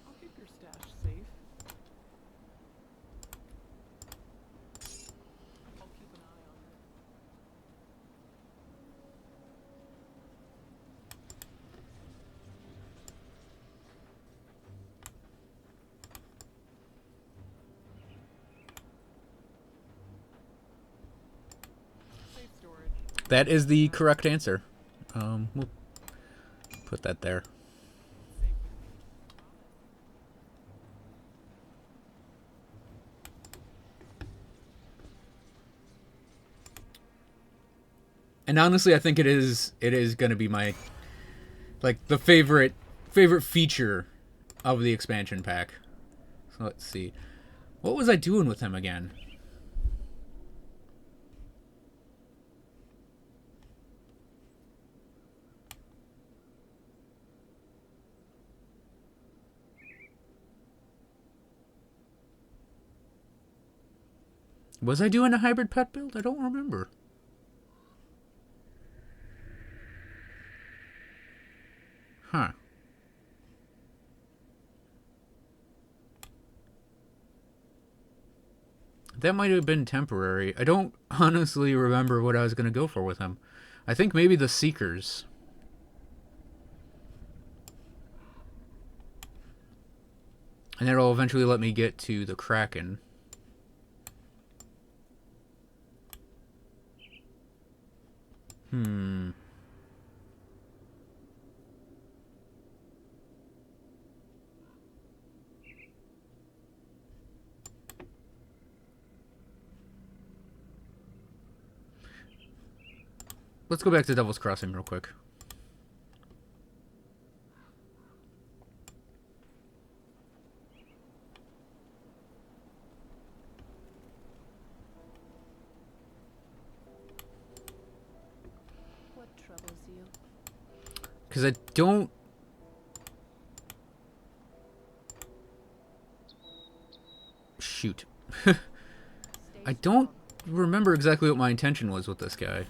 I'll keep your stash safe. I'll keep an eye on it. Safe storage. That is the correct answer. We'll put that there. Safe. And honestly, I think it is gonna be my the favorite feature of the expansion pack. So let's see. What was I doing with him again? Was I doing a hybrid pet build? I don't remember. Huh. That might have been temporary. I don't honestly remember what I was going to go for with him. I think maybe the Seekers. And that'll eventually let me get to the Kraken. Let's go back to Devil's Crossing real quick. What troubles you? Because I don't... Shoot. I don't remember exactly what my intention was with this guy.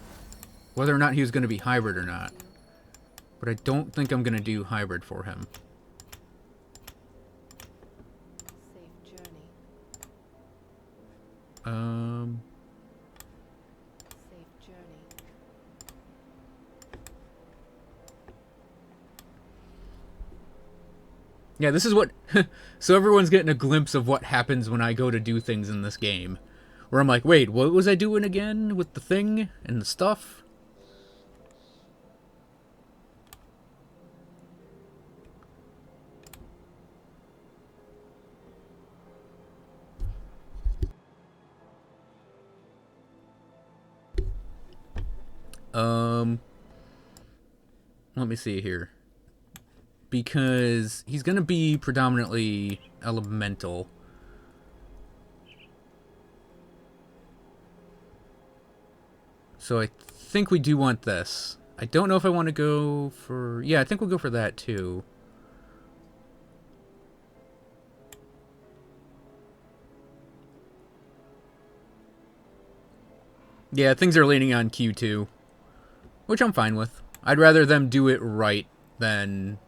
Whether or not he was going to be hybrid or not. But I don't think I'm going to do hybrid for him. Safe journey. Safe journey. Yeah, this is what... So everyone's getting a glimpse of what happens when I go to do things in this game. Where I'm like, wait, what was I doing again with the thing and the stuff? Let me see here. Because he's going to be predominantly elemental. So I think we do want this. I don't know if I want to go for... Yeah, I think we'll go for that too. Yeah, things are leaning on Q2. Which I'm fine with. I'd rather them do it right than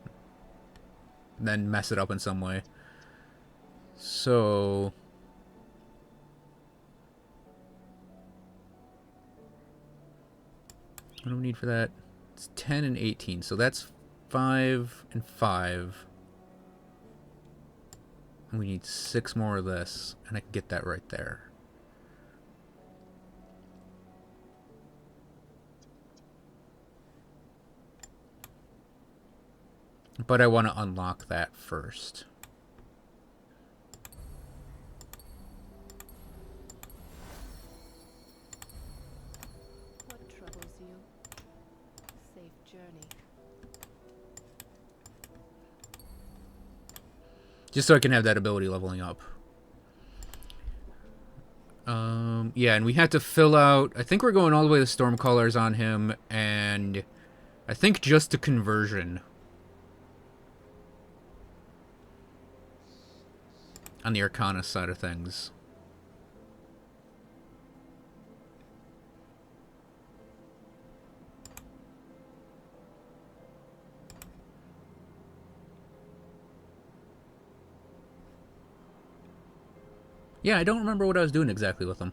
mess it up in some way. So... What do we need for that? It's 10 and 18, so that's 5 and 5. And we need 6 more of this, and I can get that right there. But I want to unlock that first. What troubles you? Safe journey. Just so I can have that ability leveling up. Yeah, and we had to fill out... I think we're going all the way to Stormcallers on him, and I think just a conversion. On the Arcana side of things. Yeah, I don't remember what I was doing exactly with them.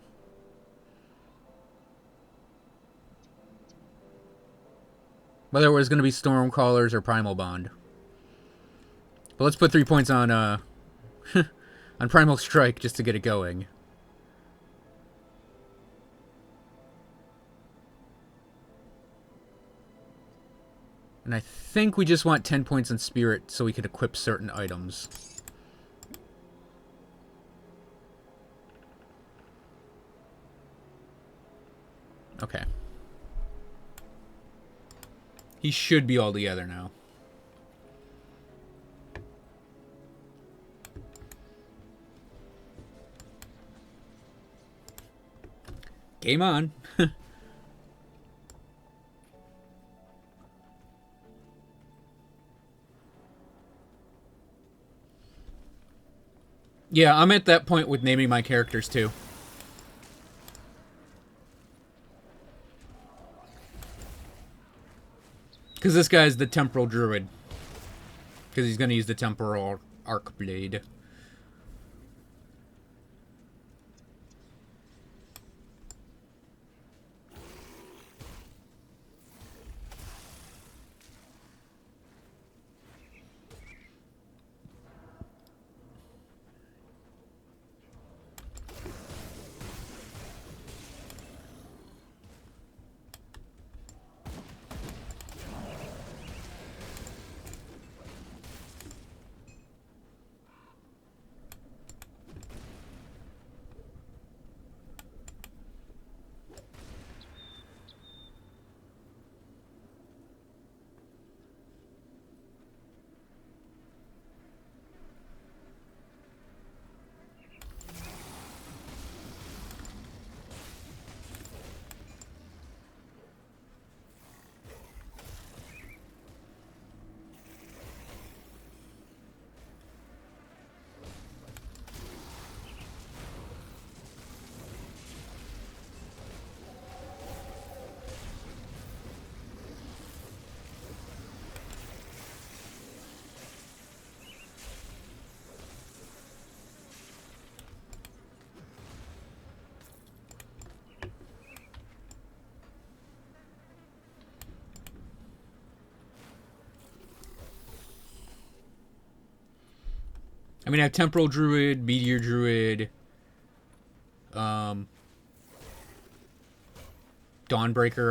Whether it was going to be Stormcallers or Primal Bond. But let's put 3 points on, on Primal Strike just to get it going. And I think we just want 10 points in Spirit so we can equip certain items. Okay. He should be all together now. Game on. Yeah, I'm at that point with naming my characters too. Because this guy's the Temporal Druid. Because he's going to use the Temporal Arc Blade. I mean, I have Temporal Druid, Meteor Druid, Dawnbreaker,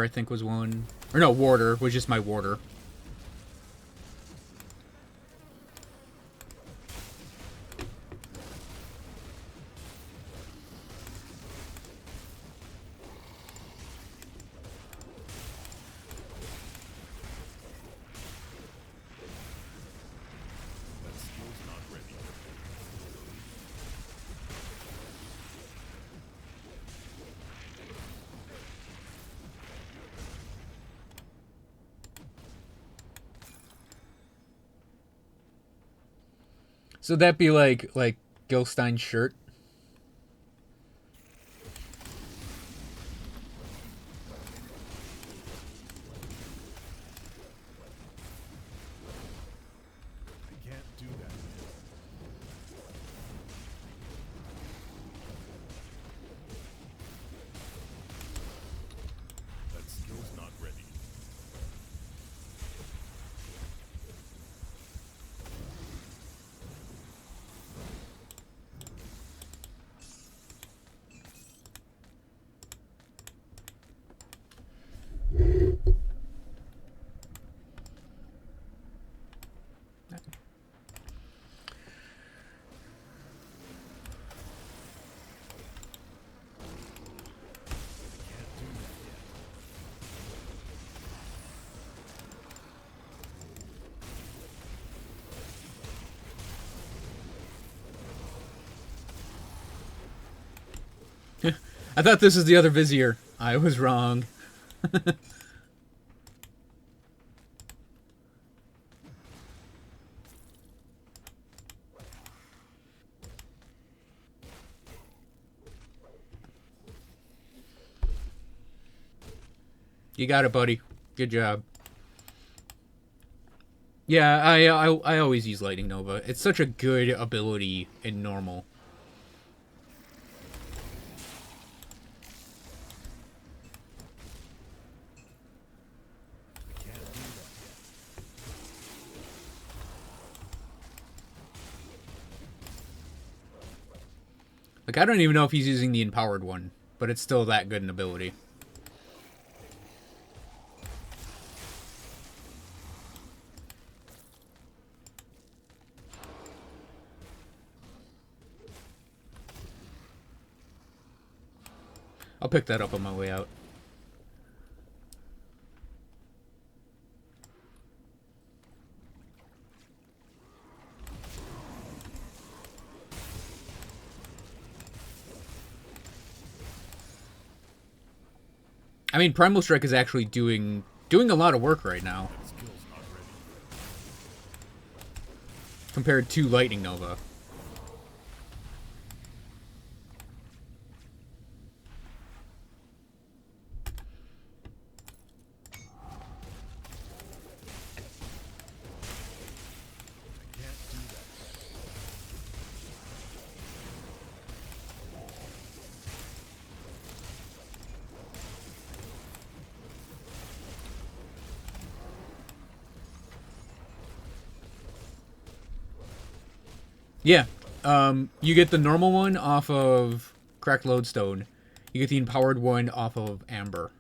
I think was one. Or no, Warder was just my Warder. That skill's not ready. So that'd be like Gilstein's shirt. I can't do that yet. That skill's not ready. Can't do that yet. I thought this was the other Vizier. I was wrong. You got it, buddy. Good job. Yeah, I always use Lightning Nova. It's such a good ability in normal. Like, I don't even know if he's using the empowered one, but it's still that good an ability. I'll pick that up on my way out. I mean, Primal Strike is actually doing a lot of work right now That skill's not ready. compared to Lightning Nova. I can't do that yet. Yeah. You get the normal one off of Cracked Lodestone. You get the empowered one off of Amber.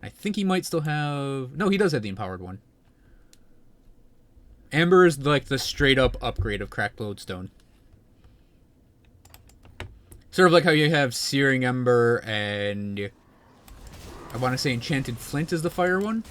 I think he might still have... No, he does have the empowered one. Amber is like the straight up upgrade of Cracked Lodestone. Sort of like how you have Searing Ember and... I want to say Enchanted Flint is the fire one.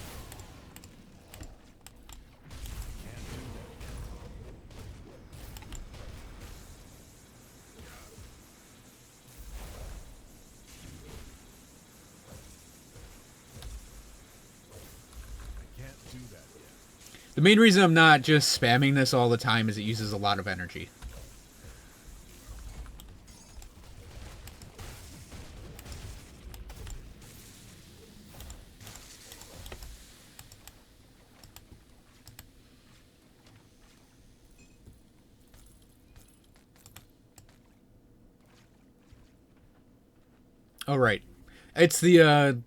I can't do that yet. The main reason I'm not just spamming this all the time is it uses a lot of energy. Oh, right. It's the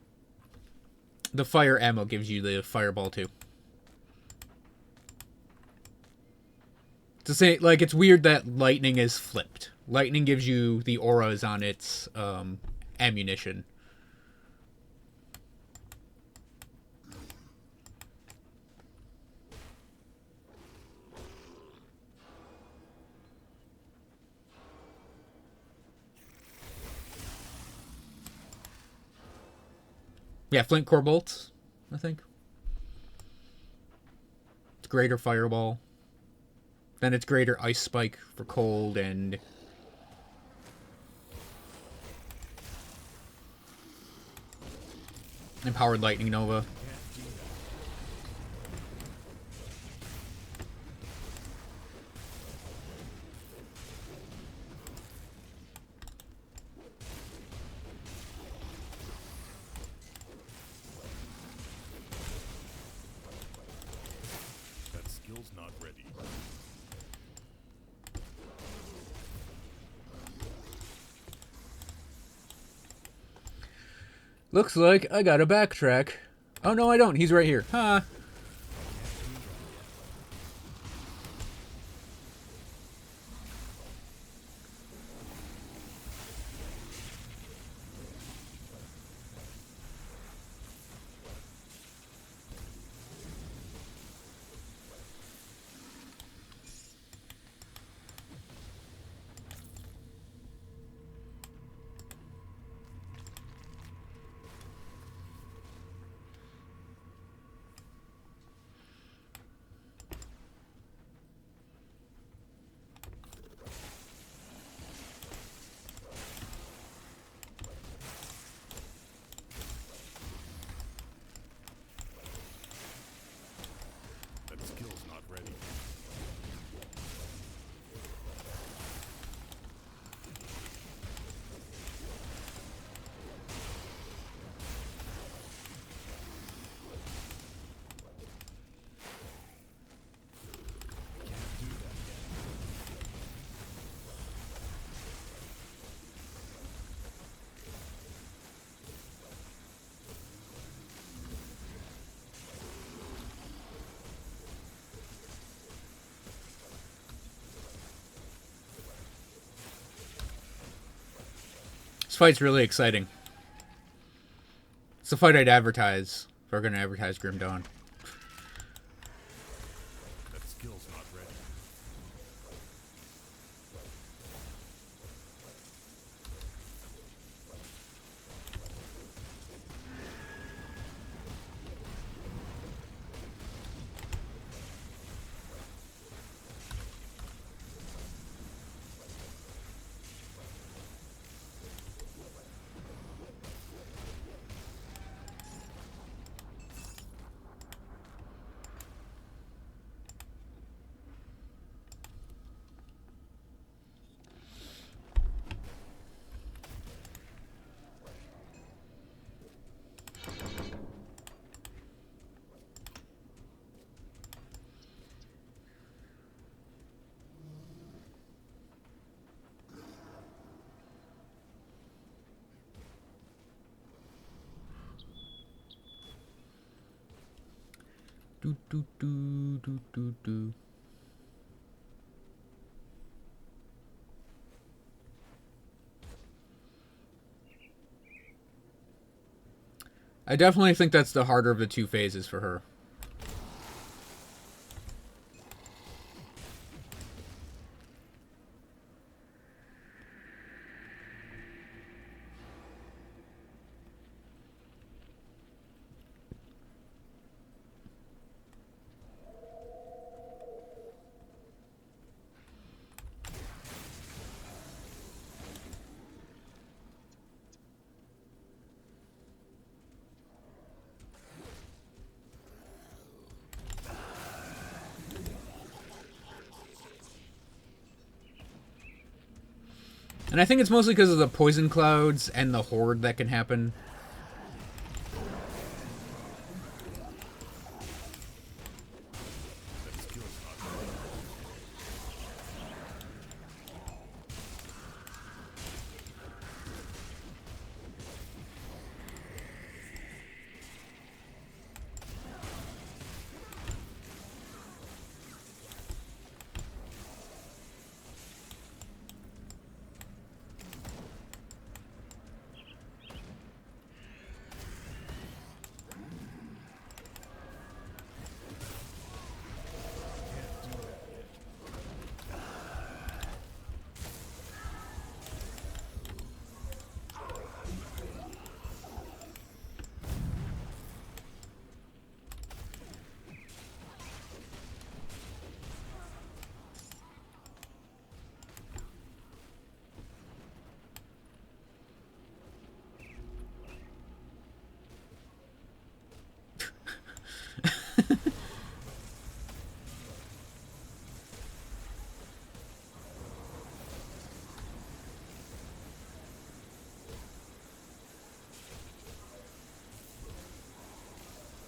fire ammo gives you the fireball too. To say, like, it's weird that lightning is flipped. Lightning gives you the auras on its ammunition. Yeah, flint core bolts, I think. It's greater fireball. Then it's greater ice spike for cold and empowered lightning nova. That skill's not ready. Looks like I gotta backtrack. Oh no, I don't. He's right here. Huh. fight's really exciting. It's the fight I'd advertise if we're going to advertise Grim Dawn. That skill's not ready. Do, do, do, do, do, do. I definitely think that's the harder of the two phases for her. And I think it's mostly because of the poison clouds and the horde that can happen. That skill's not ready.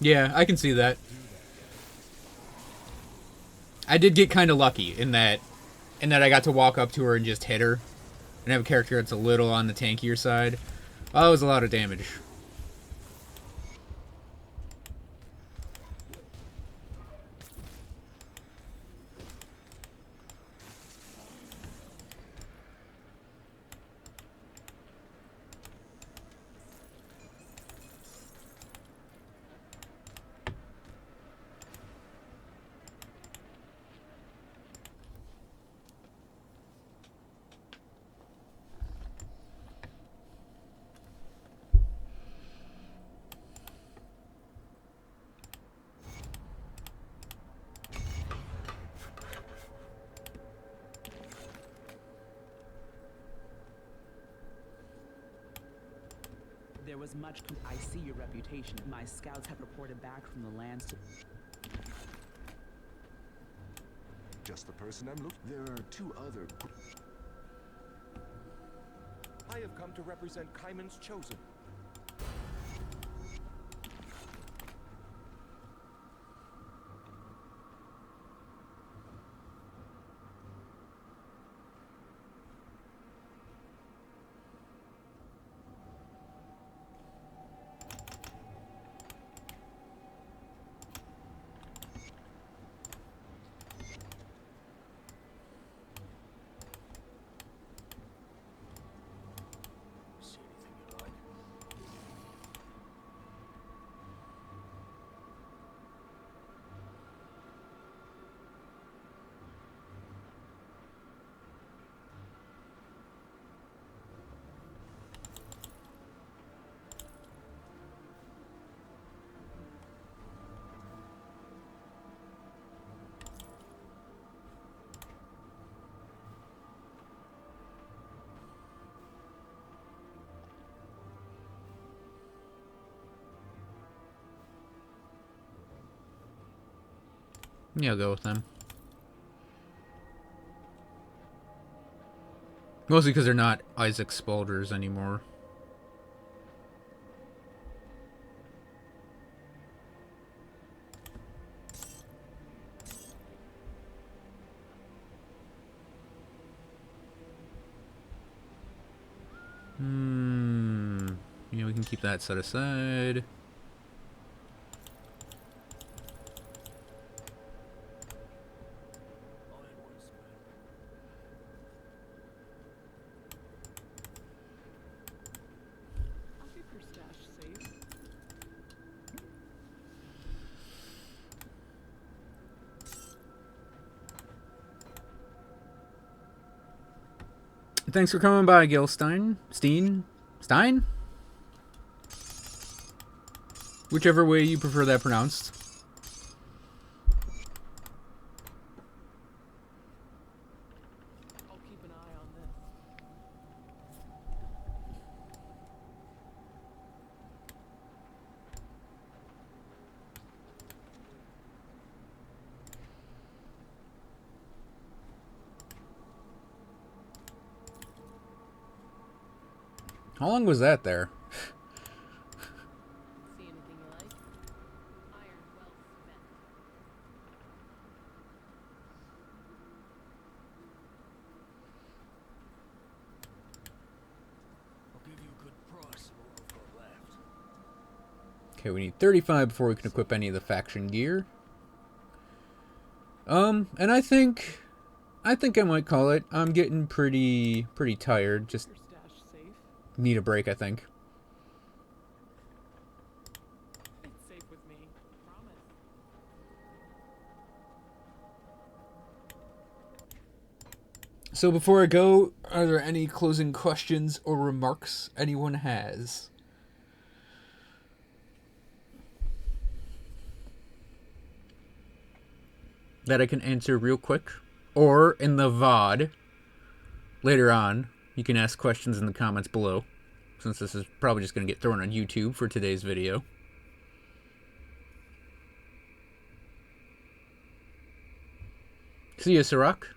Yeah, I can see that. I did get kind of lucky in that I got to walk up to her and just hit her and have a character that's a little on the tankier side. Oh, it was a lot of damage. There was much. I see your reputation. My scouts have reported back from the lands to. Just the person I'm looking. There are two other. I have come to represent Kaiman's Chosen. Seems Yeah, I'll go with them. Mostly because they're not Isaac Spalders anymore. Yeah, we can keep that set aside. I'll keep your stash safe. Thanks for coming by, Gilstein. Stein? Whichever way you prefer that pronounced. I'll keep an eye on this. How long was that there? See anything you like? Iron well spent. I'll give you a good price for what I've got left. Okay, we need 35 before we can equip any of the faction gear. And I think I might call it. I'm getting pretty tired. Just Your stash safe. need a break, I think. It's safe with me. Promise. So before I go, are there any closing questions or remarks anyone has? That I can answer real quick? Or in the VOD, later on, you can ask questions in the comments below, since this is probably just going to get thrown on YouTube for today's video. See ya, Sirach.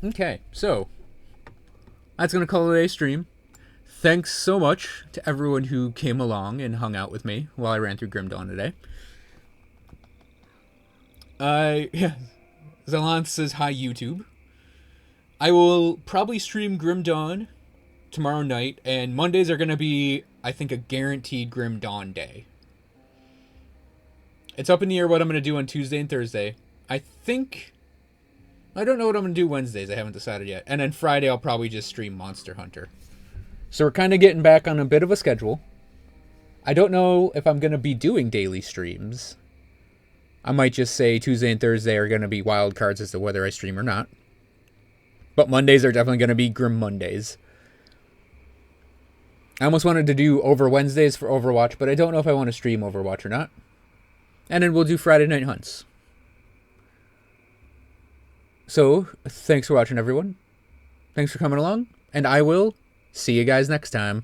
Okay, so that's going to call it a stream. Thanks so much to everyone who came along and hung out with me while I ran through Grim Dawn today. Yeah, Zalance says hi, YouTube. I will probably stream Grim Dawn tomorrow night, and Mondays are going to be, I think, a guaranteed Grim Dawn day. It's up in the air what I'm going to do on Tuesday and Thursday. I don't know what I'm going to do Wednesdays. I haven't decided yet. And then Friday, I'll probably just stream Monster Hunter. So we're kind of getting back on a bit of a schedule. I don't know if I'm going to be doing daily streams. I might just say Tuesday and Thursday are going to be wild cards as to whether I stream or not. But Mondays are definitely going to be Grim Mondays. I almost wanted to do over Wednesdays for Overwatch, but I don't know if I want to stream Overwatch or not. And then we'll do Friday Night Hunts. So, thanks for watching, everyone. Thanks for coming along, and I will see you guys next time.